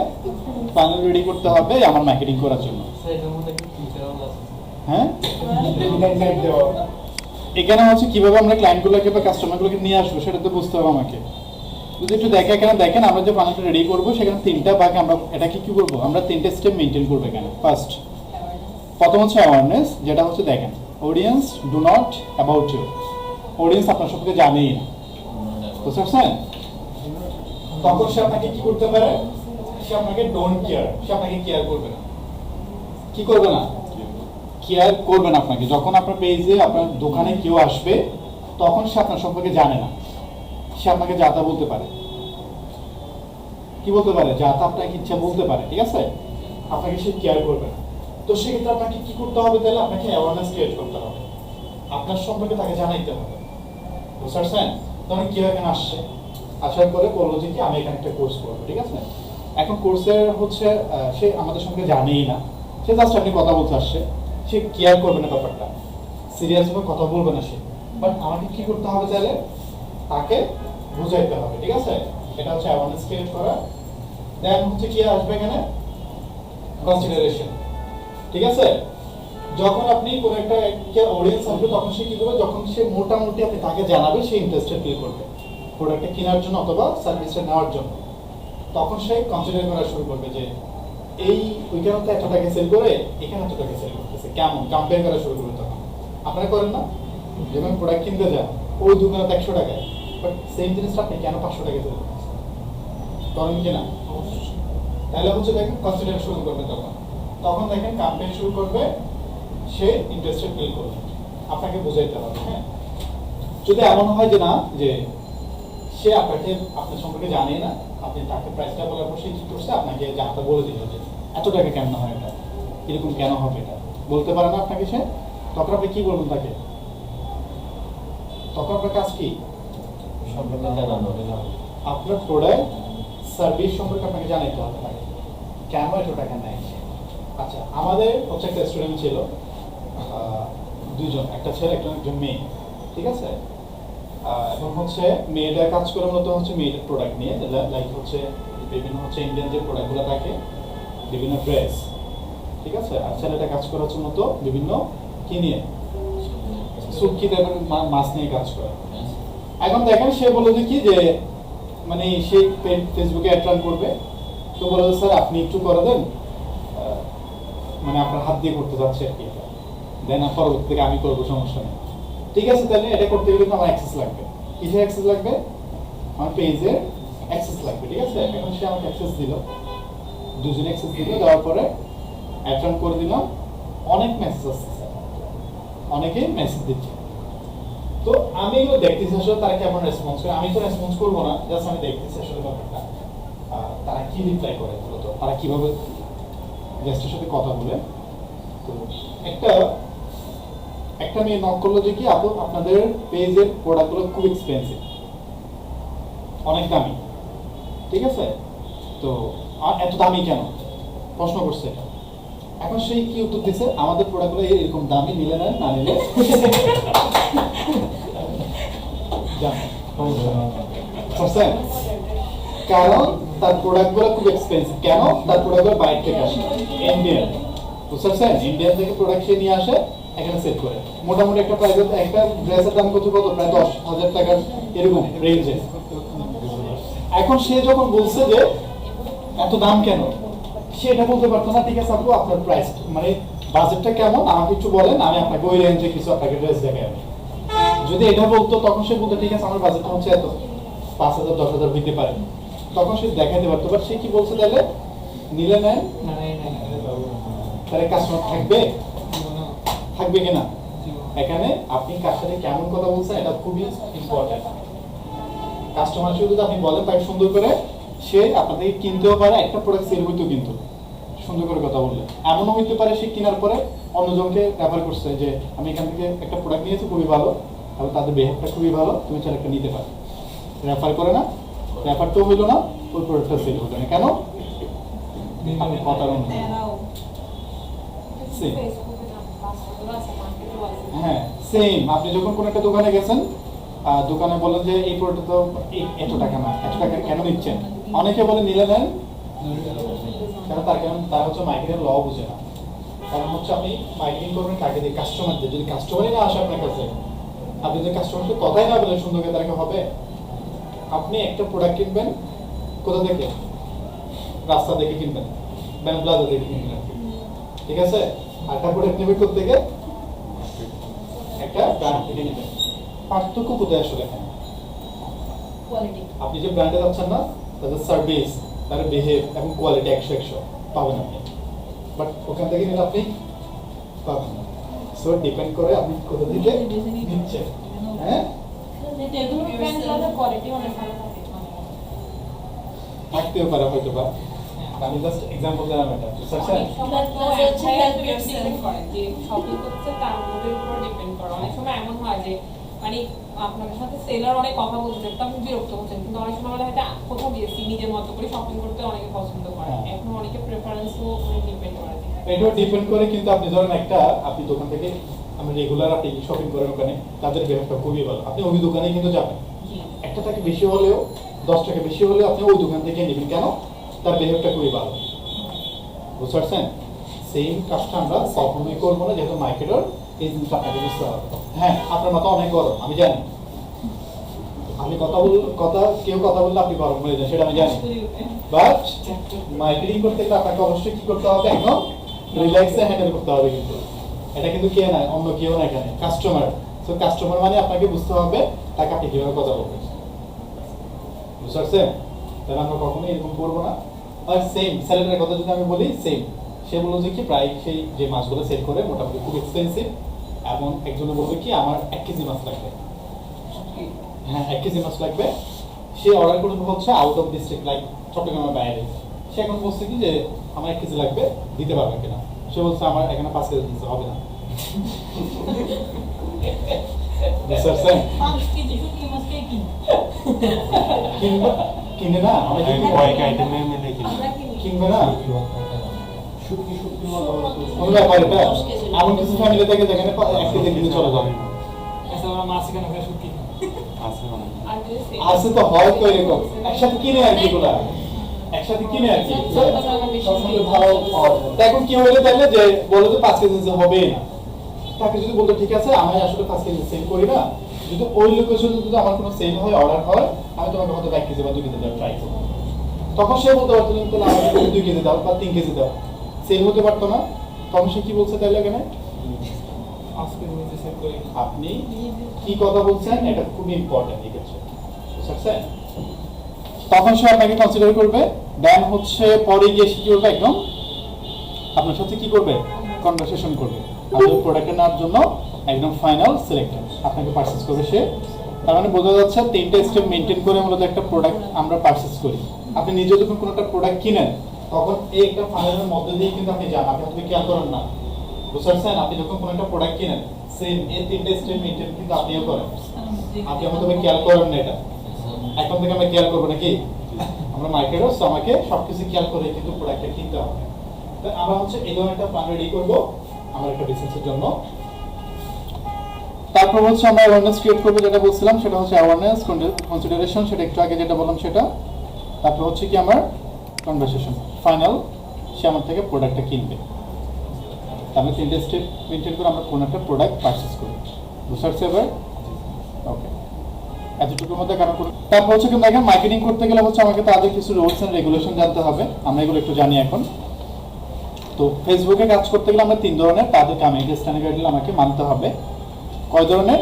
ফানেল রেডি করতে হবে আমার মার্কেটিং করার জন্য। সেটার মধ্যে কি ফিচার আছে? হ্যাঁ, এখানে হচ্ছে কিভাবে আমরা ক্লায়েন্টগুলোকে বা কাস্টমারগুলোকে নিয়ে আসবো সেটা তো বুঝতে হবে আমাকে। যদি একটু এখানে দেখেন, আমরা যে ফানেলটা রেডি করবো সেখানে তিনটা ভাগে আমরা এটাকে কি করবো, আমরা তিনটে স্টেপ মেনটেন করবো এখানে। ফার্স্ট, প্রথম হচ্ছে অ্যাওয়ারনেস, যেটা হচ্ছে দেখেন audience do not about you, audience আপনার সম্পর্কে জানেই না, বুঝতে পারছেন? তখন সে আপনাকে কি করতে পারে, সে আপনাকে ডোন্ট কেয়ার, সে আপনাকে কেয়ার করবে না। কি করবে না? কেয়ার করবে না আপনাকে। যখন আপনার পেজে আপনার দোকানে কেউ আসবে তখন সে আপনার সম্পর্কে জানে না, সে আপনাকে যা তা বলতে পারে। কি বলতে পারে? যা তা আপনাকে ইচ্ছা বলতে পারে, ঠিক আছে? আপনাকে সে কেয়ার করবে না। তো সেক্ষেত্রে আপনাকে কি করতে হবে, তাহলে আপনাকে অ্যাওয়ারনেস ক্রিয়েট করতে হবে, আপনার সম্পর্কে তাকে জানাইতে হবে, বুঝতে পারছেন? তখন কেউ এখানে আসছে, আসার পরে বললো যে কি আমি এখানে একটা কোর্স করবো, ঠিক আছে? এখন কোর্সের হচ্ছে সে আমাদের সঙ্গে জানেই না, সে জাস্ট আপনি কথা বলতে আসছে, সে কেয়ার করবে না ব্যাপারটা, সিরিয়াস ভাবে কথা বলবে না সে। বাট আমাকে কি করতে হবে তাহলে, তাকে বুঝাইতে হবে, ঠিক আছে? এটা হচ্ছে অ্যাওয়ারনেস ক্রিয়েট করা। দেন হচ্ছে কি আসবে এখানে, কনসিডারেশন, ঠিক আছে? যখন আপনি কোনো একটা অডিয়েন্স আসবে তখন সে কি করবে, যখন সে মোটামুটি আপনি তাকে জানাবে সে ইন্টারেস্টেড ফিল করবে প্রোডাক্টটা কেনার জন্য অথবা সার্ভিসটা নেওয়ার জন্য, তখন সে কনসিডার করা শুরু করবে যে এই ওইখানে তো 100 টাকা সেল করে এখানে 100 টাকা সেল করতেছে, কেমন কম্পেয়ার করা শুরু করবে। তখন আপনারা করেন না, যেমন প্রোডাক্ট কিনতে যান ওই দোকানে 100 টাকায়, বাট সেম জিনিসটা আপনি কেন 500 টাকা সেল করতেছেন, করেন কিনা? তাহলে হচ্ছে দেখেন কনসিডার শুরু করবে, তখন দেখেন কম্পেয়ার শুরু করবে, সে ইন্টারেস্টেড ফিল করবে, আপনাকে বুঝাইতে হবে। হ্যাঁ, যদি এমন হয় যে না, যে সে আপনার সম্পর্কে জানে না, আপনি তাকে প্রাইসটা বলার পর সে কি করছে, আপনাকে জানতে বলে দিল যে এত টাকা কেন হয়, এটা এরকম কেন হবে, এটা বলতে পারে না আপনাকে সে, তখন আপনি কি বলবেন তাকে? তখন আপনার কাজ কি, আপনার প্রোডাক্ট সার্ভিস সম্পর্কে আপনাকে জানাইতে হবে তাকে, কেন এত টাকা নেয়। আচ্ছা, আমাদের হচ্ছে একটা স্টুডেন্ট ছিল, দুইজন, একটা ছেলে একজন মেয়ে, ঠিক আছে? এবং হচ্ছে মেয়েটা কাজ করে মূলত হচ্ছে মেয়েদের প্রোডাক্ট নিয়ে, লাইক হচ্ছে বিভিন্ন হচ্ছে ইন্ডিয়ান যে প্রোডাক্টগুলো থাকে, বিভিন্ন ড্রেস, ঠিক আছে? আর ছেলেটা কাজ করে হচ্ছে মূলত বিভিন্ন কি নিয়ে, সুটকি এবং মাছ নিয়ে কাজ করে। এখন দেখেন সে বললো যে কি, যে মানে সে ফেসবুকে অ্যাড রান করবে, তো বললো যে স্যার আপনি একটু করে দেন, মানে আপনার হাত দিয়ে করতে যাচ্ছে আর কি, দেন পরবর্তী থেকে আমি করবো, সমস্যা নেই। ঠিক আছে, তাহলে এটা করতে গেলে কিন্তু আমার অ্যাক্সেস লাগবে। কিসের অ্যাক্সেস লাগবে? আমার পেজের অ্যাক্সেস লাগবে, ঠিক আছে? এখন সে আমাকে অ্যাক্সেস দিল, দুজনে অ্যাক্সেস দিল, দেওয়ার পরে অ্যাটেন্ড করে দিলাম, অনেক মেসেজ আসছে, অনেকে মেসেজ দিচ্ছে। তো আমি এগুলো দেখতেছি আসলে তারা কেমন রেসপন্স করে। আমি তো রেসপন্স করবো না, জাস্ট আমি দেখতেছি আসলে ব্যাপারটা তারা কি রিপ্লাই করে, মূলত তারা কিভাবে গেস্টের সাথে কথা বলে। তো একটা মেয়ে নক করলো যে কি আপু আপনাদের পেজের প্রোডাক্টগুলো খুব এক্সপেন্সিভ, অনেক দামি, ঠিক আছে, তো এত দামি কেন প্রশ্ন করছে এটা। এখন সেই কি উত্তর দিচ্ছে, আমাদের প্রোডাক্টগুলো এরকম দামি, নিলে না, না নিলে বুঝছেন? কারণ তার প্রোডাক্টগুলো খুব এক্সপেন্সিভ। কেন? তার প্রোডাক্টগুলো বাইরে থেকে আসে, ইন্ডিয়ান, বুঝছেন? ইন্ডিয়ান থেকে প্রোডাক্ট সে নিয়ে আসে, এখানে সেট করে। মোটামুটি একটা প্রাইস, একটা ড্রেসের দাম কত প্রায় 10,000 টাকার এরকম রেঞ্জে। এখন সে যখন বলছে যে এত দাম কেন, সে এটা বলতে পারতো না ঠিক আছে আপু আপনার প্রাইস মানে বাজেটটা কেমন আমাকে একটু বলেন, আমি আপনাকে ওই রেঞ্জে কিছু আপনাকে ড্রেস দেখাই। যদি এটা বলতো তখন সে বলতো ঠিক আছে আমার বাজেটটা হচ্ছে এত, 5,000 10,000 দিতে পারে, তখন সে দেখাতে পারতো। বাট সে কি বলছে তাহলে, নিলে নেন, তাহলে কাস্টমার থাকবে, থাকবে কিনা? এখানে আপনি কার সাথে কেমন কথা বলছেন এটা খুবই ইম্পর্টেন্ট। কাস্টমার শুধু আপনি বলেন তাকে সুন্দর করে, সে আপনাদেরকে কিনতেও পারে, একটা প্রোডাক্ট সেল হইতেও কিন্তু সুন্দর করে কথা বললে। এমনও হইতে পারে সে কেনার পরে অন্যজনকে রেফার করছে যে আমি এখান থেকে একটা প্রোডাক্ট নিয়েছি খুবই ভালো, এবং তাদের বিহেভটা খুবই ভালো, তুমি চাইলে একটা নিতে পারো। রেফার করে না, রেফার তো হইলো না, ওই প্রোডাক্টটা সেল হলো না কেন? আপনি কথার অনুযায়ী। হ্যাঁ সেম, আপনি যখন কোনো একটা দোকানে গেছেন, দোকানে বলেন যে এই প্রোডাক্ট তো এত টাকা না, এত টাকা কেন নিচ্ছেন? অনেকে বলে নিলে নেন, কারণ তার হচ্ছে মার্কেটের ল বুঝে না। কারণ হচ্ছে আপনি মার্কেটিং করবেন কাকে দিয়ে, কাস্টমারদের। যদি কাস্টমারই না আসে আপনার কাছে, আপনি যদি কাস্টমারকে কথাই না বলেন সুন্দর করে, তাকে হবে? আপনি একটা প্রোডাক্ট কিনবেন কোথা থেকে? রাস্তা দেখে কিনবেন, ব্যাংক প্লাজা দেখে কিনবেন, ঠিক আছে? আর একটা প্রোডাক্ট নেবেন কোথা থেকে? একটা ব্র্যান্ড থেকে নেবেন। পার্থক্য কোথায় আসলে এখানে? কোয়ালিটি। আপনি যে ব্র্যান্ডে যাচ্ছেন না, তাদের সার্ভিস, তাদের বিহেভ এবং কোয়ালিটি 100 পাবেন আপনি, বাট ওখান থেকে নিলে আপনি পাবেন না। সো ডিপেন্ড করে আপনি কোথা থেকে নিচ্ছেন। হ্যাঁ, থাকতেও পারে হয়তো বা, আমি জাস্ট এক্সাম্পল দিলাম এটা, বুঝতে পারছেন? শপিং করছে তার মুডের উপর ডিপেন্ড করে। অনেক সময় এমন হয় যে মানে আপনার সাথে সেলার অনেক কথা বলছে, তো আপনি বিরক্ত হচ্ছেন, কিন্তু অনেক সময় আমাদের হয়তো কোথাও গিয়েছি নিজের মতো করে শপিং করতে অনেকে পছন্দ করে। এখন অনেকে প্রেফারেন্সও ডিপেন্ড করে। এটাও ডিপেন্ড করে, কিন্তু আপনি ধরেন একটা আপনি দোকান থেকে আমি রেগুলার আপনি শপিং করেন ওখানে, তাদের বিহেভটা খুবই ভালো, আপনি ওই দোকানে কিন্তু যাবেন। একটা টাকা বেশি হলেও, 10 টাকা বেশি হলেও আপনি ওই দোকান থেকে নেবেন, কেন? তার বিহেভটা খুবই ভালো, বুঝতে পারছেন? সেম কাজটা আমরা কখনোই করবো না, যেহেতু মার্কেটের এই জিনিসটা আপনাকে বুঝতে হবে। হ্যাঁ, আপনার মাথা অনেক গরম, আমি জানি। আপনি কেউ কথা বললে আপনি গরম হয়ে যান, সেটা আমি জানি। বাট মার্কেটিং করতে গেলে আপনাকে অবশ্যই কি করতে হবে, একদম রিল্যাক্সে হ্যান্ডেল করতে হবে। কিন্তু এটা কিন্তু কে না, অন্য কেউ না, এখানে কাস্টমার। সো কাস্টমার মানে আপনাকে বুঝতে হবে তাকে আপনি কিভাবে কথা বলবেন, বুঝতে পারছেন? তাহলে আমরা কখনোই এরকম করবো না। আর সেম স্যালারির কথা যদি আমি বলি, সেম সে বললো যে কি প্রায় সেই যে মাছগুলো সেল করে মোটামুটি খুব এক্সপেন্সিভ, এবং একজনে বলবে কি আমার 1 কেজি মাছ লাগবে। হ্যাঁ, 1 কেজি মাছ লাগবে। সে অর্ডার করবে হচ্ছে আউট অফ ডিস্ট্রিক্ট, লাইক চট্টগ্রামের বাইরে। সে এখন বলছে কি যে আমার 1 কেজি লাগবে, দিতে পারবে কিনা? সে বলছে আমার এখানে 5 কেজি দিতে হবে না। কিনে না, আমরা কিনবে না, কোনো ব্যাপার এটা। এমন কিছু ফ্যামিলি থেকে যেখানে 1 কেজি কিনে চলে যাবে, আছে তো হয়তো এরকম একসাথে কিনে আর কি, গুলা একসাথে কিনে আর কি ভালো। এখন কি হইলে তাহলে যে বলো যে 5 কেজি হবে না, তাকে যদি বলতো ঠিক আছে আমি আসলে 5 কেজি সেল করি না, যদি ওই লোকেশনে যদি আমার কোনো সেল হয়, অর্ডার হয়, আমি তোমাকে হয়তো 1 কেজি বা 2 কেজি দেওয়ার ট্রাই করবো, তখন সে বলতে পারতো তাহলে আমাকে 2 কেজি দাও বা 3 কেজি দাও, সেল হতে পারতো না। তখন সে কি বলছে তাহলে এখানে, আপনি কি কথা বলছেন এটা খুবই ইম্পর্টেন্ট, ঠিক আছে? বুঝছেন? তখন সে আপনাকে কনসিডার করবে, দেন হচ্ছে পরে গিয়ে সে কি করবে, একদম আপনার সাথে কি করবে, কনভারসেশন করবে, আপনার প্রোডাক্টটা নেওয়ার জন্য একদম ফাইনাল সিলেক্টেড আপনাকে পারচেজ করবে সে। তার মানে বোঝা যাচ্ছে 3টা স্টেপ মেনটেন করে মূলত একটা প্রোডাক্ট আমরা পারচেজ করি। আপনি নিজে যখন কোনো একটা প্রোডাক্ট কিনেন তখন এই একটা ফাইনালের মধ্যে দিয়ে কিন্তু আপনি যান, আপনি হয়তো খেয়াল করেন না, বুঝতে পারছেন? আপনি যখন কোনো একটা প্রোডাক্ট কিনেন সেম এই 3টা স্টেপ মেনটেন কিন্তু আপনিও করেন, আপনি হয়তো খেয়াল করেন না। এটা এখন থেকে আমরা খেয়াল করবো নাকি? আমরা মার্কেটার, সো আমাকে সবকিছু খেয়াল করে কিন্তু প্রোডাক্টটা কিনতে হবে। তো আমরা হচ্ছে এই ধরনের একটা প্ল্যান রেডি করবো আমার একটা বিজনেসের জন্য। তারপর হচ্ছে আমরা অ্যাওয়ারনেস ক্রিয়েট করবো, যেটা বলছিলাম সেটা হচ্ছে অ্যাওয়ারনেস, কনসিডারেশন, সেটা একটু আগে যেটা বললাম সেটা। তারপর হচ্ছে কি আমার কনভারসেশন, ফাইনাল সে আমার থেকে প্রোডাক্টটা কিনবে। আমি 3টে স্টেপ মেনটেন করে আমরা কোনো একটা প্রোডাক্ট পারচেজ করি, বুঝতে পারছি এবার? ওকে, এতটুকুর মধ্যে কারণ করে তারপর হচ্ছে কিন্তু দেখেন মার্কেটিং করতে গেলে হচ্ছে আমাকে তাদের কিছু রুলস এন্ড রেগুলেশন জানতে হবে, আমরা এগুলো একটু জানি এখন। তো ফেসবুকে কাজ করতে গেলে আমরা 3 ধরনের তাদের কমিউনিটি স্ট্যান্ডার্ড গাইডলাইন আমাকে মানতে হবে। কয় ধরনের?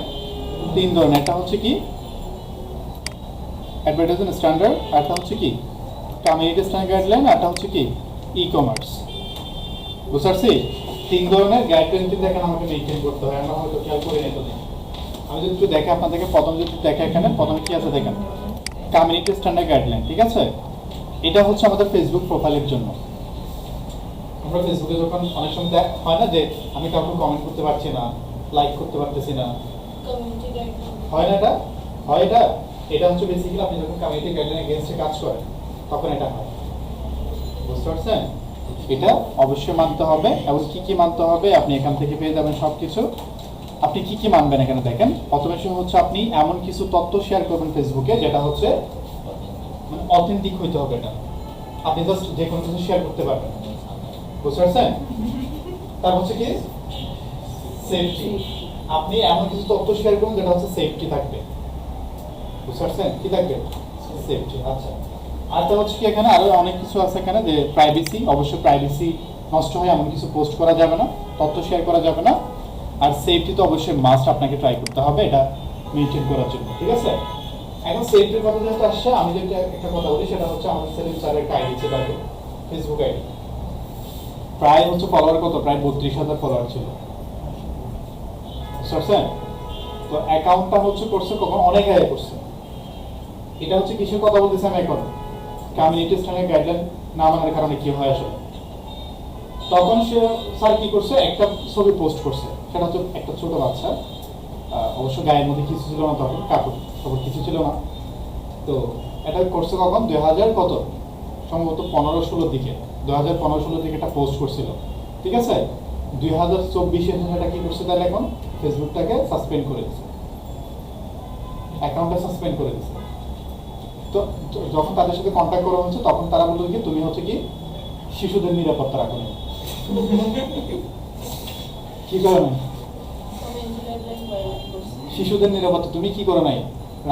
3 ধরনের। একটা হচ্ছে কি অ্যাডভার্টাইজমেন্ট স্ট্যান্ডার্ড, একটা হচ্ছে কি কমিউনিটি স্ট্যান্ডার্ড গাইডলাইন, একটা হচ্ছে কি ই-কমার্স। বুঝতে পারছি? 3 ধরনের গাইডলাইন কিন্তু এখানে আমাকে মেইনটেইন করতে হয়, আমরা হয়তো খেয়াল করি না এতদিন। আমি যদি একটু দেখে আপনাদেরকে প্রথমে যদি দেখে এখানে প্রথমে কি আছে দেখেন, কমিউনিটি স্ট্যান্ডার্ড গাইডলাইন, ঠিক আছে? এটা হচ্ছে আমাদের ফেসবুক প্রোফাইলের জন্য। আমরা ফেসবুকে যখন অনেক সময় হয় না যে আমি কাউকে কমেন্ট করতে পারছি না, লাইক করতে পারতেছি না, কমিউনিটি গাইডলাইন হয় না? এটা হয়, এটা হচ্ছে বেসিক্যালি আপনি যখন কমিউনিটি গাইডলাইন এগেইনস্টে কাজ করেন তখন এটা হয়, বুঝতে পারছেন? এটা অবশ্যই মানতে হবে। এবং কি কি মানতে হবে আপনি এখান থেকে পেয়ে যাবেন সবকিছু। আপনি কি কি মানবেন এখানে দেখেন। প্রথমে হচ্ছে আপনি এমন কিছু তথ্য শেয়ার করবেন ফেসবুকে যেটা হচ্ছে মানে অথেন্টিক হইতে হবে। এটা আপনি জাস্ট যে কোনো কিছু শেয়ার করতে পারবেন, বুঝতে পারছেন? তার হচ্ছে কি সেফটি, আপনি এমন কিছু তথ্য শেয়ার করুন যেটা হচ্ছে সেফটি থাকবে, বুঝতে পারছেন? কি থাকবে? সেফটি। আচ্ছা, আরেকটা হচ্ছে কি এখানে আরো অনেক কিছু আছে এখানে, যে প্রাইভেসি, অবশ্যই প্রাইভেসি নষ্ট হয় এমন কিছু পোস্ট করা যাবে না, তথ্য শেয়ার করা যাবে না। আর সেফটি তো অবশ্যই মাস্ট আপনাকে ট্রাই করতে হবে এটা মেনটেন করার জন্য, ঠিক আছে? এখন সেফটির কথা যেহেতু আসছে, আমি যেটা একটা কথা বলি সেটা হচ্ছে আমাদের সেলিম স্যারের একটা আইডি ছিল আগে, ফেসবুক আইডি, প্রায় হচ্ছে ফলোয়ার কত, প্রায় 32,000 ফলোয়ার ছিল, বুঝছেন? তো অ্যাকাউন্টটা হচ্ছে করছে কখন, অনেক আগে করছে। এটা হচ্ছে কিসের কথা বলতেছি আমি এখন, কমিউনিটি স্ট্যান্ডার্ড গাইডলাইন না মানার কারণে কি হয় আসলে। তখন সে স্যার কি করছে, একটা ছবি পোস্ট করছে, সেটা হচ্ছে একটা ছোট বাচ্চা, অবশ্য গায়ের মধ্যে কিছু ছিল না, তখন কাপড় কাপড় কিছু ছিল না। তো এটা করছে কখন, 2000 কত সম্ভবত 15-16 দিকে, 2015-16 দিকে একটা পোস্ট করছিল, ঠিক আছে? 2024-এ এটা কি করছে, তাহলে এখন ফেসবুকটাকে সাসপেন্ড করে দিচ্ছে, অ্যাকাউন্টটা সাসপেন্ড করে দিচ্ছে। তো যখন তাদের সাথে কন্ট্যাক্ট করা হচ্ছে তখন তারা বললো কি তুমি হচ্ছে কি শিশুদের নিরাপত্তা রাখো না। কি করো নাই? কমিউনিটি গাইডলাইন ভায়োলেট করছে। শিশুদের নিরাপত্তা তুমি কি করো নাই,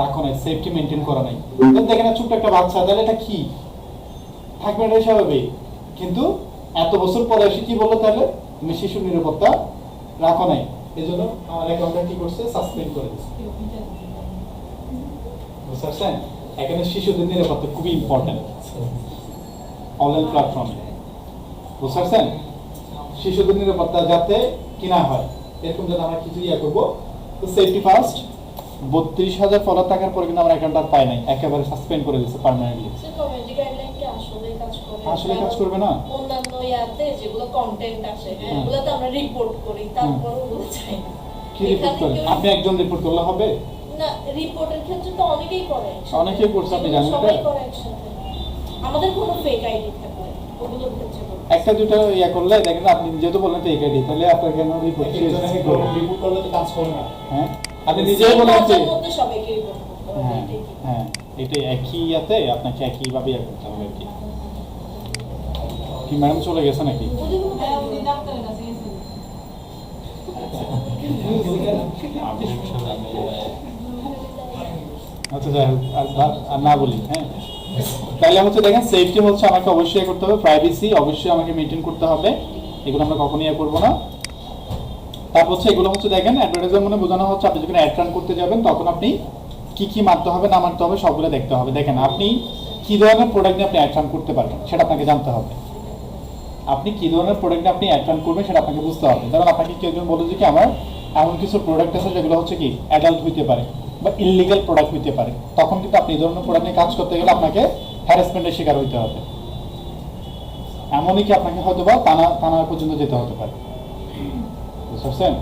রাখো নাই, সেফটি মেনটেন করো নাই। দেখেন না ছোট্ট একটা বাচ্চা, তাহলে এটা কি থাকবে, এটাই স্বাভাবিক। কিন্তু এত বছর পরে এসে কি বললো, তাহলে তুমি শিশুর নিরাপত্তা রাখো নাই, এই জন্য আমার অ্যাকাউন্টটা কি করছে, সাসপেন্ড করে দিচ্ছে, বুঝতে পারছেন? এখানে শিশুদের নিরাপত্তা খুবই ইম্পর্টেন্ট অনলাইন প্ল্যাটফর্মে, বুঝতে পারছেন? শিশুদের নিরাপত্তা যাতে কিনা হয় এরকম যাতে আমরা কিছু ইয়ে করবো। তো সেফটি ফার্স্ট। 32,000 ফলোয়ার থাকার পরে কিন্তু আমার অ্যাকাউন্ট আর পাই নাই, একেবারে সাসপেন্ড করে দিচ্ছে পার্মানেন্টলি। সে কমিউনিটি গাইডলাইন কি আসলে কাজ করে? আসলে কাজ করবে না। অন্যান্য ইয়াতে যেগুলো কন্টেন্ট আসে, হ্যাঁ, হুম। ওগুলো তো আমরা রিপোর্ট করি, তারপর ওগুলো চাই না। কি রিপোর্ট করেন আপনি? একজন রিপোর্ট করলে হবে না, রিপোর্টের ক্ষেত্রে তো অনেকেই করে, অনেকেই করছে, আপনি জানেন সবাই এটা? করে একসাথে। আমাদের কোনো ফেক আইডি থাকলে ওগুলোর ক্ষেত্রে করবে। একটা দুটো ইয়া করলে দেখেন, আপনি যেহেতু বললেন তো এই তাহলে আপনার কেন রিপোর্ট রিপোর্ট করলে তো কাজ করে না। হ্যাঁ, আপনি নিজেই বলেন যে বাচ্চার মধ্যে সবাইকে রিপোর্ট করতে হবে, হ্যাঁ এটাই কি? হ্যাঁ, এটাই একই ইয়াতে আপনাকে একইভাবে ইয়া করতে হবে আর কি। কি ম্যাডাম চলে গেছে নাকি? ওদের কোনো হ্যাঁ, উনি ডাক্তারের কাছে গেছেন। আচ্ছা যাই হোক, আর না বলি। হ্যাঁ, তাহলে হচ্ছে দেখেন সেফটি হচ্ছে আমাকে অবশ্যই করতে হবে, প্রাইভেসি অবশ্যই আমাকে মেনটেন করতে হবে, এগুলো আমরা কখনই ইয়ে করবো না। তারপর হচ্ছে এগুলো হচ্ছে দেখেন অ্যাডভার্টাইজার মানে বোঝানো হচ্ছে আপনি যখন অ্যাড রান করতে যাবেন তখন আপনি কি কি মানতে হবে না মানতে হবে সবগুলো দেখতে হবে। দেখেন আপনি কি ধরনের প্রোডাক্ট নিয়ে আপনি অ্যাড রান করতে পারবেন সেটা আপনাকে জানতে হবে। আপনি কি ধরনের প্রোডাক্ট নিয়ে আপনি অ্যাড রান করবেন সেটা আপনাকে বুঝতে হবে। কারণ আপনাকে কেউ একজন বলে যে কি আমার এমন কিছু প্রোডাক্ট আছে যেগুলো হচ্ছে কি অ্যাডাল্ট হইতে পারে বা ইললিগাল প্রোডাক্ট হইতে পারে, তখন কিন্তু আপনি এই ধরনের প্রোডাক্ট নিয়ে কাজ করতে গেলে আপনাকে হ্যারাসমেন্টের শিকার হইতে হবে। এমনই কি আপনাকে হয়তো বা থানা পর্যন্ত যেতে হতে পারে। বুঝতে পারছেন?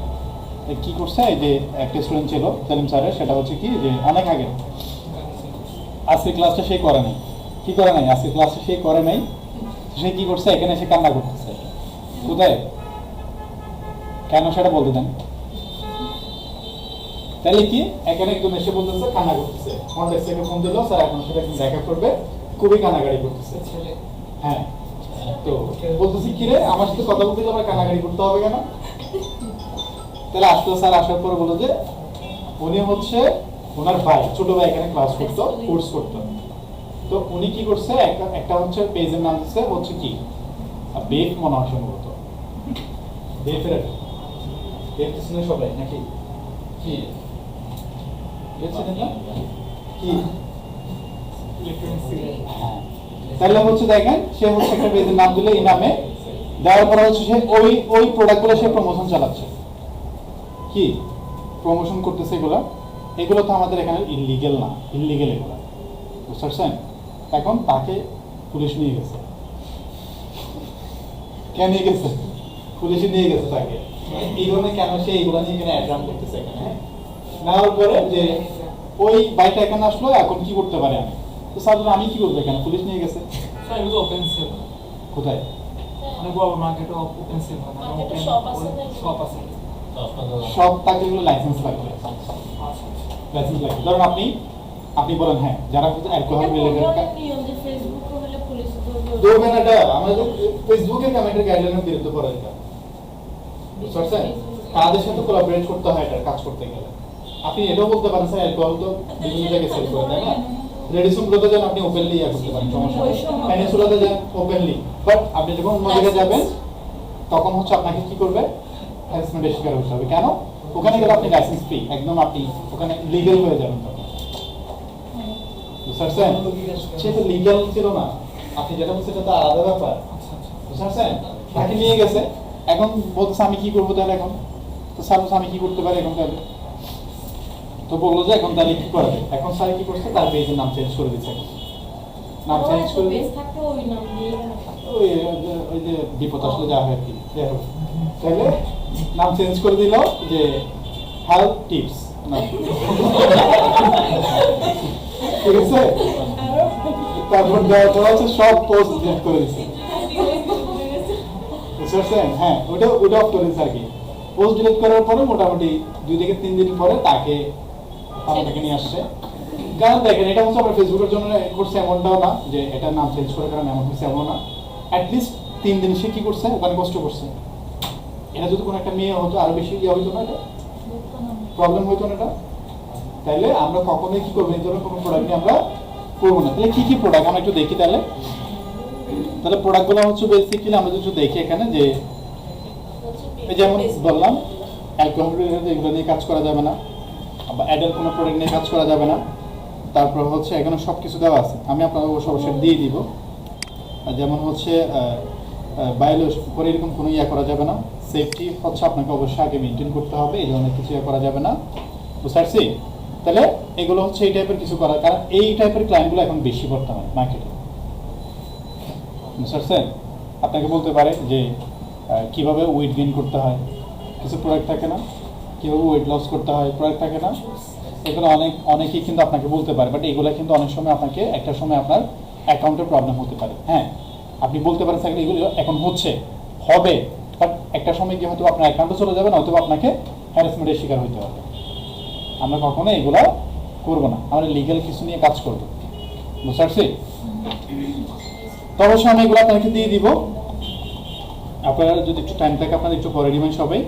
কি করছে, এই যে একটা স্টুডেন্ট ছিল সেলিম স্যারের, সেটা হচ্ছে কি যে অনেক আগে আজকে ক্লাসটা সে করে নাই, কি করে নাই, আজকে ক্লাসটা সে করে নাই, সে কি করছে এখানে এসে কান্না করতেছে। কোথায়, কেন সেটা বলতে দেন। তাহলে কি এখানে একজন এসে বলতেছে কান্না করতেছে, কন্ট্যাক্ট থেকে ফোন দিল, স্যার এখন সেটা দেখা করবে, খুবই কান্নাকাড়ি করতেছে। হ্যাঁ, তো বলতেছি কি রে আমার সাথে কথা বলতে আমার কান্নাকাড়ি করতে হবে কেন? তাহলে আসলো স্যার, আসার পরে বললো যে উনি হচ্ছে ওনার ভাই, ছোট ভাই এখানে ক্লাস করতো, কোর্স করতো। তো উনি কি করছে, একটা হচ্ছে পেজের নাম দিচ্ছে হচ্ছে কি বেফ মনে হয় সম্ভবত, বেফের বেফ শুনে সবাই নাকি কি কি তাহলে হচ্ছে দেখেন সে হচ্ছে একটা পেজের নাম দিলে এই নামে দেওয়ার পরে হচ্ছে সে ওই প্রোডাক্টগুলো সে প্রমোশন চালাচ্ছে, কি প্রমোশন করতেছে। এগুলো তো আমাদের এখানে ইললিগেল না, ইললিগেল এগুলো, বুঝতে পারছেন? এখন তাকে পুলিশ নিয়ে গেছে। কেন নিয়ে গেছে? পুলিশে নিয়ে গেছে তাকে। এই ধরনের কেন সে এইগুলো নিয়ে এখানে অ্যাড্রাম করতেছে এখানে। নেওয়ার পরে যে ওই বাইকটা এখানে আসলো, এখন কি করতে পারে আমি, তো স্যার আমি কি করবো এখানে, পুলিশ নিয়ে গেছে। স্যার এগুলো ওপেন সেল, কোথায়? মানে বড় মার্কেটে ওপেন সেল হয়, মানে মার্কেটে ওপেন শপ আছে না? শপ আছে। সব তাকে লাইসেন্স লাগবে, আচ্ছা লাইসেন্স লাগবে। ধরুন আপনি বলেন হ্যাঁ যারা হচ্ছে অ্যালকোহল রিলেটেড নিয়ম যে ফেসবুক হলে পুলিশ ধরবেন, এটা আমাদের ফেসবুকের কমেন্টের গাইডলাইনের বিরুদ্ধে পড়ে এটা, বুঝতে পারছেন? তাদের সাথে কোলাবরেট করতে হয় এটা কাজ করতে গেলে। আপনি এটাও বলতে পারেন স্যার অ্যালকোহল তো বিভিন্ন জায়গায় সেল করে, তাই না? রেডিসনগুলোতে যেন আপনি ওপেনলি ইয়া করতে পারেন, সমস্যা নেই। পেনিনসুলাতে যান ওপেনলি, বাট আপনি যখন অন্য জায়গায় যাবেন তখন হচ্ছে আপনাকে কি করবে, হ্যারাসমেন্টের শিকার হতে হবে। কেন? ওখানে গেলে আপনি লাইসেন্স ফ্রি, একদম আপনি ওখানে লিগ্যাল হয়ে যাবেন তখন, বুঝতে পারছেন? সে তো লিগ্যাল ছিল না, আপনি যেটা বলছেন সেটা তো আলাদা ব্যাপার, বুঝতে পারছেন? তাকে নিয়ে গেছে, এখন বলছে আমি কি করবো তাহলে এখন, তো স্যার বলছে আমি কি করতে পারি এখন তাহলে, তো বললো যে এখন তাহলে কি করা যায়। এখন স্যার কি করছে, তার পেজের নাম চেঞ্জ করে দিচ্ছে, নাম চেঞ্জ করে দিয়ে থাকতে ওই নাম দিয়ে ওই যে বিপদ আসলে যা হয় আর কি, তাহলে নাম চেঞ্জ করে দিল যে হেলথ টিপস, ঠিক আছে? তারপর দেওয়ার পর হচ্ছে সব পোস্ট ডিলিট করে দিচ্ছে, বুঝতে পারছেন? হ্যাঁ, ওটা অফ করে দিচ্ছে আর কি। পোস্ট ডিলিট করার পরে মোটামুটি 2 থেকে 3 দিন পরে তাকে আমাদেরকে নিয়ে আসছে। কারণ দেখেন এটা হচ্ছে আমরা ফেসবুকের জন্য করছে এমনটাও না যে এটা নাম চেঞ্জ করে কারণ এমন হচ্ছে, এমন না। অ্যাটলিস্ট 3 দিন সে কি করছে, ওখানে কষ্ট করছে। এটা যদি কোনো একটা মেয়ে হতো আরো বেশি ইয়ে হইতো না, এটা প্রবলেম হইতো না এটা। তাইলে আমরা কখনোই কি করবো, এই ধরনের কোনো প্রোডাক্ট নিয়ে আমরা করবো না। তাহলে কি প্রোডাক্ট আমরা একটু দেখি। তাহলে প্রোডাক্টগুলো হচ্ছে বেসিক্যালি আমরা একটু দেখি এখানে যে যেমন বললাম অ্যালকোহল রিলেটেড এগুলো নিয়ে কাজ করা যাবে না, বা অ্যাডাল্ট কোনো প্রোডাক্ট নিয়ে কাজ করা যাবে না। তারপর হচ্ছে এখানে সব কিছু দেওয়া আছে, আমি আপনাদের অবশ্যই দিয়ে দিব। যেমন হচ্ছে বায়োলজি করে এরকম কোনো ইয়া করা যাবে না। সেফটি হচ্ছে আপনাকে অবশ্যই আগে মেনটেন করতে হবে, এই ধরনের কিছু ইয়া করা যাবে না, বুঝতে পারছি? তাহলে এগুলো হচ্ছে এই টাইপের কিছু করা, কারণ এই টাইপের ক্লায়েন্টগুলো এখন বেশি বর্তমানে মার্কেটে, বুঝতে পারছেন? আপনাকে বলতে পারে যে কিভাবে ওয়েট গেইন করতে হয়, কিছু প্রোডাক্ট থাকে না, কিভাবে ওয়েট লস করতে হয় প্রোডাক্ট থাকে না, এগুলো অনেকেই কিন্তু আপনাকে বলতে পারে। বাট এগুলো কিন্তু অনেক সময় আপনাকে একটা সময় আপনার অ্যাকাউন্টের প্রবলেম হতে পারে। হ্যাঁ, আপনি বলতে পারেন স্যার এগুলো এখন হবে, বাট একটা সময় গিয়ে হয়তো আপনার অ্যাকাউন্টে চলে যাবে, নয়তো আপনাকে হ্যারাসমেন্টের শিকার হতে হবে। আমরা কখনো এগুলো করবো না, আমরা লিগ্যাল কিছু নিয়ে কাজ করবো, বুঝতে পারছি? তো অবশ্যই আমি এগুলো আপনাকে দিয়ে দিব। আপনারা যদি একটু টাইম থাকে আপনারা একটু পরে নেবেন সবাই,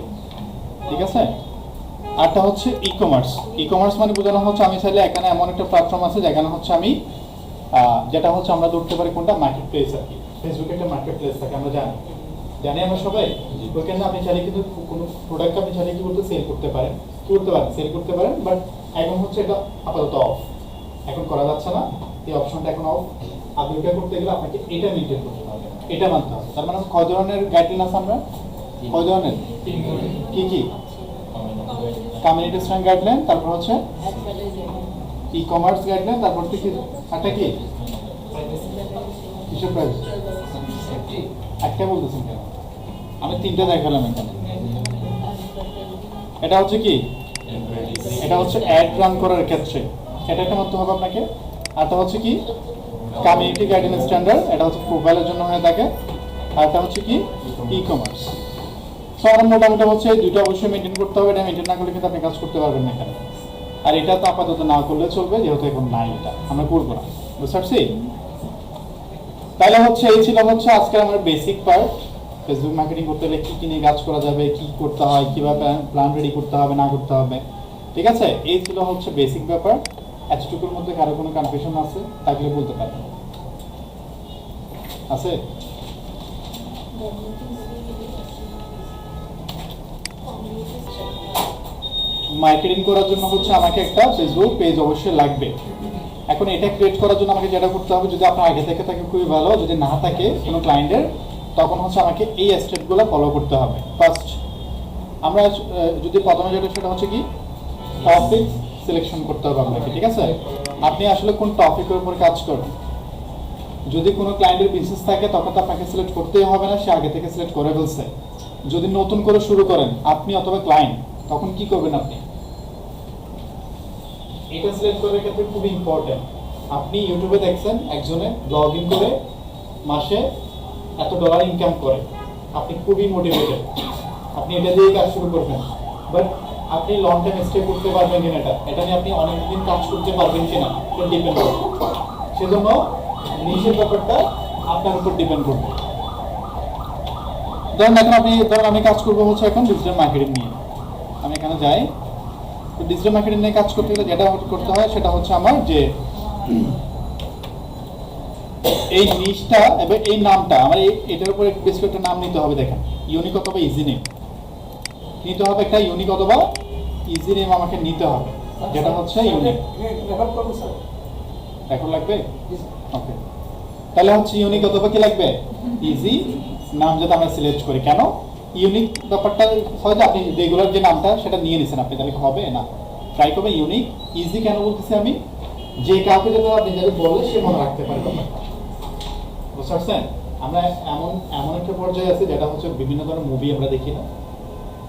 ঠিক আছে? আরটা হচ্ছে ই কমার্স মানে বোঝানো হচ্ছে আমি চাইলে এখানে এমন একটা প্ল্যাটফর্ম আছে যেখানে হচ্ছে আমি যেটা হচ্ছে আমরা ধরতে পারি কোনটা মার্কেট প্লেস আর কি। ফেসবুকে একটা মার্কেট প্লেস থাকে, আমরা জানি আমরা সবাই। ওইখানে আপনি চাইলে কিন্তু কোনো প্রোডাক্ট আপনি চাইলে কি করতে সেল করতে পারেন, বাট এখন হচ্ছে এটা আপাতত অফ, এখন করা যাচ্ছে না। এই অপশনটা এখন অফ। আপনি এটা করতে গেলে আপনাকে এটা মেনটেন করতে হবে, এটা মানতে হবে। তার মানে কয় ধরনের গাইডলাইন আছে আমরা, কয় ধরনের, কি কি? কমিউনিটি স্ট্যান্ড গাইডলাইন, তারপর হচ্ছে ই কমার্স গাইডলাইন, তারপর কি একটা কি কিসের প্রাইভেসি? একটা বলতেছেন কেন? আমি তিনটা দেখালাম এখানে। এটা হচ্ছে কি, এটা হচ্ছে অ্যাড রান করার ক্ষেত্রে এটা একটা মানতে হবে আপনাকে। আরটা হচ্ছে কি কমিউনিটি গাইডলাইন স্ট্যান্ডার্ড, এটা হচ্ছে প্রোফাইলের জন্য হয়ে থাকে। আরটা হচ্ছে কি ই কমার্স। সো আমার মোটামুটি হচ্ছে এই দুটো অবশ্যই মেনটেন করতে হবে। এটা মেনটেন না করলে কিন্তু আপনি কাজ করতে পারবেন না এখানে। আর এটা তো আপাতত না করলে চলবে, যেহেতু এখন নাই, এটা আমরা করবো না, বুঝতে পারছি? তাহলে হচ্ছে এই ছিল হচ্ছে আজকের আমার বেসিক পার্ট। ফেসবুক মার্কেটিং করতে হলে কি কি নিয়ে কাজ করা যাবে, কি করতে হয়, কিভাবে প্ল্যান রেডি করতে হবে না করতে হবে, ঠিক আছে? এই ছিল হচ্ছে বেসিক ব্যাপার। এতটুকুর মধ্যে কারো কোনো কনফিউশন আছে থাকলে বলতে পারেন। আছে? মার্কেটিং করার জন্য হচ্ছে আমাকে একটা ফেসবুক পেজ অবশ্যই লাগবে। এখন এটা ক্রিয়েট করার জন্য আমাকে যেটা করতে হবে, যদি আপনার আগে থেকে থাকে খুবই ভালো, যদি না থাকে কোনো ক্লায়েন্টের, তখন হচ্ছে আমাকে এই স্টেপগুলো ফলো করতে হবে। ফার্স্ট আমরা যদি প্রথমে যেটা সেটা হচ্ছে কি টপিক সিলেকশন করতে হবে আপনাকে, ঠিক আছে? আপনি আসলে কোন টপিকের উপর কাজ করবেন। যদি কোনো ক্লায়েন্টের বিজনেস থাকে তখন তো আপনাকে সিলেক্ট করতেই হবে না, সে আগে থেকে সিলেক্ট করে ফেলছে। যদি নতুন করে শুরু করেন আপনি অথবা ক্লায়েন্ট, তখন কি করবেন আপনি? এটা সিলেক্ট করার ক্ষেত্রে খুব ইম্পর্টেন্ট। আপনি ইউটিউবে দেখছেন একজনে ব্লগ ইন করে মাসে এত ডলার ইনকাম করে, আপনি খুবই মোটিভেটেড, আপনি এটা দিয়ে কাজ শুরু করবেন। বাট আপনি লং টাইম স্টে করতে পারবেন কিনা, এটা নিয়ে আপনি অনেকদিন কাজ করতে পারবেন কিনা, এটা ডিপেন্ড করবে। সেজন্য নিচের ব্যাপারটা আপনার উপর ডিপেন্ড করবে। ধরুন আমি কাজ করবো হচ্ছে এখন ডিজিটাল মার্কেটিং নিয়ে। আমি এখানে যাই, তো ডিজিটাল মার্কেটিং নিয়ে কাজ করতে গেলে যেটা করতে হয় সেটা হচ্ছে আমার যে এই নিশটা এবং এই নামটা আমার এটার উপর বেশ একটা নাম নিতে হবে। দেখেন ইউনিক অথবা ইজি নেম নিতে হবে, একটা ইউনিক অথবা ইজি নেম আমাকে নিতে হবে, যেটা হচ্ছে ইউনিক। এখন লাগবে, ওকে। তাহলে হচ্ছে ইউনিক অথবা কি লাগবে, ইজি নাম যাতে আমরা সিলেক্ট করি। কেন ইউনিক ব্যাপারটা হয় যে আপনি রেগুলার যে নামটা সেটা নিয়ে নিছেন আপনি, তাহলে হবে না, ট্রাই করবেন ইউনিক। ইজি কেন বলতেছি আমি, যে কাউকে যাতে আপনি যাতে বলে সে মনে রাখতে পারে ব্যাপারটা, বুঝতে পারছেন? আমরা এমন একটা পর্যায়ে আছে যেটা হচ্ছে বিভিন্ন ধরনের মুভি আমরা দেখি না,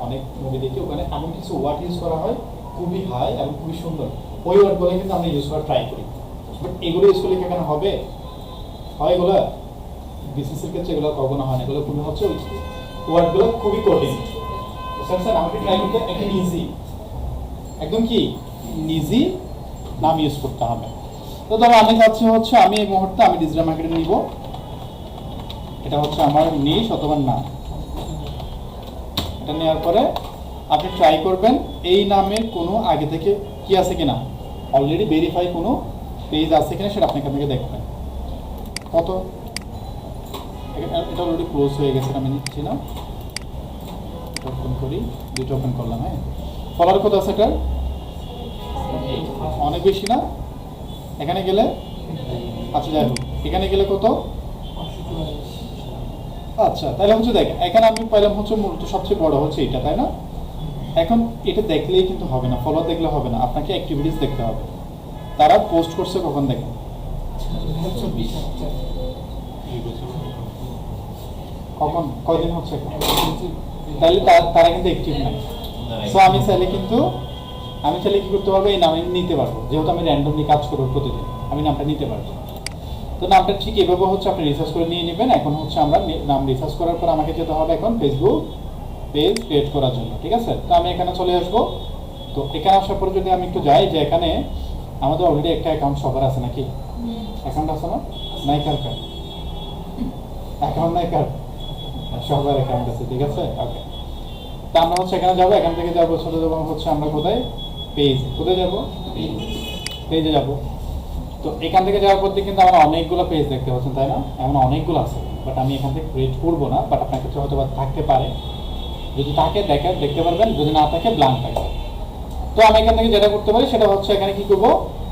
অনেক মুভি দেখি, ওখানে এমন কিছু ওয়ার্ড ইউজ করা হয় খুবই হাই এবং খুবই সুন্দর, ওই ওয়ার্ডগুলো কিন্তু আমরা ইউজ করা ট্রাই করি। বাট এগুলো ইউজ করলে কেন হবে, হয় এগুলো বিসিসির ক্ষেত্রে এগুলো কখনো হয় না, এগুলো খুবই হচ্ছে ওই ওয়ার্ডগুলো খুবই কঠিন, বুঝতে পারছেন? আমাকে ট্রাই করতে একদম ইজি, একদম কি ইজি নাম ইউজ করতে হবে। তো ধরো আমি চাচ্ছি হচ্ছে আমি এই মুহূর্তে আমি ডিজিটাল মার্কেটিং নিব, এটা হচ্ছে আমার নিশ অথবা নাম। এটা নেওয়ার পরে আপনি ট্রাই করবেন এই নামের কোনো আগে থেকে কি আছে কিনা, অলরেডি ভেরিফাই কোনো পেজ আছে কিনা সেটা আপনি এখান থেকে দেখবেন। কত এটা অলরেডি ক্লোজ হয়ে গেছে, আমি নিচ্ছি না, ওপেন করি, দুটো ওপেন করলাম। হ্যাঁ, ফলোয়ার কত আছে এটার, অনেক বেশি না? এখানে গেলে আচ্ছা যাই হোক, এখানে গেলে কত, আচ্ছা তাহলে হচ্ছে দেখেন এখানে আমি পাইলাম হচ্ছে মূলত সবচেয়ে বড় হচ্ছে এটা, তাই না? এখন এটা দেখলেই কিন্তু হবে না, ফলো দেখলে হবে না, আপনাকে অ্যাক্টিভিটিস দেখতে হবে। তারা পোস্ট করছে কখন দেখেন, কখন কয়দিন হচ্ছে, তাহলে তারা কিন্তু অ্যাক্টিভ নাই। সো আমি চাইলে কি করতে পারবো, এই নাম নিতে পারবো, যেহেতু আমি র্যান্ডমলি কাজ করবো প্রতিদিন, আমি নামটা নিতে পারবো। তো নামটা ঠিক এভাবে হচ্ছে আপনি রিসার্চ করে নিয়ে নেবেন। এখন হচ্ছে আমরা নাম রিসার্চ করার পর আমাকে যেতে হবে এখন ফেসবুক পেজ ক্রিয়েট করার জন্য, ঠিক আছে? তো আমি এখানে চলে আসবো। তো এখানে আসার পরে যদি আমি একটু যাই, যে এখানে আমাদের অলরেডি একটা অ্যাকাউন্ট সবার আছে নাকি, অ্যাকাউন্ট আছে না, নাইকার কার্ড অ্যাকাউন্ট, নাইকার সবার অ্যাকাউন্ট আছে, ঠিক আছে? ওকে, তা আমরা হচ্ছে এখানে যাবো, এখান থেকে যাবো চলে যাবো হচ্ছে আমরা কোথায়, পেজ, কোথায় যাবো, পেজে যাবো। তো এখান থেকে যাওয়ার পর কিন্তু আমার অনেকগুলো পেজ দেখতে পাচ্ছেন, তাই না? এমন অনেকগুলো আছে, বাট আমি এখান থেকে ক্রিয়েট করবো না, বাট আপনার কাছে হয়তো থাকতে পারে, যদি থাকে দেখতে পারবেন, যদি না থাকে ব্ল্যাঙ্ক থাকবে। তো আমি এখান থেকে যেটা করতে পারি সেটা হচ্ছে এখানে কি করবো,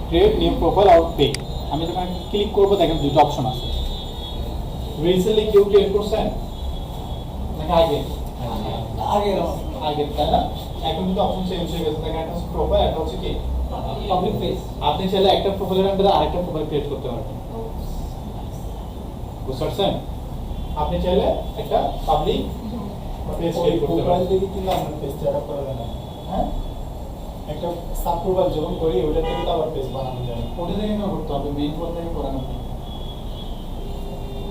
create new profile out page, আমি যখন ক্লিক করবো দেখেন দুটো অপশন আছে। রিসেন্টলি কেউ ক্রিয়েট করছেন নাকি আগে? আগে তাই না? এখন কিন্তু অপশন চেঞ্জ হয়ে গেছে। দেখেন একটা হচ্ছে প্রোফাইল, একটা হচ্ছে কি পাবলিক পেজ। আপনি চাইলে একটা প্রোফাইলের আন্ডারে আরেকটা প্রোফাইল ক্রিয়েট করতে পারবেন। বুঝতে পারছেন? আপনি চাইলে একটা পাবলিক পেজ ক্রিয়েট করতে প্রোফাইল পারবেন। থেকে কিন্তু আমরা পেজ সেটআপ করা যায় না। হ্যাঁ, একটা সাব প্রোফাইল যখন করি ওটা থেকে তো আবার পেজ বানানো যায়। ওটা থেকে না করতে হবে, মেইন প্রোফাইল থেকে করা না।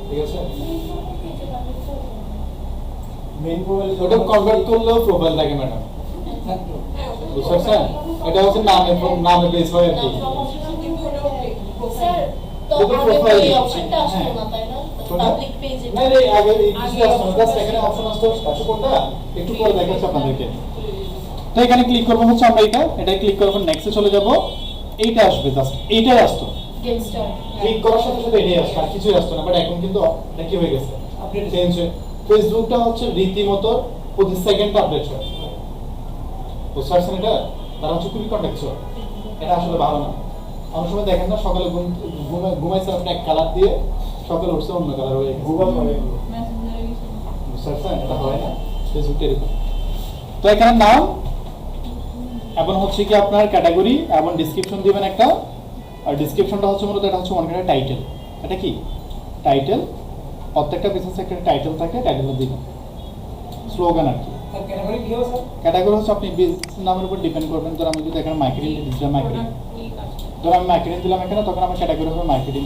ঠিক আছে? মেইন প্রোফাইল ওটা কনভার্ট করলেও প্রোফাইল লাগে ম্যাডাম। বুঝতে পারছেন? এটা হচ্ছে নামে বেস হয় আর কি। স্যার তো ওটা আগে profile এই এ। অপশনটা আসতো হ্যাঁ। না তাই না? কোনটা? পাবলিক পেজে না রে, আগে এই কিছু আসতো না, জাস্ট এখানে অপশন আসতো, আসো কোনটা একটু পরে দেখাচ্ছি আপনাদেরকে। তো এখানে ক্লিক করবো হচ্ছে আমরা এটা ক্লিক করবো, নেক্সটে চলে যাব। এইটা আসবে, জাস্ট এইটাই আসতো। গেম স্টার্ট ক্লিক করার সাথে সাথে এটাই আসতো, আর কিছুই আসতো না। বাট এখন কিন্তু এটা কি হয়ে গেছে, আপডেট চেঞ্জ হয়ে ফেসবুকটা হচ্ছে রীতিমতো প্রতি সেকেন্ডে আপডেট হয়। বুঝতে পারছেন? এটা তারা হচ্ছে খুবই কন্টেক্সুয়াল। এটা আসলে ভালো না। অনেক সময় দেখেন না, সকালে ঘুমাইছে আপনি এক কালার দিয়ে, সকালে উঠছে অন্য কালার হয়ে গেছে। গুগল করে বুঝতে পারছেন? এটা হয় না, ফেসবুকটা এরকম। তো এখানে নাম এবং হচ্ছে কি আপনার ক্যাটাগরি এবং ডিসক্রিপশন দিবেন একটা। আর ডিসক্রিপশনটা হচ্ছে মূলত এটা হচ্ছে ওয়ান কাইন্ড টাইটেল। এটা কি টাইটেল? প্রত্যেকটা বিজনেসে একটা টাইটেল থাকে, টাইটেলটা দিবেন। স্লোগান আর কি। ক্যাটাগরি কি হবে স্যার? ক্যাটাগরি হচ্ছে আপনি বিজনেস নামের উপর ডিপেন্ড করবেন। ধর আমি যদি এখানে মার্কেটিং ডিজিটাল মার্কেটিং, ধর আমি মার্কেটিং দিলাম এখানে, তখন আমার ক্যাটাগরি হবে মার্কেটিং।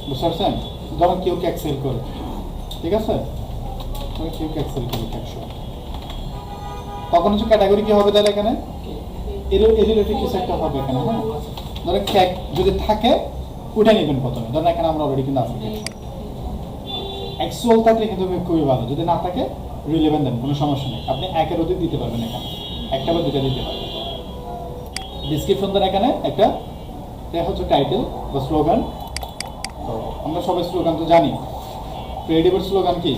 বুঝতে পারছেন? ধরুন কেউ কেক সেল করে, ঠিক আছে, কেউ কেক সেল করে 100, তখন হচ্ছে ক্যাটাগরি কি হবে তাহলে এখানে রিলেটেড কিছু একটা হবে এখানে। হ্যাঁ, ধরেন কেক যদি থাকে উঠে নেবেন প্রথমে। ধরেন এখানে আমরা অলরেডি কিন্তু আছে কেক। অ্যাকচুয়াল থাকলে কিন্তু খুবই ভালো, যদি না থাকে রিলেভেন্ট দেন, কোনো সমস্যা নেই। আপনি একের অধিক দিতে পারবেন, এখানে একটা বা দুটা দিতে পারবেন। ডিসক্রিপশন দেন এখানে একটা, এটা হচ্ছে টাইটেল বা স্লোগান। তো আমরা সবাই স্লোগান তো জানি। ক্রিয়েটিভের স্লোগান কি?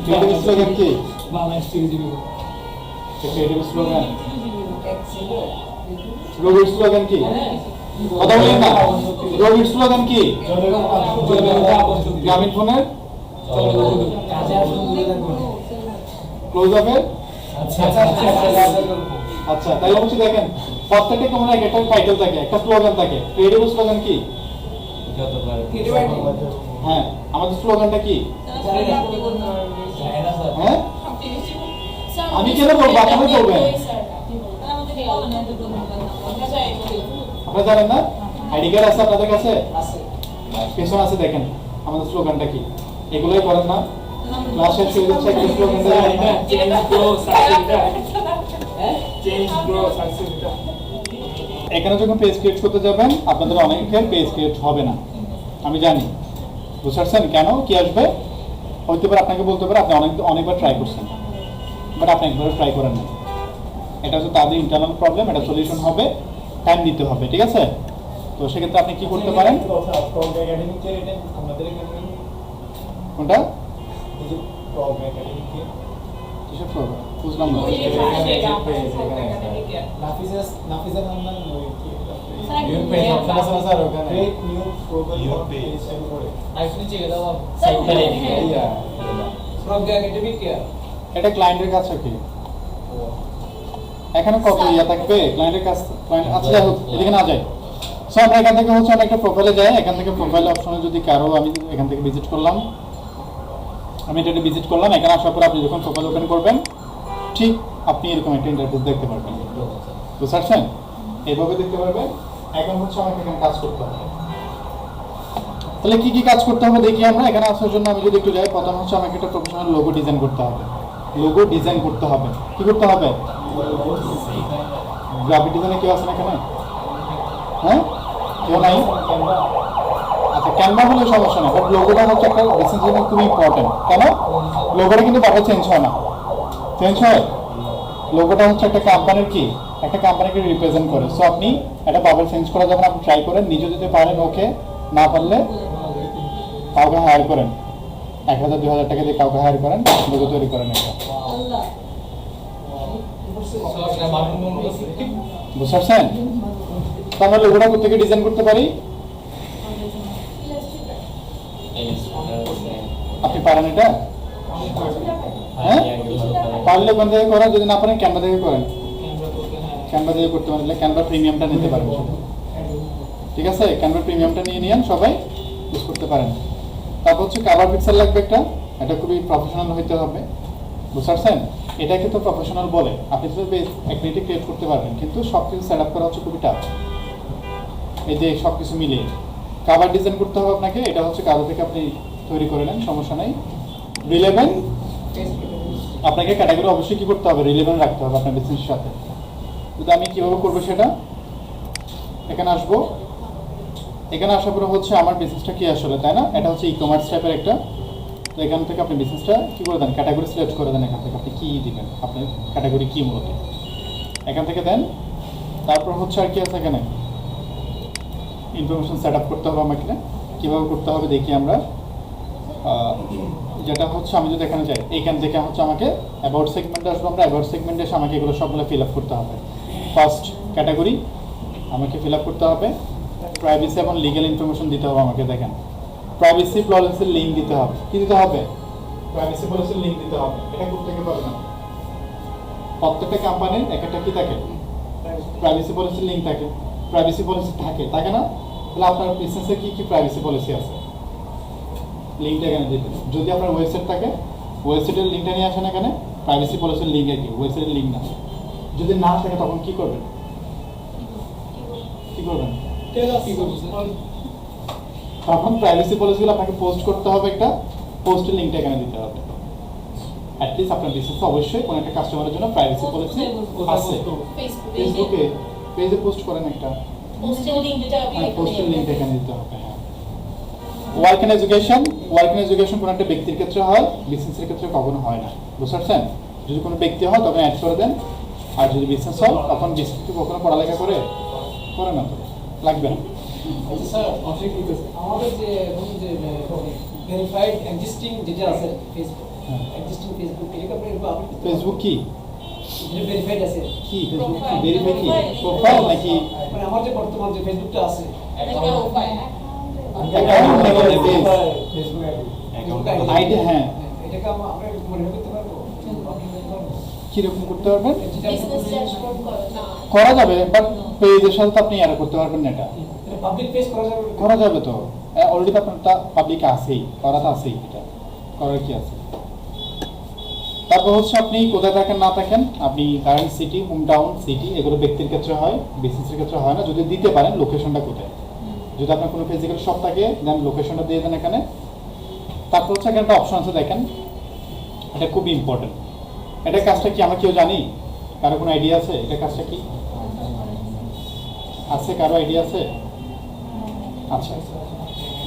ক্রিয়েটিভের স্লোগান কি? বাংলাদেশ টিভি। ক্রিয়েটিভের স্লোগান। রবির স্লোগান কি? কথা বলেন না। রবির স্লোগান কি? গ্রামীণ ফোনের ক্লোজ আপের। আচ্ছা, তাহলে অবশ্যই দেখেন প্রত্যেকটা কেমন একটা টাইটেল থাকে, একটা স্লোগান থাকে। ক্রিয়েটিভ স্লোগান কি? হ্যাঁ, আমাদের স্লোগানটা কি? হ্যাঁ, আমি কেন বলবো, আপনারা বলবেন। আপনারা জানেন না? আইডি কার্ড আছে আপনাদের কাছে? পেছনে আছে, দেখেন আমাদের স্লোগানটা কি। এগুলোই করেন না? ক্লাস শেষ হয়ে যাচ্ছে, একটা স্লোগানটা জানি না। এখানে যখন পেজ ক্রিয়েট করতে যাবেন, আপনাদের অনেকের পেজ ক্রিয়েট হবে না, আমি জানি। বুঝতে পারছেন কেন? কি আসবে? হইতে পারে আপনাকে বলতে পারে আপনি অনেকবার ট্রাই করছেন, বাট আপনি একবার ট্রাই করেন না। এটা হচ্ছে তাদের ইন্টারনাল প্রবলেম, এটা সলিউশন হবে, টাইম দিতে হবে, ঠিক আছে? তো সেক্ষেত্রে আপনি কি করতে পারেন? কোনটা? কিসের প্রবলেম বুঝলাম না। নাফিজা নাম্বার এটা ক্লায়েন্টের কাছে কি? এখানে কত ইয়া থাকবে ক্লায়েন্টের কাছে? আচ্ছা, যাই হোক, এদিকে না যাই। সো আমরা এখান থেকে হচ্ছে আমরা একটা প্রোফাইলে যাই। এখান থেকে প্রোফাইল অপশনে যদি কারো, আমি এখান থেকে ভিজিট করলাম, আমি এটা ভিজিট করলাম। এখানে আসার পর আপনি যখন প্রোফাইল ওপেন করবেন, ঠিক আপনি এরকম একটা ইন্টারফেস দেখতে পারবেন। বুঝতে পারছেন? এইভাবে দেখতে পারবেন। এখন হচ্ছে আমাকে এখানে কাজ করতে হবে। তাহলে কি কি কাজ করতে হবে দেখি আমরা। এখানে আসার জন্য আমি যদি একটু যাই, প্রথম হচ্ছে আমাকে একটা প্রফেশনাল লোগো ডিজাইন করতে হবে। লোগো ডিজাইন করতে হবে। কি করতে হবে? গ্রাফিক ডিজাইনে কেউ আছে না এখানে? হ্যাঁ, কেউ নাই? আচ্ছা, ক্যানভা হলে সমস্যা না, বাট লোগোটা হচ্ছে একটা বিজনেস জন্য খুবই ইম্পর্টেন্ট। কেন? লোগোটা কিন্তু বারবার চেঞ্জ হয় না। চেঞ্জ হয়? লোগোটা হচ্ছে একটা কোম্পানির কি, একটা কোম্পানিকে রিপ্রেজেন্ট করে। সো আপনি এটা বারবার চেঞ্জ করা যাবে না। আপনি ট্রাই করেন, নিজে যদি পারেন ওকে, না পারলে কাউকে হায়ার করেন। 1000-2000 টাকা দিয়ে কাউকে হায়ার করেন, লোগো তৈরি করেন একটা। বুঝতে পারছেন? তো আমরা লোগোটা কোথেকে ডিজাইন করতে পারি? আপনি পারেন এটা? হ্যাঁ, পারলে কোন থেকে করেন, যদি না পারেন ক্যানভা থেকে করেন। ক্যানভা থেকে করতে পারলে ক্যানভা প্রিমিয়ামটা নিতে পারেন শুধু। ঠিক আছে, ক্যানভা প্রিমিয়ামটা নিয়ে নিয়েন, সবাই ইউজ করতে পারেন। তারপর হচ্ছে কাভার পিক্সেল লাগবে একটা, এটা খুবই প্রফেশনাল হইতে হবে। বুঝতে পারছেন? এটাকে তো প্রফেশনাল বলে। আপনি তো অ্যাক্টিভিটি ক্রিয়েট করতে পারবেন, কিন্তু সব কিছু সেট আপ করা হচ্ছে খুবই টাফ। এই যে সব কিছু মিলিয়ে কাভার ডিজাইন করতে হবে আপনাকে, এটা হচ্ছে কাভার থেকে আপনি তৈরি করে নেন, সমস্যা নাই। রিলেভেন্ট, আপনাকে ক্যাটাগরি অবশ্যই কি করতে হবে, রিলেভেন্ট রাখতে হবে আপনার বিজনেসের সাথে। যদি আমি কিভাবে করবো সেটা, এখানে আসবো, এখানে আসার পরে হচ্ছে আমার বিজনেসটা কি আসলে, তাই না? এটা হচ্ছে ই কমার্স টাইপের একটা। তো এখান থেকে আপনি বিজনেসটা কি করে দেন, ক্যাটাগরি সিলেক্ট করে দেন। এখান থেকে আপনি কি দিবেন, আপনার ক্যাটাগরি কি মূলত এখান থেকে দেন। তারপর হচ্ছে আর কি আছে এখানে, ইনফরমেশন সেট আপ করতে হবে আমাকে। কীভাবে করতে হবে দেখি আমরা। যেটা হচ্ছে আমি যদি এখানে যাই, এইখান থেকে হচ্ছে আমাকে অ্যাবাউট সেগমেন্টে আসবো। আমরা অ্যাবাউট সেগমেন্টে এসে আমাকে এগুলো সবগুলো ফিল আপ করতে হবে। ফার্স্ট ক্যাটাগরি আমাকে ফিল আপ করতে হবে, প্রাইভেসি এবং লিগ্যাল ইনফরমেশন দিতে হবে আমাকে। দেখেন, প্রাইভেসি পলিসির লিঙ্ক দিতে হবে। কি দিতে হবে? প্রাইভেসি পলিসির লিঙ্ক দিতে হবে। এটা করতে পারবে না, প্রত্যেকটা কোম্পানির একটা কি থাকে, প্রাইভেসি পলিসির লিঙ্ক থাকে, প্রাইভেসি পলিসি থাকে না? তাহলে আপনার বিজনেসে কি কি প্রাইভেসি পলিসি আছে, লিঙ্কটা এখানে দিবেন। যদি আপনার ওয়েবসাইট থাকে, ওয়েবসাইটের লিঙ্কটা নিয়ে আসেন এখানে, প্রাইভেসি পলিসির লিঙ্ক কি, ওয়েবসাইটের লিঙ্ক না। যদি না থাকে তখন কি করবেন? তখন প্রাইভেসি পলিসিগুলো আপনাকে পোস্ট করতে হবে, একটা পোস্টের লিঙ্কটা এখানে দিতে হবে। অ্যাটলিস্ট আপনার বিজনেসে অবশ্যই কোনো একটা কাস্টমারের জন্য প্রাইভেসি পলিসি আছে। ফেসবুকে পেজে পোস্ট করেন একটা, পোস্টের লিংকটা পোস্টের লিঙ্ক এখানে দিতে হবে। হ্যাঁ, work and education, work and education কোনো একটা ব্যক্তির ক্ষেত্রে হয়, বিজনেসের ক্ষেত্রে কখনো হয় না। বুঝতে পারছেন? যদি কোনো ব্যক্তি হয় তখন অ্যাড করে দেন, আর যদি বিজনেস হয় তখন বিজনেস কখনো পড়ালেখা করে না, তো লাগবে না। আচ্ছা স্যার, আমাদের যে ধরুন যে ভেরিফাইড এক্সিস্টিং যেটা আছে ফেসবুক, এক্সিস্টিং ফেসবুক এটা আপনি ফেসবুক কি যেটা ভেরিফাইড আছে, কি ফেসবুক কি ভেরিফাই কি প্রোফাইল নাকি? মানে আমার যে বর্তমান যে ফেসবুকটা আছে আইডি, হ্যাঁ, এটাকে আমরা মনিটর করতে পারবো, কিরকম করতে পারবেন? বিজনেস ড্যাশবোর্ড করা যাবে, বাট পেজের সাথে তো আপনি অ্যাড করতে পারবেন না। এটা পাবলিক পেজ করা যাবে তো, অলরেডি তো আপনার পাবলিক আছেই, করা তো আছেই, এটা করার কি আছে। তারপর হচ্ছে আপনি কোথায় থাকেন না থাকেন, আপনি current city, home town, city, এগুলো ব্যক্তির ক্ষেত্রে হয়, বিজনেসের ক্ষেত্রে হয় না। যদি দিতে পারেন লোকেশনটা কোথায়, যদি আপনার কোনো ফিজিক্যাল শপ থাকে দেন লোকেশনটা দিয়ে দেন এখানে। তারপর হচ্ছে এখানে একটা অপশন আছে দেখেন, এটা খুব ইম্পর্টেন্ট। এটার কাজটা কি আমরা কেউ জানি? কারো কোনো আইডিয়া আছে এটার কাজটা কি আছে? কারো আইডিয়া আছে? আচ্ছা,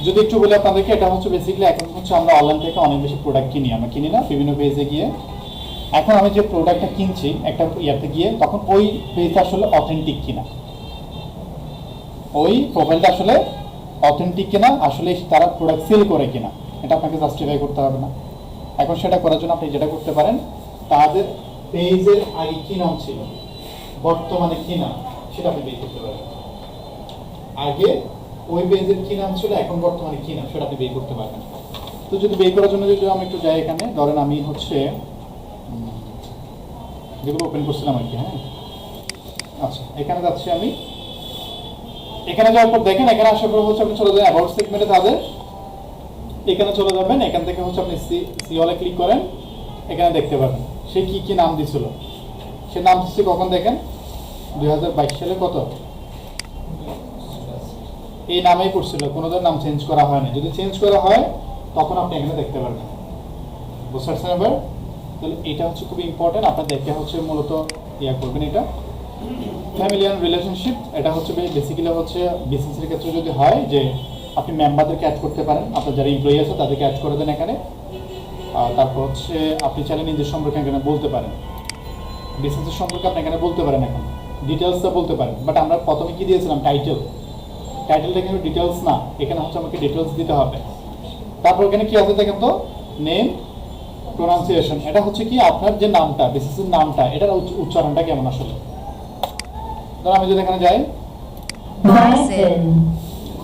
যদি একটু বলি আপনাদেরকে, এটা হচ্ছে বেসিক্যালি এখন হচ্ছে আমরা অনলাইন থেকে অনেক বেশি প্রোডাক্ট কিনি, আমরা কিনি না বিভিন্ন পেজে গিয়ে। এখন আমি যে প্রোডাক্টটা কিনছি একটা ইয়াতে গিয়ে, তখন ওই পেজটা আসলে অথেন্টিক কিনা, ওই প্রোফাইলটা আসলে অথেন্টিক কিনা, আসলে তারা প্রোডাক্ট সেল করে কিনা, এটা আপনাকে জাস্টিফাই করতে হবে না। এখন সেটা করার জন্য আপনি যেটা করতে পারেন, তাদের পেজের আগে কি নাম ছিল, বর্তমানে কি নাম, সেটা আপনি বের করতে পারেন। আগে ওই পেজের কি নাম ছিল, এখন বর্তমানে কি নাম, সেটা আপনি বের করতে পারবেন। তো যদি বের করার জন্য যদি আমি একটু যাই এখানে, ধরেন আমি হচ্ছে যেগুলো ওপেন করছিলাম আর কি, হ্যাঁ, আচ্ছা এখানে যাচ্ছি আমি। এখানে যাওয়ার পর দেখেন, এখানে আসার পর হচ্ছে আপনি চলে যাবেন অ্যাবাউট সেগমেন্টে, তাদের এখানে চলে যাবেন। এখান থেকে হচ্ছে আপনি সি অলে ক্লিক করেন, এখানে দেখতে পাবেন সে কি কি নাম দিছিল। সে নাম দিচ্ছে কখন দেখেন, 2022 সালে কত, এই নামেই করছিল, কোনোদের নাম চেঞ্জ করা হয় না। যদি চেঞ্জ করা হয় তখন আপনি এখানে দেখতে পারবেন। বুঝতে পারছেন এবার? তাহলে এটা হচ্ছে খুব ইম্পর্টেন্ট, আপনার দেখে হচ্ছে মূলত ইয়া করবেন। এটা ফ্যামিলি অ্যান্ড রিলেশনশিপ, এটা হচ্ছে বেসিক্যালি হচ্ছে বিজনেসের ক্ষেত্রে যদি হয় যে আপনি মেম্বারদেরকে অ্যাড করতে পারেন, আপনার যারা এমপ্লয়ি আছে তাদেরকে অ্যাড করে দেন এখানে। তারপর হচ্ছে আপনি চাইলে নিজের সম্পর্কে এখানে বলতে পারেন, বিজনেসের সম্পর্কে আপনি এখানে বলতে পারেন, এখন ডিটেলসটা বলতে পারেন। বাট আমরা প্রথমে কি দিয়েছিলাম, টাইটেলটা কিন্তু ডিটেলস না, এখানে হচ্ছে আমাকে ডিটেলস দিতে হবে। তারপর এখানে কি আছে দেখেন তো, নেম, প্রোনাউন্সিয়েশন, এটা হচ্ছে কি আপনার যে নামটা, বিসিসির নামটা, এটার উচ্চারণটা কেমন আসলে। ধর আমি যদি এখানে যাই,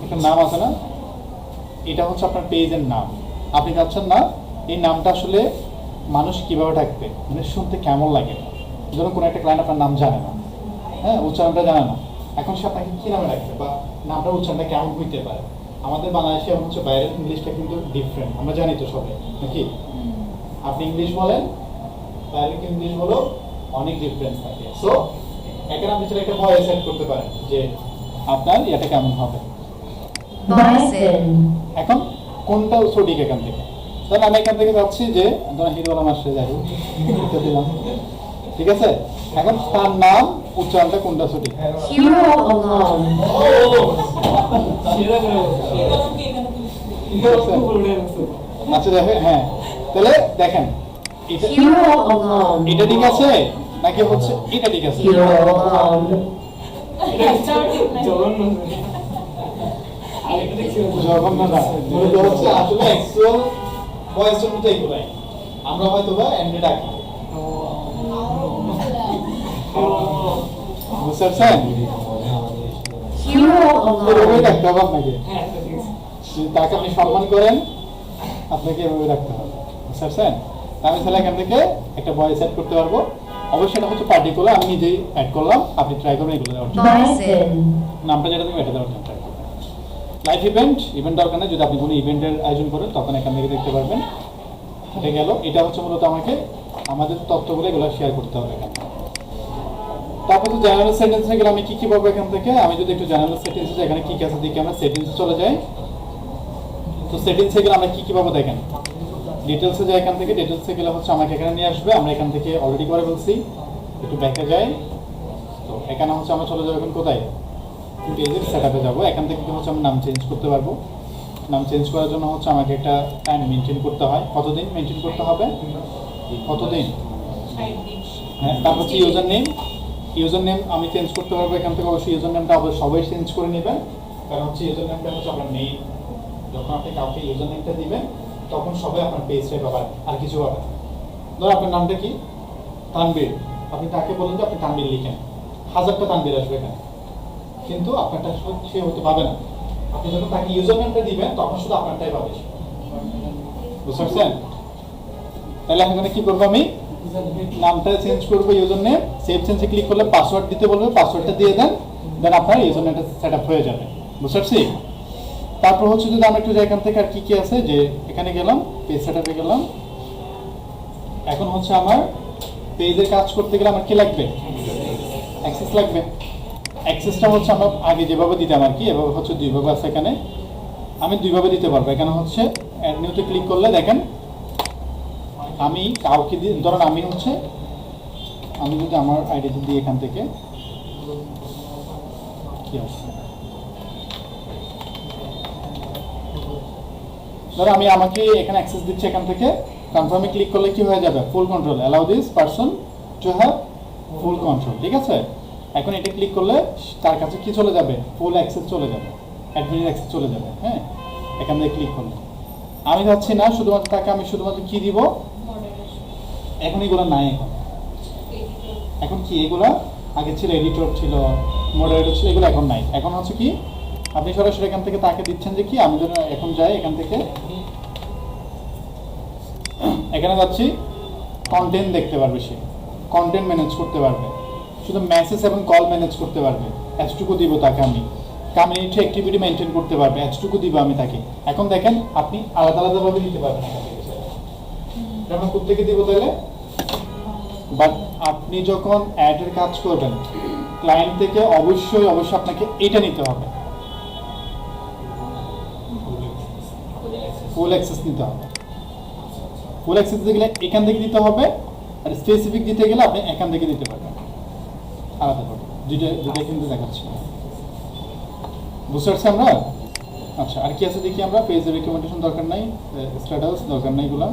একটা নাম আছে না, এটা হচ্ছে আপনার পেজের নাম। আপনি চাচ্ছেন না এই নামটা আসলে মানুষ কিভাবে থাকবে, মানে শুনতে কেমন লাগে। ধরুন কোনো একটা ক্লায়েন্ট আপনার নাম জানে না, হ্যাঁ, উচ্চারণটা জানে না, এখন সে আপনাকে কি নামে রাখবে বা নামটার উচ্চারণটা কেমন হইতে পারে। আমাদের বাংলাদেশে এবং হচ্ছে বাইরের ইংলিশটা কিন্তু ডিফারেন্ট, আমরা জানি তো সবাই নাকি। আপনি ইংলিশ বলেন, বাইরের ইংলিশ বলো, অনেক ডিফারেন্স থাকে। সো এখানে আপনি সেটা একটা ভয়েস সেট করতে পারেন যে আপনার এটা কেমন হবে। এখন কোনটা সঠিক এখান থেকে, ধরেন আমি এখান থেকে যাচ্ছি যে ধরেন হিরো আলম আসছে, যাই হোক, দিলাম, ঠিক আছে। এখন তার নাম উচ্চারণটা কোনটা সঠিক, আচ্ছা দেখেন, হ্যাঁ, তাহলে দেখেন এটা ঠিক আছে নাকি হচ্ছে এটা ঠিক আছে। জঘন্য না, মূলত হচ্ছে আসলে অ্যাকচুয়াল ভয়েস টোনটা এগুলাই, আমরা হয়তো বা এমনি ডাকি। বুঝতে পারছেন? এভাবেই ডাকতে হবে আপনাকে, তাকে আপনি সম্মান করেন, আপনাকে এভাবে ডাকতে হবে। বুঝতে পারছেন? আমি তাহলে এখান থেকে একটা ভয়েস অ্যাড করতে পারবো। অবশ্যই এটা হচ্ছে পার্টিকুলার, আমি নিজেই অ্যাড করলাম, আপনি ট্রাই করবেন এগুলো দেওয়ার জন্য। নামটা যেটা তুমি এটা দেওয়ার জন্য ট্রাই করবেন। লাইভ ইভেন্ট দরকার নেই, যদি আপনি কোনো ইভেন্টের আয়োজন করেন তখন এখান থেকে দেখতে পারবেন। এটা গেল, এটা হচ্ছে মূলত আমাকে আমাদের তথ্যগুলো এগুলো শেয়ার করতে হবে এখানে। তারপর তো জেনারেল সেন্টেন্সে গেলে আমি কি কি পাবো এখান থেকে, আমি যদি একটু জেনারেল সেন্টেন্সে এখানে কি কি আছে দেখি, আমরা সেটিংসে চলে যাই। তো সেটিংসে গেলে আমরা কি কি পাবো দেখেন, ডিটেলসে যাই, এখান থেকে ডিটেলসে গেলে হচ্ছে আমাকে এখানে নিয়ে আসবে, আমরা এখান থেকে অলরেডি করে বলছি, একটু ব্যাকে যাই। তো এখানে হচ্ছে আমরা চলে যাবো এখন কোথায়, পেজের সেটআপে যাবো। এখান থেকে হচ্ছে আমি নাম চেঞ্জ করতে পারবো। নাম চেঞ্জ করার জন্য হচ্ছে আমাকে একটা টাইম মেনটেন করতে হয়, কতদিন মেনটেন করতে হবে, কতদিন, হ্যাঁ। তারপর হচ্ছে ইউজার নেম আমি চেঞ্জ করতে পারবো এখান থেকে। অবশ্যই ইউজার নেমটা সবাই চেঞ্জ করে নেবেন, কারণ হচ্ছে ইউজার নেমটা হচ্ছে আপনার নেই, যখন আপনি কাউকে ইউজার নেমটা দিবেন তখন সবাই আপনার পেজটাই পাবেন, আর কিছু পাবেন। ধর আপনার নামটা কি, তানবীর, আপনি তাকে বলেন যে আপনি তানবীর লিখেন, 1000টা তানবীর আসবে এখানে, কিন্তু আপনারটা সে হতে পাবে না। আপনি যখন তাকে ইউজার নেমটা দিবেন তখন শুধু আপনারটাই পাবে। বুঝতে পারছেন? তাহলে এখানে কি করবো, আমি নামটা চেঞ্জ করবো, ইউজার নেম, সেভ চেঞ্জে ক্লিক করলে পাসওয়ার্ড দিতে বলবে, পাসওয়ার্ডটা দিয়ে দেন, দেন আপনার ইউজার নেমটা সেট আপ হয়ে যাবে। বুঝতে পারছি? তারপর হচ্ছে যদি আমরা একটু এখান থেকে আর কি কি আছে, যে এখানে গেলাম, পেজ সেটআপে গেলাম। এখন হচ্ছে আমার পেজের কাজ করতে গেলে আমার কি লাগবে, অ্যাক্সেস লাগবে। অ্যাক্সেসটা হচ্ছে আমরা আগে যেভাবে দিতাম আর কি, এভাবে হচ্ছে দুইভাবে আছে এখানে, আমি দুইভাবে দিতে পারবো। এখানে হচ্ছে অ্যাড নিউতে ক্লিক করলে দেখেন আমি কাউকে দিয়ে, ধরেন আমি হচ্ছে, আমি যদি আমার আইডিতে দিই এখান থেকে কি আছে, ধরো আমি আমাকে এখানে অ্যাক্সেস দিচ্ছি, এখান থেকে কনফার্মে ক্লিক করলে কি হয়ে যাবে, ফুল control, allow this person to have full control, ঠিক আছে। এখন এটা ক্লিক করলে তার কাছে কি চলে যাবে, ফুল অ্যাক্সেস চলে যাবে, অ্যাডমিন অ্যাক্সেস চলে যাবে। হ্যাঁ, এখান থেকে ক্লিক করলে আমি যাচ্ছি না, শুধুমাত্র তাকে আমি শুধুমাত্র কি দিব, এখন এগুলো নাই, এখন কি এগুলা আগে ছিল, এডিটর ছিল, মডারেটর ছিল, এগুলো এখন নাই। এখন হচ্ছে কি আপনি সরাসরি এখান থেকে তাকে দিচ্ছেন যে কি, আমি যদি এখন যাই এখান থেকে এখানে যাচ্ছি, কন্টেন্ট দেখতে পারবে, সে কন্টেন্ট ম্যানেজ করতে পারবে, শুধু মেসেজ এবং কল ম্যানেজ করতে পারবে, এতটুকু দিব তাকে আমি। কমিউনিটি অ্যাক্টিভিটি মেনটেন করতে পারবে, এতটুকু দিব আমি তাকে। এখন দেখেন আপনি আলাদা আলাদাভাবে দিতে পারবেন এখান থেকে, যখন কোথেকে দিব তাহলে। বাট আপনি যখন অ্যাডের কাজ করবেন ক্লায়েন্ট থেকে অবশ্যই আপনাকে এটা নিতে হবে, ফুল অ্যাক্সেস নিতে হবে। ফুল অ্যাক্সেস দিতে গেলে এখান থেকে দিতে হবে, আর স্পেসিফিক দিতে গেলে আপনি এখান থেকে দিতে পারবেন আলাদা করে, দুটো কিন্তু দেখাচ্ছি। বুঝতে পারছি আমরা? আচ্ছা, আর কি আছে দেখি আমরা, পেজ রিকমেন্ডেশন দরকার নাই, স্ট্যাটাস দরকার নাই এগুলো।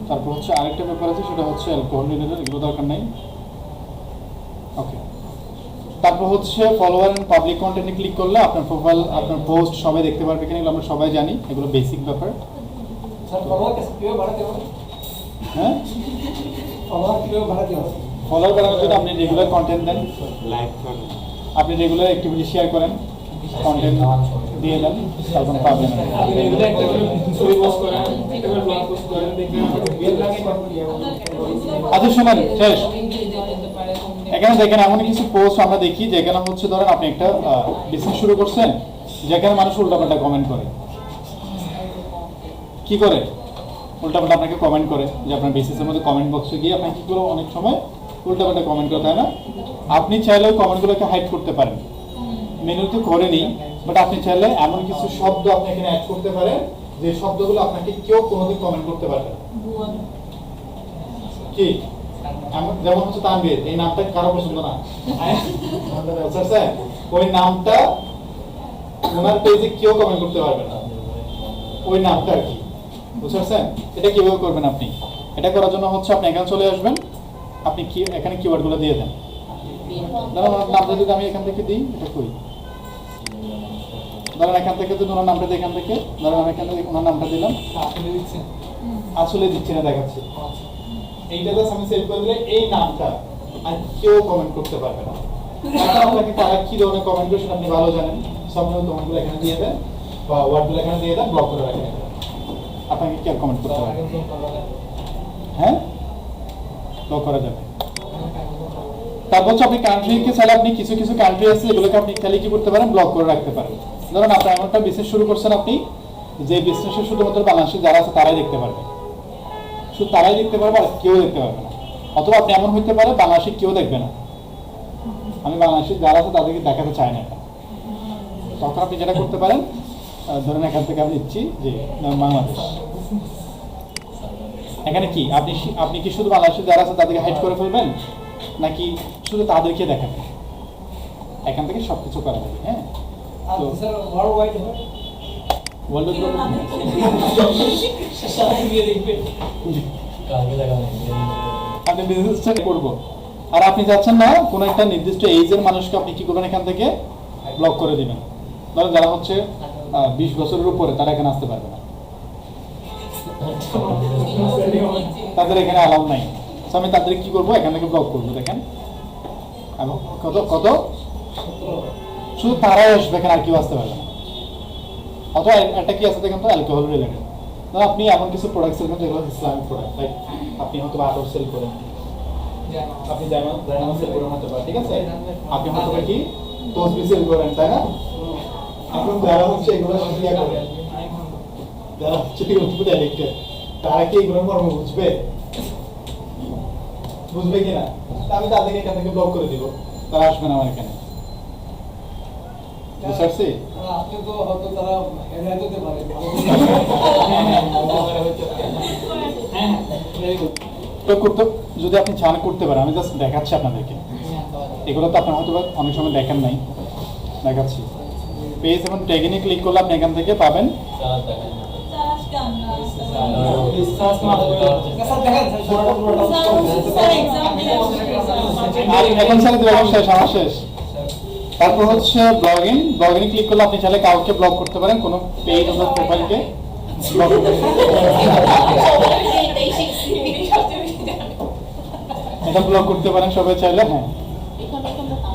তারপর হচ্ছে আরেকটা ব্যাপার আছে, সেটা হচ্ছে অ্যালকোহল রিলেটেড, এগুলো দরকার নাই। ওকে, তারপর হচ্ছে ফলোয়ার এন্ড পাবলিক কন্টেন্টে ক্লিক করলে আপনার প্রোফাইল, আপনার পোস্ট সবাই দেখতে পারবে, এখানে এগুলো আমরা সবাই জানি, এগুলো বেসিক ব্যাপার। স্যার ফলোয়ার কিভাবে বাড়াতে হবে? হ্যাঁ, ফলোয়ার কিভাবে বাড়াতে হবে? ফলোয়ার বাড়ানোর জন্য আপনি রেগুলার কন্টেন্ট দেন, আপনি রেগুলার অ্যাক্টিভিটি শেয়ার করেন, কন্টেন্ট দিয়ে দেন, তখন পাবেন। আপনি এগুলো একটা করে ছবি পোস্ট করেন, একটা করে ব্লগ পোস্ট করেন, দেখবেন বিয়ের লাগে আচ্ছা শোনেন, শেষ। এখানে দেখেন এমন কিছু পোস্ট আমরা দেখি যেখানে হচ্ছে ধরেন আপনি একটা বিজনেস শুরু করছেন, যেখানে মানুষ উল্টাপাল্টা কমেন্ট করে। কি করে? উল্টাপাল্টা আপনাকে কমেন্ট করে, যে আপনার বিজনেসের মধ্যে কমেন্ট বক্সে গিয়ে আপনাকে কি করে অনেক সময় উল্টাপাল্টা কমেন্ট করে, তাই না? আপনি চাইলে ওই কমেন্টগুলোকে হাইড করতে পারেন, মেনুতে করে নিই, বাট আপনি চাইলে এমন কিছু শব্দ আপনি এখানে অ্যাড করতে পারেন যে শব্দগুলো আপনাকে কেউ কোনোদিন কমেন্ট করতে পারবে না। কি যেমন হচ্ছে তানভীর, এই নামটা কারো পছন্দ না, বুঝছেন? ওই নামটা ওনার পেজে কেউ কমেন্ট করতে পারবে না, ওই নামটা আর কি, বুঝছেন? এটা কিভাবে করবেন আপনি? এটা করার জন্য হচ্ছে আপনি এখানে চলে আসবেন, আপনি কি এখানে কিওয়ার্ডগুলো দিয়ে দেন। ধরুন ওনার নামটা যদি আমি এখান থেকে দিই, এটা কই, ধরেন এখান থেকে যদি ওনার নামটা দিই, এখান থেকে ধরেন আমি এখান থেকে ওনার নামটা দিলাম, আপনি দিচ্ছেন আসলে দিচ্ছি না, দেখাচ্ছি। এইটা জাস্ট আমি সেভ করে দিলে এই নামটা আর কেউ কমেন্ট করতে পারবে না। এখন আপনাকে তারা কি ধরনের কমেন্ট করে সেটা আপনি ভালো জানেন, সব কমেন্টগুলো এখানে দিয়ে দেন বা ওয়ার্ডগুলো এখানে দিয়ে দেন, ব্লক করে রাখেন, আপনাকে কি আর কমেন্ট করতে পারবে? হ্যাঁ, ব্লক করা যাবে। তারপর হচ্ছে আপনি কান্ট্রিকে চাইলে আপনি কিছু কিছু কান্ট্রি আছে এগুলোকে আপনি খালি কি করতে পারেন, ব্লক করে রাখতে পারেন। ধরুন আপনি এমন একটা বিজনেস শুরু করছেন, আপনি যে বিজনেসে শুধুমাত্র বাংলাদেশে যারা আছে তারাই দেখতে পারবে, শুধু তারাই দেখতে পারবে, আর কেউ দেখতে পারবে না। অথবা আপনি এমন হইতে পারে বাংলাদেশে কেউ দেখবে না, আমি বাংলাদেশে যারা আছে তাদেরকে দেখাতে চাই না, তখন আপনি যেটা করতে পারেন, ধরেন এখান থেকে আমি দিচ্ছি যে বাংলাদেশ, এখানে কি আপনি কি শুধু বাংলাদেশে যারা আছে তাদেরকে হাইড করে ফেলবেন, নাকি শুধু তাদেরকে দেখাবেন? এখান থেকে সবকিছু করা যাবে। হ্যাঁ, আর স্যার ওয়ার্ল্ড ওয়াইড হবে ওয়ার্ল্ড সবাই গিয়ে দেখবে আপনি বিজনেসটা করবো, আর আপনি চাচ্ছেন না কোনো একটা নির্দিষ্ট এইজের মানুষকে আপনি কি করবেন, এখান থেকে ব্লক করে দিবেন। ধরেন যারা হচ্ছে 20 বছরের উপরে, তারা এখানে আসতে পারবে না, তাদের এখানে অ্যালাউ নাই। তো আমি তাদের কি করবো, এখান থেকে ব্লক করবো। দেখেন কত কত শুধু তারাই আসবে, এখানে আর কেউ আসতে পারবে না। অথবা একটা কি আছে দেখেন তো, অ্যালকোহল রিলেটেড। ধর আপনি এমন কিছু প্রোডাক্ট সেল করেন যেগুলো ইসলামিক প্রোডাক্ট, লাইক আপনি হয়তো আতর সেল করেন, আপনি জায়নামাজ সেল করেন হতে পারে, ঠিক আছে? আপনি হয়তো কি তসবিহ সেল করেন, তাই না? এখন যারা হচ্ছে এগুলো শিয়া করেন, যারা হচ্ছে এগুলোর প্রতি অ্যাডিক্টেড, তারা কি এগুলোর মর্ম বুঝবে? বুঝবে কিনা? আমি তাদেরকে এখান থেকে ব্লক করে দিব, তারা আসবে না আমার এখানে। বুঝতে পারছি? আপনি তো হয়তো তারা হেদায়েত হতে পারে। তো করতে যদি আপনি চান করতে পারেন, আমি জাস্ট দেখাচ্ছি আপনাদেরকে। এগুলো তো আপনার হয়তো অনেক সময় দেখেন নাই, দেখাচ্ছি। পেজ এবং ট্যাগে ক্লিক করলে আপনি এখান থেকে পাবেন। এখন স্যার দেখুন শেষ, আমার শেষ। তারপর হচ্ছে ব্লগিং ক্লিক করলে আপনি চাইলে কাউকে ব্লক করতে পারেন, কোনো পেজ অথবা প্রোফাইলকে ব্লক করতে পারেন। এটা ব্লক করতে পারেন সবাই চাইলে। হ্যাঁ,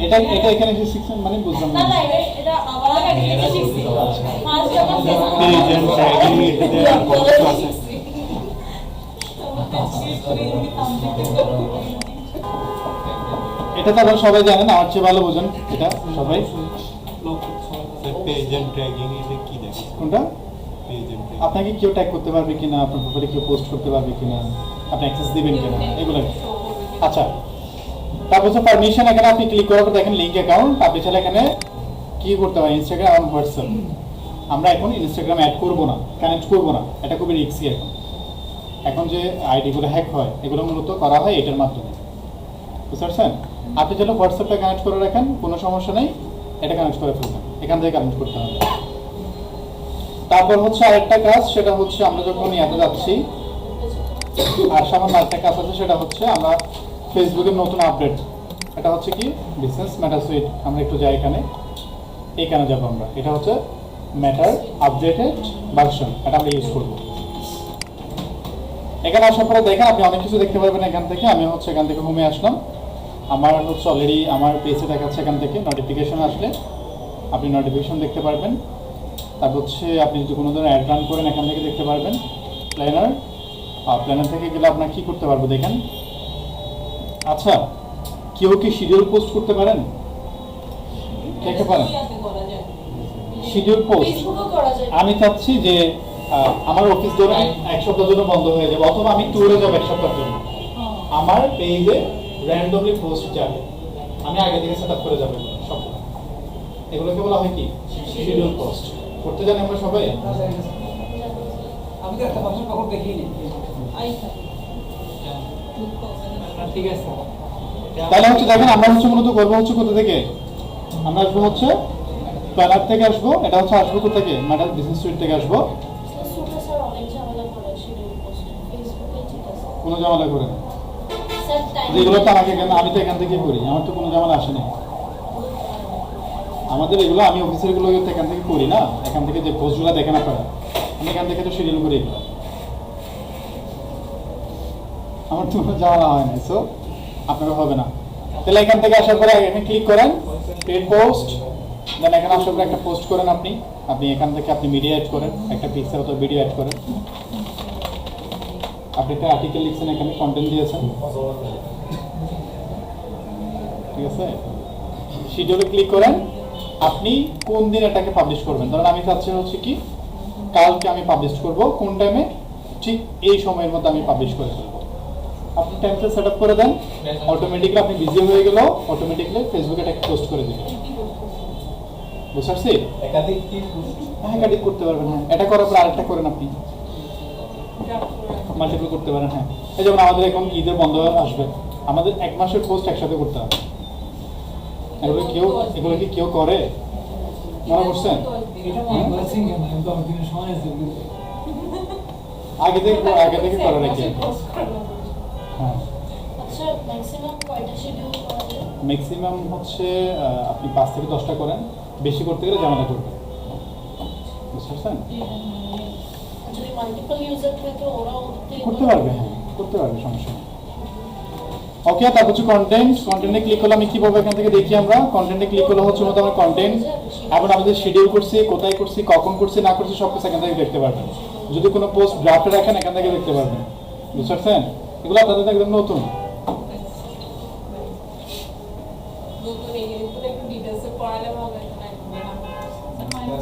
এটা এখানে যে সেকশন মানে বুঝলাম না, এটা আবার আগে শিখছি ফার্স্ট যখন এটা তো আবার সবাই জানেন, আমার চেয়ে ভালো বোঝেন এটা সবাই। কোনটা আপনাকে কেউ ট্যাগ করতে পারবে কিনা, আপনার প্রোফাইলে কেউ পোস্ট করতে পারবে কিনা, আপনি অ্যাক্সেস দিবেন কিনা, এগুলো। আচ্ছা, তারপর হচ্ছে পারমিশন। এখানে আপনি ক্লিক করার পর দেখেন লিঙ্ক অ্যাকাউন্ট। আপনি চাইলে এখানে কি করতে পারেন, ইনস্টাগ্রাম এবং হোয়াটসঅ্যাপ। আমরা এখন ইনস্টাগ্রাম অ্যাড করবো না, কানেক্ট করবো না, এটা খুবই রিস্কি। এখন যে আইডিগুলো হ্যাক হয়, এগুলো মূলত করা হয় এটার মাধ্যমে, বুঝতে পারছেন? আপনি চাইলে হোয়াটসঅ্যাপটা কানেক্ট করে রাখেন, কোনো সমস্যা নেই, এটা কানেক্ট করে ফেলবেন, এখান থেকে কানেক্ট করতে হবে। তারপর হচ্ছে আরেকটা কাজ, সেটা হচ্ছে আমরা যখন ইয়াতে যাচ্ছি, আর সামান্য একটা কাজ আছে, সেটা হচ্ছে আমরা ফেসবুকের নতুন আপডেট, এটা হচ্ছে কি বিজনেস ম্যাটার সুইট। আমরা একটু যাই এখানে যাবো আমরা। এটা হচ্ছে ম্যাটার আপডেটেড ভার্সন, এটা আমরা ইউজ করবো। এখানে আসার পরে দেখেন আপনি অনেক কিছু দেখতে পারবেন এখান থেকে। আমি হচ্ছে এখান থেকে হোমে আসলাম, আমার হচ্ছে অলরেডি আমার পেজে দেখাচ্ছে এখান থেকে নোটিফিকেশন আসলে আপনি নোটিফিকেশন দেখতে পারবেন। তারপর হচ্ছে আপনি যদি কোনো ধরনের অ্যাড রান করেন এখান থেকে দেখতে পারবেন প্ল্যানার। প্ল্যানার থেকে গেলে আপনার কি করতে পারবো দেখেন। আচ্ছা, কেউ কি শিডিউল পোস্ট করতে পারেন? কে কে পারেন করা যায়। Schedule post? ফেসবুকও করা যায়। আমি চাচ্ছি যে আমার অফিস ধরুন এক সপ্তাহের জন্য বন্ধ হয়ে যাবে, অথবা আমি ট্যুরে যাবো এক সপ্তাহের জন্য, আমার পেজে র্যান্ডমলি পোস্ট যাবে, আমি আগে থেকে সেট আপ করে যাবো সব। এগুলোকে বলা হয় কি শিডিউল পোস্ট। করতে জানি আমরা সবাই? আমি তো একটা ফাংশন কখন দেখিনি। আচ্ছা। ঠিক আছে। তাহলে হচ্ছে দেখেন আমরা হচ্ছে মূলত করবো হচ্ছে কোথা থেকে, আমরা আসবো হচ্ছে প্ল্যানার থেকে আসবো। এটা হচ্ছে আসবো কোথা থেকে, ম্যাডাম বিজনেস সুইট থেকে আসবো। সুটা স্যার অনেক ঝামেলা করে শিডিউল পোস্ট ফেসবুকে, ঠিক আছে কোনো ঝামেলা করে না, স্যার টাইম যেগুলো তো আমাকে আমি তো এখান থেকে করি, আমার তো কোনো ঝামেলা আসেনি। আমাদের এগুলো আমি অফিসের গুলো এখান থেকে করি না, এখান থেকে যে পোস্টগুলো দেখেন আপনারা, আমি এখান থেকে তো শিডিউল করি এগুলো, আমার তো কোনো ঝামেলা হয় না। সো আপনারা হবে না। তাহলে এখান থেকে আসার পরে এখানে ক্লিক করেন পেড পোস্ট, দেন এখানে আসার পরে একটা পোস্ট করেন আপনি। আপনি এখান থেকে আপনি মিডিয়া অ্যাড করেন, একটা পিকচার অথবা ভিডিও অ্যাড করেন। আপনি একটা আর্টিকেল লিখছেন, এখানে কন্টেন্ট দিয়েছেন, ঠিক আছে। শিডিউলে ক্লিক করেন, আপনি কোন দিন এটাকে পাবলিশ করবেন। ধরেন আমি চাচ্ছি হচ্ছে কি কালকে আমি পাবলিশ করব, কোন টাইমে, ঠিক এই সময়ের মধ্যে আমি পাবলিশ করে ফেলবো। আপনি টাইমটা সেট আপ করে দেন, অটোমেটিকলি আপনি বিজি হয়ে গেল, অটোমেটিকলি ফেসবুকে এটাকে পোস্ট করে দিবেন। বুঝতে পারছি? একাধিক কি পোস্ট? হ্যাঁ, একাধিক করতে পারবেন। হ্যাঁ, এটা করার পর আরেকটা করেন আপনি, মাল্টিপল করতে পারেন। হ্যাঁ, এই যেমন আমাদের এখন ঈদের বন্ধ আসবে, আমাদের এক মাসের পোস্ট একসাথে করতে হবে। এগুলো কি কেউ করে? মনে করছেন? এটা মনে করেছেন কেন? কিন্তু আমার দিনের সময় আছে। আগে থেকে করে রাখি। হ্যাঁ, আচ্ছা ম্যাক্সিমাম কয়টা শিডিউল করা যায়? ম্যাক্সিমাম হচ্ছে আপনি 5 থেকে 10টা করেন, বেশি করতে গেলে ঝামেলা করবে। বুঝতে পারছেন? যদি মাল্টিপল ইউজার থাকে ওরাও করতে পারবে, হ্যাঁ করতে পারবে, সমস্যা নেই। ওকে, তারপর হচ্ছে কন্টেন্টে ক্লিক করলে আমি কিভাবে এখান থেকে দেখি, আমরা কন্টেন্টে ক্লিক করলে হচ্ছে মতো আমার কন্টেন্ট, এখন আমাদের শিডিউল করছি, কোথায় করছি, কখন করছি না করছি সব কিছু এখান থেকে দেখতে পারবেন। যদি কোনো পোস্ট ড্রাফটে রাখেন এখান থেকে দেখতে পারবেন। বুঝতে পারছেন? এগুলো আপনাদের একদম নতুন। নতুন এই জিনিসগুলো একটু ডিটেলসে পড়ালে ভালো হয় না।